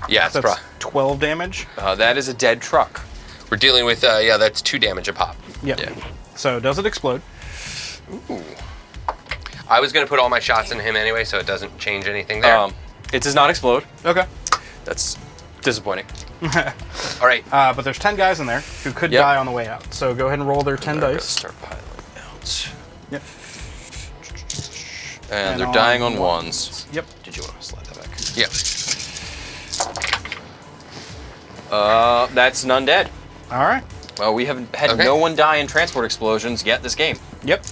Yeah, it's That's 12 damage. that is a dead truck. we're dealing with that's 2 damage a pop. Yep. Yeah. So does it explode? Ooh. I was gonna put all my shots in him anyway, so it doesn't change anything there. It does not explode. Okay. That's disappointing. All right. But there's 10 guys in there who could Yep. die on the way out. So go ahead and roll their 10 I'm gonna dice. start piling out. Yep. And they're on dying on 1s. Yep. Did you want to slide that back? Yeah. That's none dead. All right. Well, we haven't had Okay. no one die in transport explosions yet this game. Yep.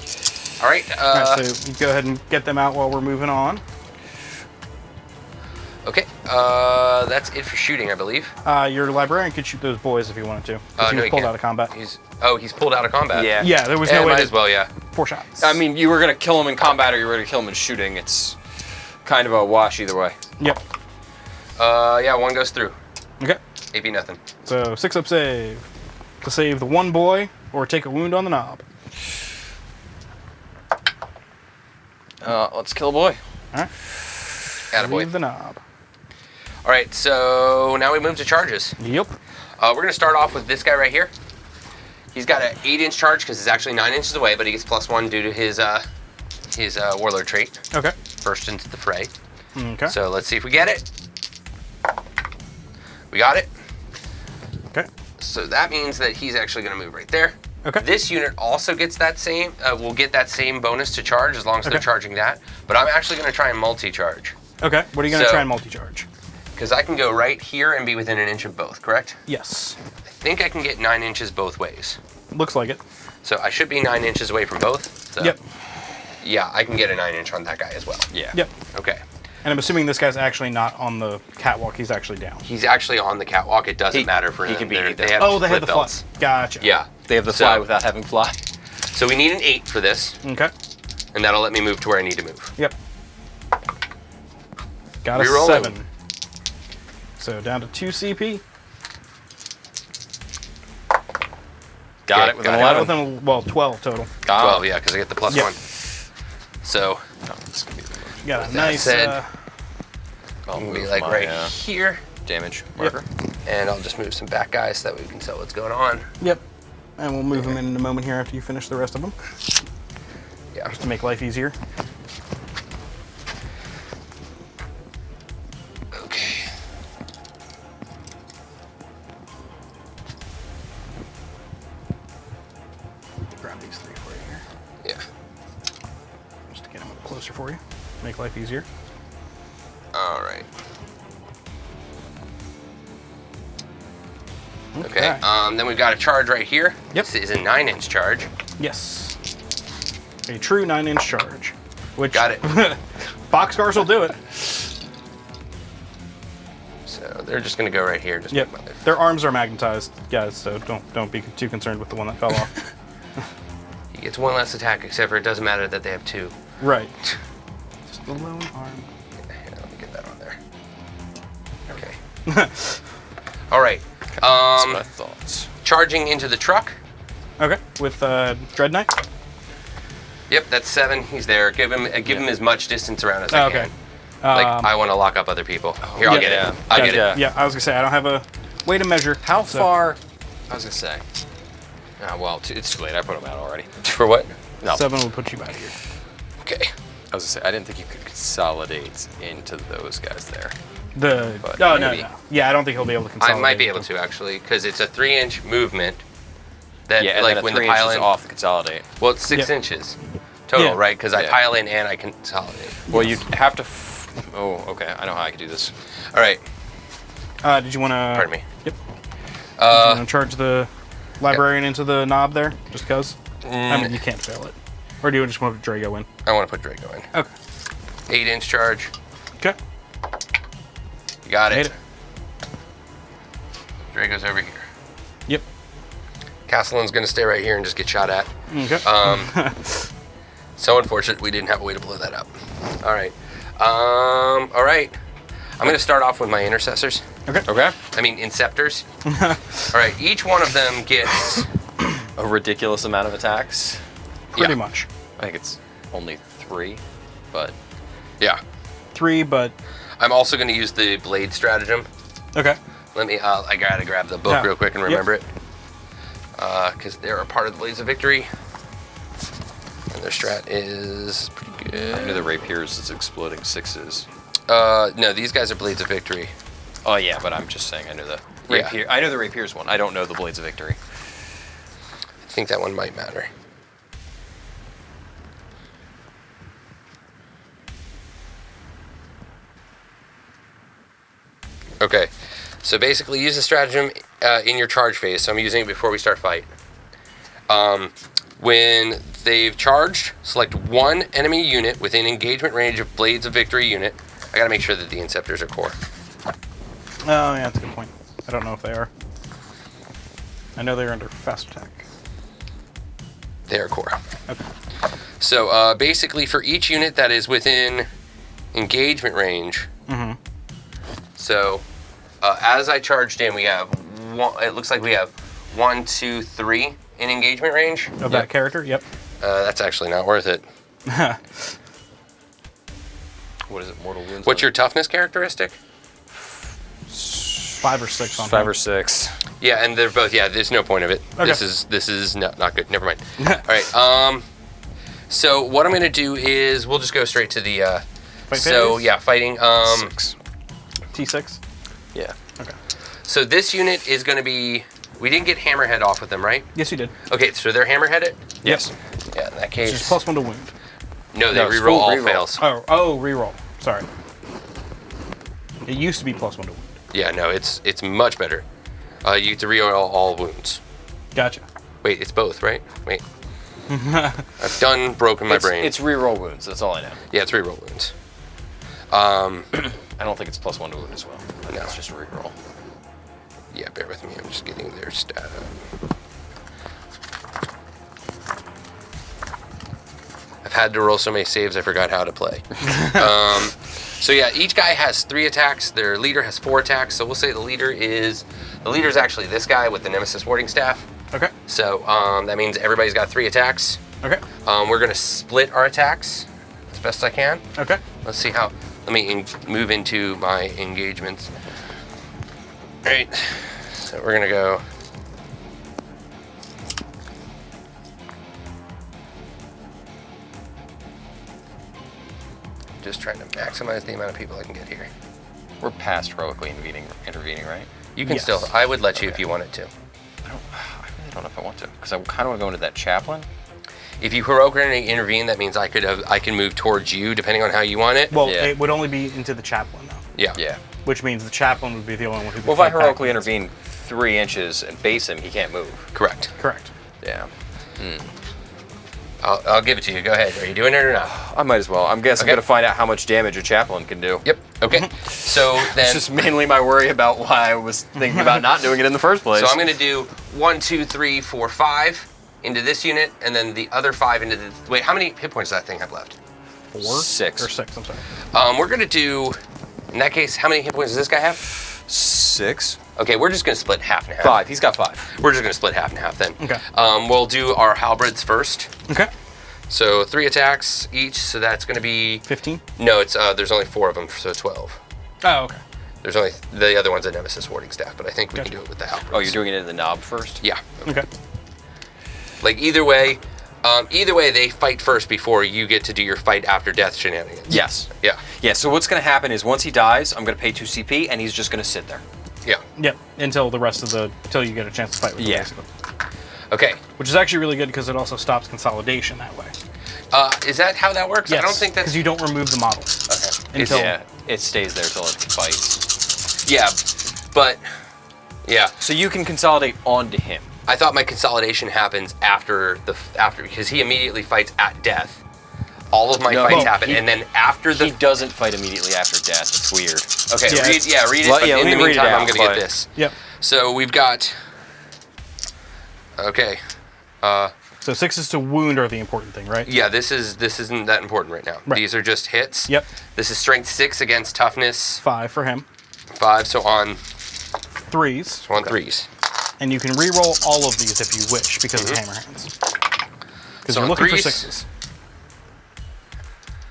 All right. All right, so you go ahead and get them out while we're moving on. Okay. That's it for shooting, I believe. Your librarian could shoot those boys if he wanted to. 'Cause he No, was he pulled can't. out of combat. He's pulled out of combat. Yeah, there was Yeah, no way might to... as well. Yeah. 4 shots. I mean, you were going to kill him in combat or you were going to kill him in shooting. It's kind of a wash either way. Yep. Yeah. 1 goes through. Okay. AP nothing. So 6 up save. To save the 1 boy or take a wound on the knob. Let's kill a boy. All right. Attaboy. Leave the knob. All right. So now we move to charges. Yep. We're gonna start off with this guy right here. He's got an 8-inch charge because it's actually 9 inches away, but he gets +1 due to his warlord trait. Okay. First into the fray. Okay. So let's see if we get it. We got it. Okay. So that means that he's actually gonna move right there. Okay. This unit also gets that same, will get that same bonus to charge as long as they're Okay. charging that. But I'm actually gonna try and multi-charge Okay. What are you going to So- try and multi-charge? because I can go right here and be within 1 inch of both. Correct? Yes. I think I can get 9 inches both ways. Looks like it. So I should be 9 inches away from both. So Yep. Yeah, I can get a 9-inch on that guy as well. Yeah. Yep. Okay. And I'm assuming this guy's actually not on the catwalk. He's actually down. He's actually on the catwalk. It doesn't He- matter for he him. can be They're- either. They have Oh, they had flip the fly. belts. Gotcha. Yeah. They have the So- fly without having fly. So we need an 8 for this, Okay. and that'll let me move to where I need to move. Yep. Got a Reroll. 7. So down to 2 CP. Got Okay, it with an got it. 11. Within, well, 12 total. Got 12, it. yeah, because I get the +1. Yep. So Oh, this could be the You got a With that nice. said- I'll I'm gonna be move like my, right here, damage marker. and I'll just move some back guys so that way we can tell what's going on. Yep. And we'll move them in a moment here after you finish the rest of them, Yeah. just to make life easier. Okay. grab these 3 for you here. Yeah. Just to get them a little closer for you. Make life easier. All right. Okay. Then we've got a charge right here. Yep. This is a 9-inch charge. Yes. A true 9-inch charge. Which Got it. boxcars will do it. So they're just gonna go right here. Just Yep. make my life. Their arms are magnetized, guys, so don't be too concerned with the one that fell off. He gets 1 less attack, except for it doesn't matter that they have 2. Right. Just the lone arm. Here, let me get that on there. Okay. All right. That's my thoughts. Charging into the truck. Okay, with Dread Knight. Yep, that's 7. He's there. Give him as much distance around as I Okay. can. Like I want to lock up other people. Here, I'll yeah. get Yeah. it. I'll get Yeah. it. Yeah, I was gonna say I don't have a way to measure. How so- far? I was gonna say. Well, it's too late. I put them out already. For what? No. 7 will put you back here. Okay. I was gonna say I didn't think you could consolidate into those guys there. The But no, maybe. no. Yeah, I don't think he'll be able to I consolidate. might be able to actually, because it's a 3-inch movement. That Yeah, and like then when a 3 the pile inches in. off the consolidate. Well, it's 6 Yeah. inches total, Yeah. right? Because I Yeah. pile in and I consolidate. Well, you'd have to. Oh, okay. I know how I could do this. All right. Did you want to? Pardon me. Yep. Did you want to charge the librarian into the knob there, just because? I mean, you can't fail it. Or do you just want to put Drago in? I want to put Drago in. Okay. 8-inch charge. Okay. You got Made it. Drago's over here. Yep. Castellan's gonna stay right here and just get shot at. Okay. So unfortunate we didn't have a way to blow that up. All right. All right. I'm gonna start off with my intercessors. Okay. Okay. I mean inceptors. All right. Each one of them gets. A ridiculous amount of attacks. Pretty Yeah. much. I think it's only 3, but Yeah. 3, but I'm also gonna use the blade stratagem. okay. Let me. I gotta grab the book Yeah. real quick and Yep. remember it. Because they're a part of the Blades of Victory. And their strat is pretty good. I knew the rapiers is exploding 6s. No, these guys are Blades of Victory. Oh yeah, but I'm just saying I knew the Yeah. rapier. I know the rapiers one. I don't know the blades of victory. I think that one might matter. Okay, so basically use the stratagem in your charge phase. So I'm using it before we start fight. When they've charged, select one enemy unit within engagement range of Blades of Victory unit. I gotta make sure that the Inceptors are core. Oh, yeah, that's a good point. I don't know if they are. I know they're under fast attack. They are core. Okay. So basically for each unit that is within engagement range, Mm-hmm. so as I charged in, we have one, it looks like we have 1, 2, 3 in engagement range. Of that character? Yep. That's actually not worth it. What is it? Mortal wounds. What's your toughness characteristic? 5 or 6 on 5 him. or 6? Yeah, and they're both. Yeah, there's no point of it. Okay. This is not good. Never mind. All right. So what I'm gonna do is we'll just go straight to the. Fight So phase? yeah, fighting. 6. T6? Yeah. Okay. So this unit is gonna be. We didn't get Hammerhead off with them, right? Yes, you did. Okay, so they're Hammerheaded. Yes. Yeah, in that It's case. just +1 to wound. No, they No, it's reroll full all reroll. fails. Oh, reroll. Sorry. It used to be +1 to wound. Yeah, no, it's much better. You get to reroll all wounds. Gotcha. Wait, it's both, right? Wait. I've done broken my brain. It's reroll wounds. That's all I know. Yeah, it's reroll wounds. I don't think it's +1 to wound as well. I think No. it's just a reroll. Yeah, bear with me. I'm just getting their stat. I've had to roll so many saves, I forgot how to play. So yeah, each guy has 3 attacks. Their leader has 4 attacks. So we'll say the leader is actually this guy with the Nemesis Warding Staff. Okay. So that means everybody's got 3 attacks. Okay. We're gonna split our attacks as best I can. Okay. Let's see how. Let me move into my engagements. All right. So we're gonna go. Just trying to maximize the amount of people I can get here. We're past heroically intervening, right? You can Yes. still. I would let you if Okay. you wanted to. I really don't know if I want to, because I kind of want to go into that chaplain. If you heroically intervene, that means I can move towards you, depending on how you want it. Well, Yeah. it would only be into the chaplain, though. Yeah. Yeah. Which means the chaplain would be the only one who could Well, if I fight back heroically against- intervene 3 inches and base him, he can't move. Correct. Correct. Yeah. I'll give it to you. Go ahead. Are you doing it or not? I might as well. I'm guessing Okay. I'm going to find out how much damage a chaplain can do. Yep. Okay. So It's then, just mainly my worry about why I was thinking about not doing it in the first place. so I'm going to do 1, 2, 3, 4, 5 into this unit, and then the other 5 into the. Wait, how many hit points does that thing have left? 4? 6. Or 6, I'm sorry. We're going to do. In that case, how many hit points does this guy have? 6. Okay, we're just going to split half and half. 5. He's got 5. We're just going to split half and half then. Okay. We'll do our halberds first. Okay. So 3 attacks each. So that's going to be. 15? No, it's there's only 4 of them, so 12. Oh, okay. There's only the other one's a nemesis warding staff, but I think we Gotcha. can do it with the halberds. Oh, you're doing it in the knob first? Yeah. Okay. Like either way, they fight first before you get to do your fight after death shenanigans. Yes. Yeah. Yeah, so what's going to happen is once he dies, I'm going to pay 2 CP, and he's just going to sit there. Yeah. Yep. Until you get a chance to fight with him, Yeah. basically. Okay. Which is actually really good because it also stops consolidation that way. Is that how that works? Yes. I don't think that's. because you don't remove the model. Okay. Until- Yeah, it stays there till it fights. Yeah, but yeah, So you can consolidate onto him. I thought my consolidation happens after because he immediately fights at death. All of my No, fights well, happen, and then after He the. doesn't fight immediately after death. It's weird. Okay. Yeah, Read it. Well, But yeah, in let the me read it meantime, I'm out, gonna get but- this. Yep. So we've got. Okay. So 6s to wound are the important thing, right? Yeah, this isn't that important right now. Right. These are just hits. Yep. This is strength 6 against toughness 5 for him. 5, so on 3s. 3s. And you can re-roll all of these if you wish because of hammer hands. Because So you're on looking for 3s. 6s.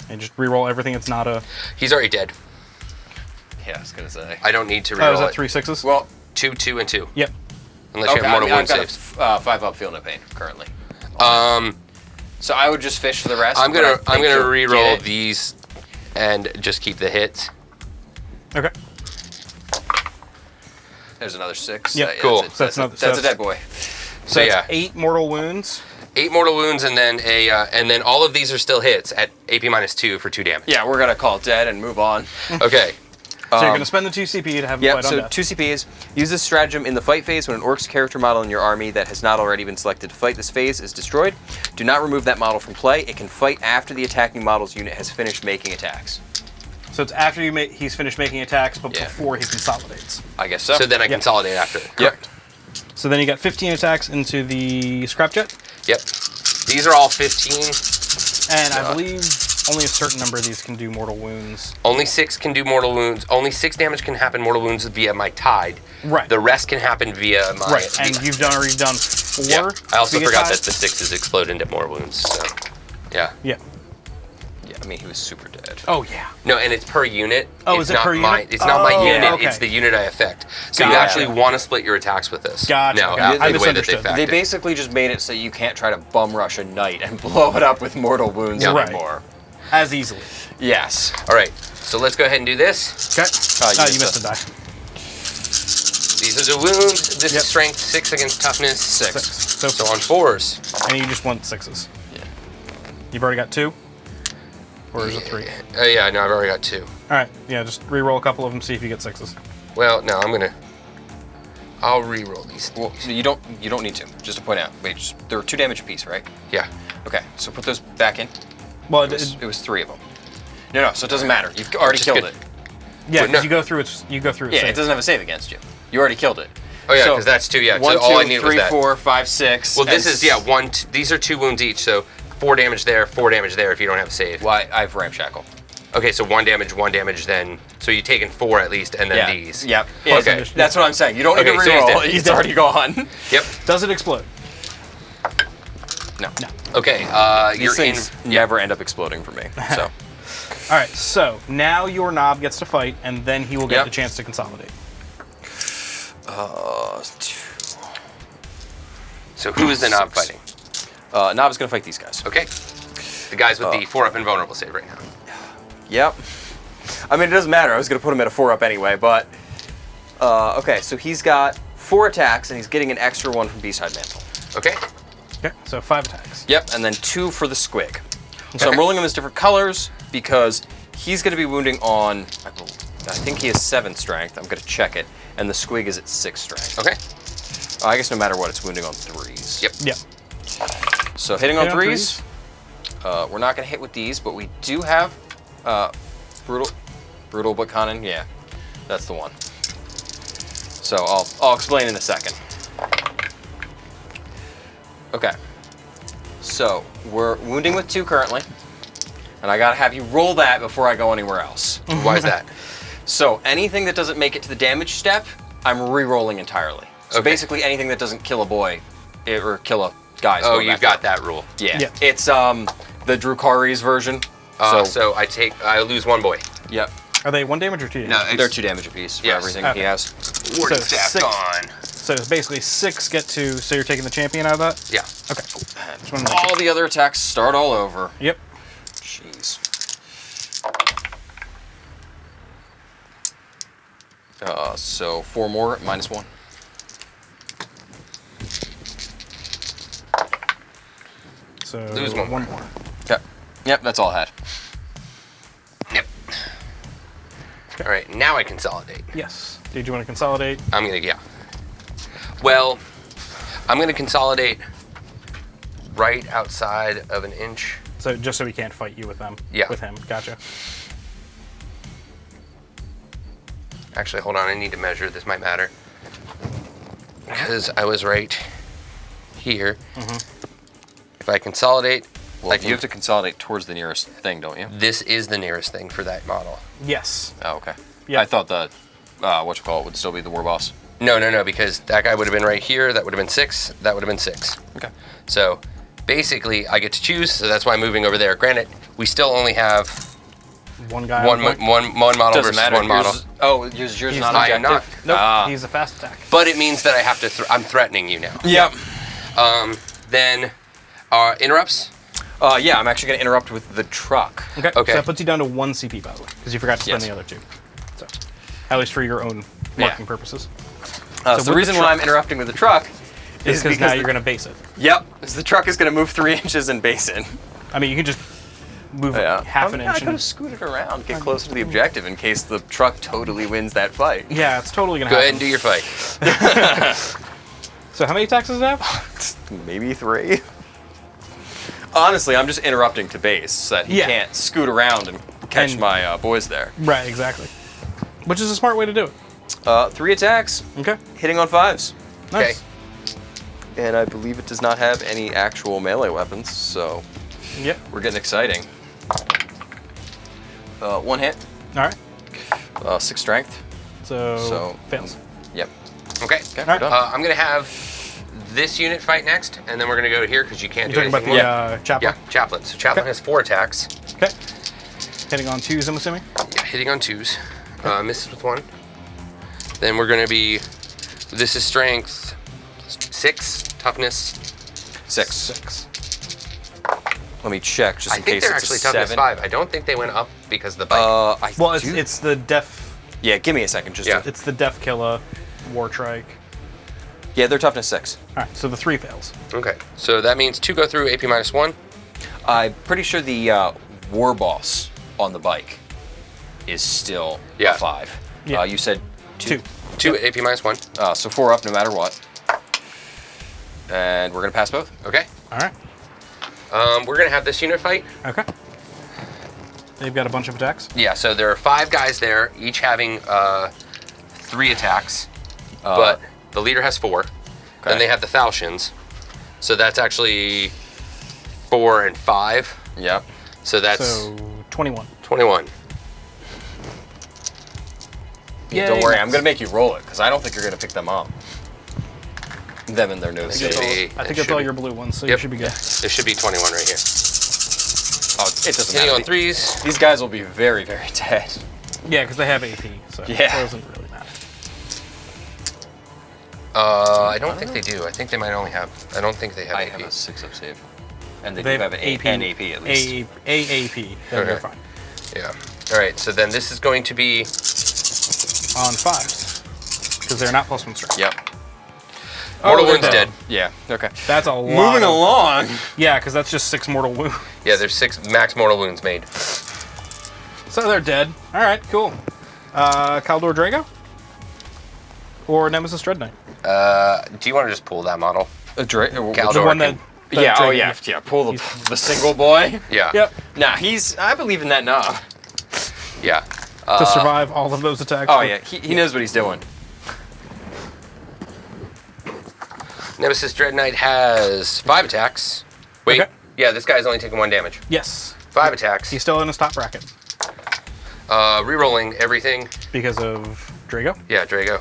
And just re-roll everything that's not a... He's already dead. Yeah, I was going to say. I don't need to Oh, reroll is that it. 3 6s? Well, 2, 2, and 2. Yep. Unless you have mortal wound I've got saves. a 5 up feel no pain currently. Um, So I would just fish for the rest. I'm but I gonna think you'll re-roll get it. these, and just keep the hits. Okay. There's another 6. Yep, Yeah, cool. That's, So that's, that's a not- dead boy. So That's yeah, 8 mortal wounds. 8 mortal wounds, and then and then all of these are still hits at AP -2 for 2 damage. Yeah, we're gonna call it dead and move on. Okay. So you're going to spend the 2 CP to have him Yep, fight on so death. 2 CPs. Use this stratagem in the fight phase when an Orcs character model in your army that has not already been selected to fight this phase is destroyed. Do not remove that model from play. It can fight after the attacking model's unit has finished making attacks. So it's after he's finished making attacks, but Yeah. before he consolidates. I guess so. So then I Yep. consolidate after. Yep. So then you got 15 attacks into the scrapjet, Yep. These are all 15. and I believe only a certain number of these can do mortal wounds. Only 6 can do mortal wounds. Only 6 damage can happen mortal wounds via my tide. Right. The rest can happen via my. Right, and you've already done 4. Yeah. I also via forgot tide? that the 6s explode into more wounds. So, yeah. Yeah. Yeah, I mean, he was super dead. Oh yeah. No, and it's per unit. Oh, it's is it not per my, unit? It's not my Oh, unit. okay. It's the unit I affect. So you Gotcha. actually want to split your attacks with this. Gotcha, No, gotcha. I the way that they misunderstood. affect They it. basically just made it so you can't try to bum rush a knight and blow it up with mortal wounds Yeah. Right. anymore. As easily. Yes. All right. So let's go ahead and do this. Okay. You You missed missed a die. These are the wounds. This Yep. is strength 6 against toughness. 6. So, So on 4s. and you just want 6s. Yeah. You've already got 2? Or is it 3? Yeah, no, I've already got 2. Alright, yeah, just re-roll a couple of them, see if you get 6s. Well, no, I'll re-roll these. Well, you don't need to. Just to point out. Wait, there were 2 damage apiece, right? Yeah. Okay, so put those back in. Well, It was 3 of them. No, so it doesn't matter. You've already Which is killed good. it. yeah, But no- because you go through it. You go through it. Yeah, safe. it doesn't have a save against you. You already killed it. Oh yeah, So, because that's 2. Yeah. 1, so all I 2, needed 3, was that. 4, 5, 6. Well, this and is these are 2 wounds each, so 4 damage there, 4 damage there if you don't have a save. Why I have ramshackle. Okay, so 1 damage, then. So you've taken 4 at least, and then Yeah. these. Yep. Okay. That's what I'm saying. You don't need Okay, to so he's reroll. dead. He's already gone. Yep. Does it explode? No. No. Okay. These You're in. things never end up exploding for me. So Alright, so now your knob gets to fight, and then he will get Yep. the chance to consolidate. So who is the knob fighting? Knob's gonna fight these guys. Okay. The guys with the 4-up invulnerable save right now. Yep. I mean, it doesn't matter. I was gonna put him at a 4-up anyway, but okay. So he's got 4 attacks, and he's getting an extra 1 from Beasthide Mantle. Okay. Okay, so 5 attacks. Yep, and then 2 for the squig. So Okay. I'm rolling them as different colors because he's going to be wounding on, I think he has 7 strength. I'm going to check it. And the squig is at 6 strength. Okay. I guess no matter what, it's wounding on 3s. Yep. Yep. So hitting on Hit on 3s. We're not going to hit with these, but we do have brutal but cunning. Yeah, that's the one. So I'll explain in a second. Okay. So we're wounding with 2 currently, and I gotta have you roll that before I go anywhere else. Why is that? So anything that doesn't make it to the damage step, I'm re-rolling entirely. So Okay. basically anything that doesn't kill a boy or kill a guy. is Oh, going you've back got that rule. Yeah. Yeah. It's the Drukari's version. So I lose 1 boy. Yep. Are they 1 damage or 2 damage? No, it's They're 2 damage apiece for Yes. everything Okay. he has. warden so staff 6. gone. So it's basically 6 get to. So you're taking the champion out of that? Yeah. Okay. Just wanted to make All the other attacks start all over. sure. Yep. Jeez. So 4 more, -1. So Lose 1 one more. Okay. Yep, that's all I had. Yep. All right, now I consolidate. Yes. Did you want to consolidate? Yeah. Well, I'm gonna consolidate right outside of an inch. So just so we can't fight you with them. Yeah. With him. Gotcha. Actually, hold on, I need to measure. This might matter. Because I was right here. If I consolidate, Well, I can, you have to consolidate towards the nearest thing, don't you? this is the nearest thing for that model. Yes. Oh, okay. Yeah. I thought the, whatchamacallit would still be the war boss. No, because that guy would have been right here. That would have been 6. That would have been 6. Okay. So basically, I get to choose. So that's why I'm moving over there. Granted, we still only have One guy. one on point. model Doesn't versus matter. one model. Yours He's not not- I am not. objective? Nope. Ah. He's a fast attack. But it means that I have to. I'm threatening you now. Yep. Then interrupts. Yeah, I'm actually going to interrupt with the truck. Okay. Okay. So that puts you down to 1 CP, by the way, because you forgot to spend Yes. the other 2. So, at least for your own marking purposes. So with the the reason why truck- I'm interrupting with the truck Is is because because now the- you're going to base it. Yep, because the truck is going to move 3 inches and base it. I mean, you can just move Yeah. half an I inch. could have And, scooted around, get closer to the objective in case the truck totally wins that fight. yeah, it's totally going to Go happen. ahead and do your fight. So how many attacks does it have? Maybe 3. Honestly, I'm just interrupting to base so that he Yeah. can't scoot around and catch And- my boys there. Right, exactly. Which is a smart way to do it. 3 attacks, Okay. hitting on 5s. Nice. And I believe it does not have any actual melee weapons, so Yep. we're getting exciting. 1 hit, All right. 6 strength. So fails. Yep. Okay. Okay, Alright. we're done. I'm gonna have this unit fight next, and then we're gonna go to here because you can't You're do talking anything about the more. chaplain? Yeah, chaplain. So chaplain Okay. has 4 attacks. Okay. Hitting on 2s, I'm assuming? Yeah, hitting on 2s. Misses with 1. Then we're gonna be. This is strength 6, toughness. 6. 6. Let me check just I in think case they're it's actually a toughness 7. 5. I don't think they went up because of the bike. I Well, do- it's the def. Yeah, give me a second. Just Yeah. to- It's the def killer war trike. yeah, they're toughness 6. All right, so the 3 fails. Okay, so that means 2 go through, AP -1. I'm pretty sure the war boss on the bike is still Yeah. a 5. Yeah. You said 2. 2 AP -1. So 4 up no matter what. And we're gonna pass both. Okay. All right. We're gonna have this unit fight. Okay. They've got a bunch of attacks. Yeah, so there are 5 guys there, each having 3 attacks, but the leader has 4. Then Okay. they have the falchions, so that's actually 4 and 5. Yep. So that's So 21. 21. Yeah, don't Yay, worry, nice. I'm gonna make you roll it because I don't think you're gonna pick them up. Them and their no It save. should be- I it think that's should all be- your blue ones, so Yep. you should be good. There should be 21 right here. Oh, it doesn't Hitting matter. on 3s. These guys will be very, very dead. Yeah, because they have AP, so Yeah. it doesn't really matter. I don't think they do. I think they might only have. I don't think they have I AP. have a 6-up save. And they They do have an AP at least. AAP, then they're Okay. fine. Yeah. All right. So then this is going to be. On 5s, because they're not +1 strength. Yep. Mortal they're wounds dead. Yeah. Okay. That's a lot. Moving along. Yeah, because that's just 6 mortal wounds. Yeah, there's 6 max mortal wounds made. So they're dead. All right, cool. Kaldor Drago? Or Nemesis Dread Knight? Do you want to just pull that model? The Kaldor one can- that... Yeah. Oh Drago- yeah. Yeah. Pull the single boy. Yeah. Yep. Nah, I believe in that knob. Yeah. To survive all of those attacks. Oh yeah, he knows what he's doing. Nemesis Dread Knight has 5 attacks. Wait. Okay. Yeah, this guy's only taking 1 damage. Yes. 5 attacks. He's still in his top bracket. Rerolling everything. Because of Drago? Yeah, Drago.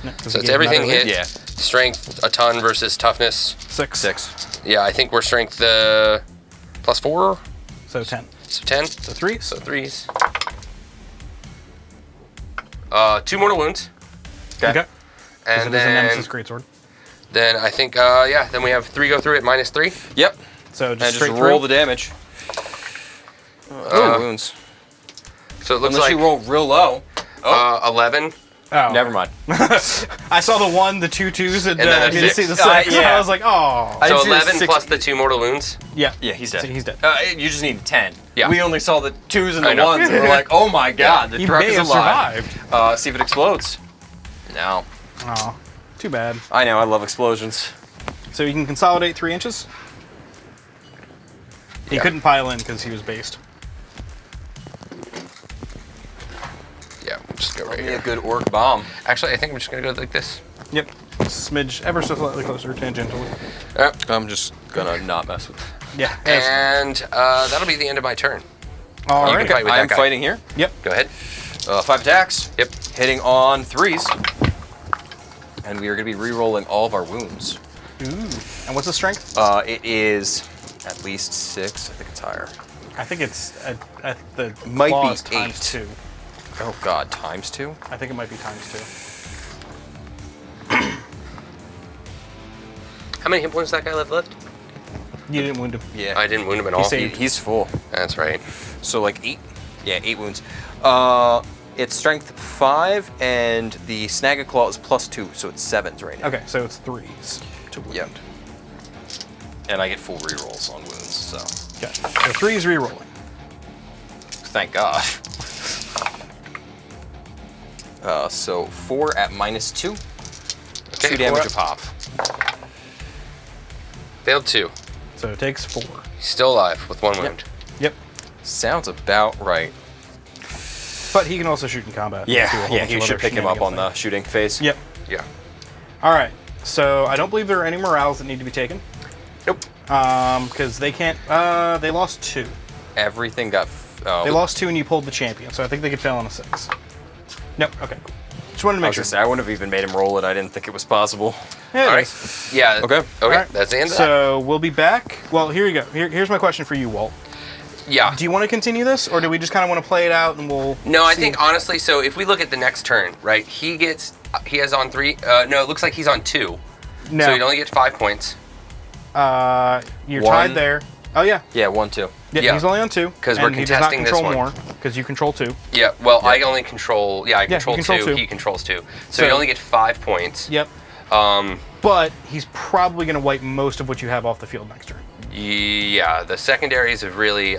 No, 'cause So he it's gave him everything that hit. elite. Yeah. Strength a ton versus toughness. 6. 6. Yeah, I think we're strength +4. So 10. So 10. So 3s. So 3s. 2 mortal wounds. Okay. And it is a Nemesis then, Greatsword. then I think, then we have 3 go through at -3. Yep. So And just just straight roll through. the damage. Wounds. So it looks Unless like you roll real low. 11. Oh. Never mind. I saw the 1, the 2 2s, and then I there's didn't see 6. the 6. Yeah. I was like, oh. I So didn't see the 11 6. plus the 2 mortal wounds. Yeah. Yeah, he's dead. So he's dead. You just need 10. Yeah. We only saw the 2s and I the know. 1s, and we're like, oh my god, the He truck may is have alive. survived. See if it explodes. No. Oh. Too bad. I know, I love explosions. So you can consolidate 3 inches. He Yeah. couldn't pile in because he was based. Yeah, we'll just go right Be a here. good orc bomb. Actually, I think we're just going to go like this. Yep. Smidge ever so slightly closer tangentially. I'm just gonna not mess with. Yeah. And that'll be the end of my turn. All you right. can fight with that I'm guy. fighting here. Yep. Go ahead. 5 attacks. Yep. Hitting on 3s. And we are gonna be re-rolling all of our wounds. Ooh. And what's the strength? It is at least 6. I think it's higher. I think it's at the Might be claws times 8. 2. Oh god, times 2? I think it might be times 2. How many hit points does that guy left? You didn't wound him. Yeah. I didn't wound him at all. saved. He's full. That's right. So like 8? Yeah, 8 wounds. It's strength 5, and the snag and claw is +2, so it's 7s right now. Okay, so it's 3s to wound. Yep. And I get full rerolls on wounds, so Okay. So 3s rerolling. thank God. So 4 at -2. Okay, 2 damage a 4 pop. Failed 2. So it takes 4. He's still alive with 1 wound. Yep. Sounds about right. But he can also shoot in combat. Do a Yeah, whole yeah, bunch you of should other pick him up on shenanigans the shooting phase. things. Yep. Yeah. All right. So I don't believe there are any morales that need to be taken. Nope. Because they can't. They lost 2. Everything got. They lost 2 and you pulled the champion, so I think they could fail on a 6. Nope. Okay. Cool. Just wanted to I make was sure. gonna say I wouldn't have even made him roll it. I didn't think it was possible. Yeah, it All right. is. Yeah. Okay. Okay. All right. That's the end of that. So we'll be back. Well, here you go. Here's my question for you, Walt. Yeah. Do you want to continue this, or do we just kind of want to play it out and we'll? No, I see? think honestly, so if we look at the next turn, right, he has on 3, no, it looks like he's on 2. No. So he'd only get 5 points. You're 1. tied there. Oh yeah. Yeah, 1, 2. Yeah, Yeah. he's only on 2. 'Cause we're and he does not contesting this control one. more because you control 2. Yeah, well, I only control, I you control, control 2, 2. he controls 2. So- So you only get 5 points. Yep. But he's probably going to wipe most of what you have off the field next turn. Yeah, the secondaries have really,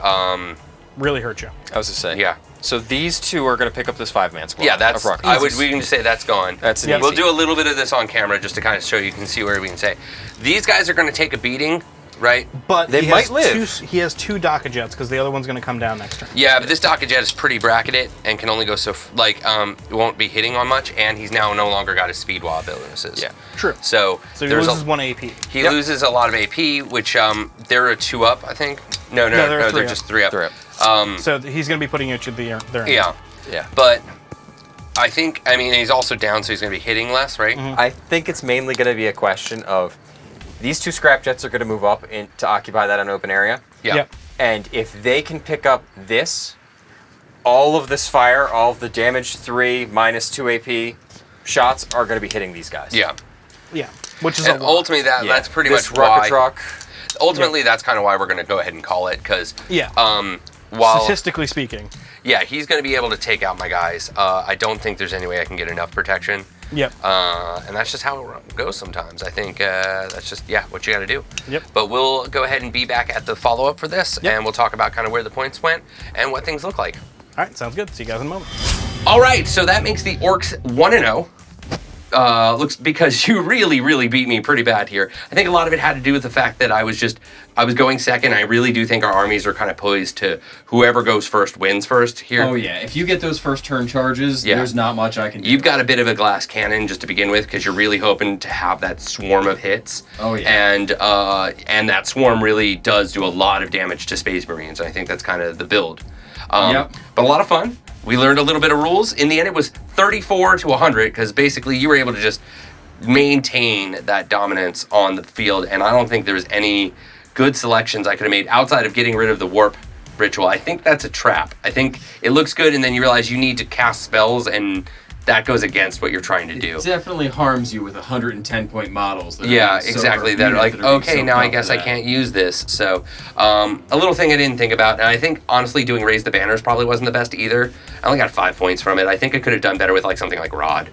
Really hurt you. I was to say. yeah. So these 2 are gonna pick up this 5-man squad. Yeah, that's, of Rock we Easy. can just say that's gone. That's an Yeah. easy. We'll do a little bit of this on camera just to kind of show you can see where we can say. These guys are going to take a beating, right? But They he might has live. He has 2 DACA jets because the other one's going to come down next turn. Yeah, but this Docket Jet is pretty bracketed and can only go so, it won't be hitting on much, and he's now no longer got his speed wall bonuses. Yeah. True. So So he there's loses a, 1 AP. he Yep. loses a lot of AP, which they're a 2 up, I think. No, they're they're 3 up. just 3 up. 3 up. So he's going to be putting you to their Yeah, Yeah. but I think, he's also down, so he's going to be hitting less, right? I think it's mainly going to be a question of these 2 scrap jets are going to move up to occupy that unopened area. Yeah. Yep. And if they can pick up this, all of this fire, all of the damage 3 minus 2 AP shots are going to be hitting these guys. Yeah. Yeah. Which is And a lot. ultimately, Yeah. that's pretty this much rocket why. truck. Ultimately, that's kind of why we're going to go ahead and call it, because Yeah. while Statistically speaking. yeah, he's going to be able to take out my guys. I don't think there's any way I can get enough protection. Yep. And that's just how it goes sometimes. I think that's just, what you got to do. Yep. But we'll go ahead and be back at the follow-up for this, Yep. and we'll talk about kind of where the points went and what things look like. All right, sounds good. See you guys in a moment. All right, so that makes the Orks 1-0. Looks because you really beat me pretty bad here. I think a lot of it had to do with the fact that I was going second. I really do think our armies are kind of poised to whoever goes first wins first here. Oh yeah, if you get those first turn charges, there's not much I can do. You've got a bit of a glass cannon just to begin with because you're really hoping to have that swarm of hits. Oh yeah. And that swarm really does do a lot of damage to Space Marines. I think that's kind of the build. Yep. But a lot of fun. We learned a little bit of rules. In the end, it was 34 to 100 because basically you were able to just maintain that dominance on the field. And I don't think there was any good selections I could have made outside of getting rid of the warp ritual. I think that's a trap. I think it looks good, and then you realize you need to cast spells, and that goes against what you're trying to do. It definitely harms you with 110-point models. That Exactly. That are like, okay, now I guess I can't use this. So, a little thing I didn't think about, and I think honestly doing Raise the Banners probably wasn't the best either. I only got 5 points from it. I think I could have done better with like something like Rod.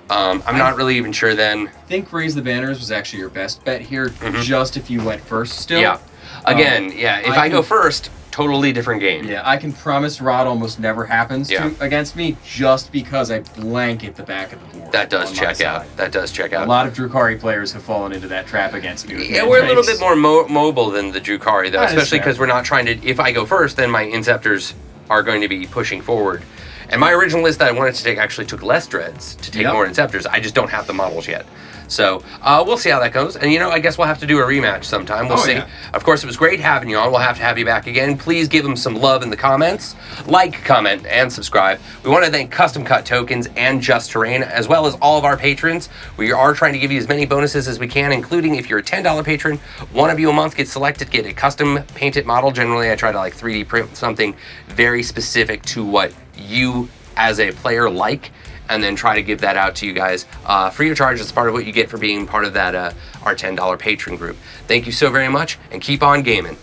I'm not really even sure then. I think Raise the Banners was actually your best bet here, just if you went first still. Yeah. Again, if I go first, totally different game. Yeah, I can promise Rod almost never happens against me just because I blanket the back of the board. That does check out. That does check out. A lot of Drukhari players have fallen into that trap against me. Yeah, we're a little bit more mobile than the Drukhari, though, especially because we're not trying to... If I go first, then my Inceptors are going to be pushing forward. And my original list that I wanted to take actually took less Dreads to take more Inceptors. I just don't have the models yet. So we'll see how that goes. And, I guess we'll have to do a rematch sometime. We'll see. Yeah. Of course, it was great having you on. We'll have to have you back again. Please give them some love in the comments. Like, comment, and subscribe. We want to thank Custom Cut Tokens and Just Terrain, as well as all of our patrons. We are trying to give you as many bonuses as we can, including if you're a $10 patron, one of you a month gets selected, get a custom painted model. Generally, I try to 3D print something very specific to what you as a player like, and then try to give that out to you guys free of charge as part of what you get for being part of that our $10 patron group. Thank you so very much, and keep on gaming.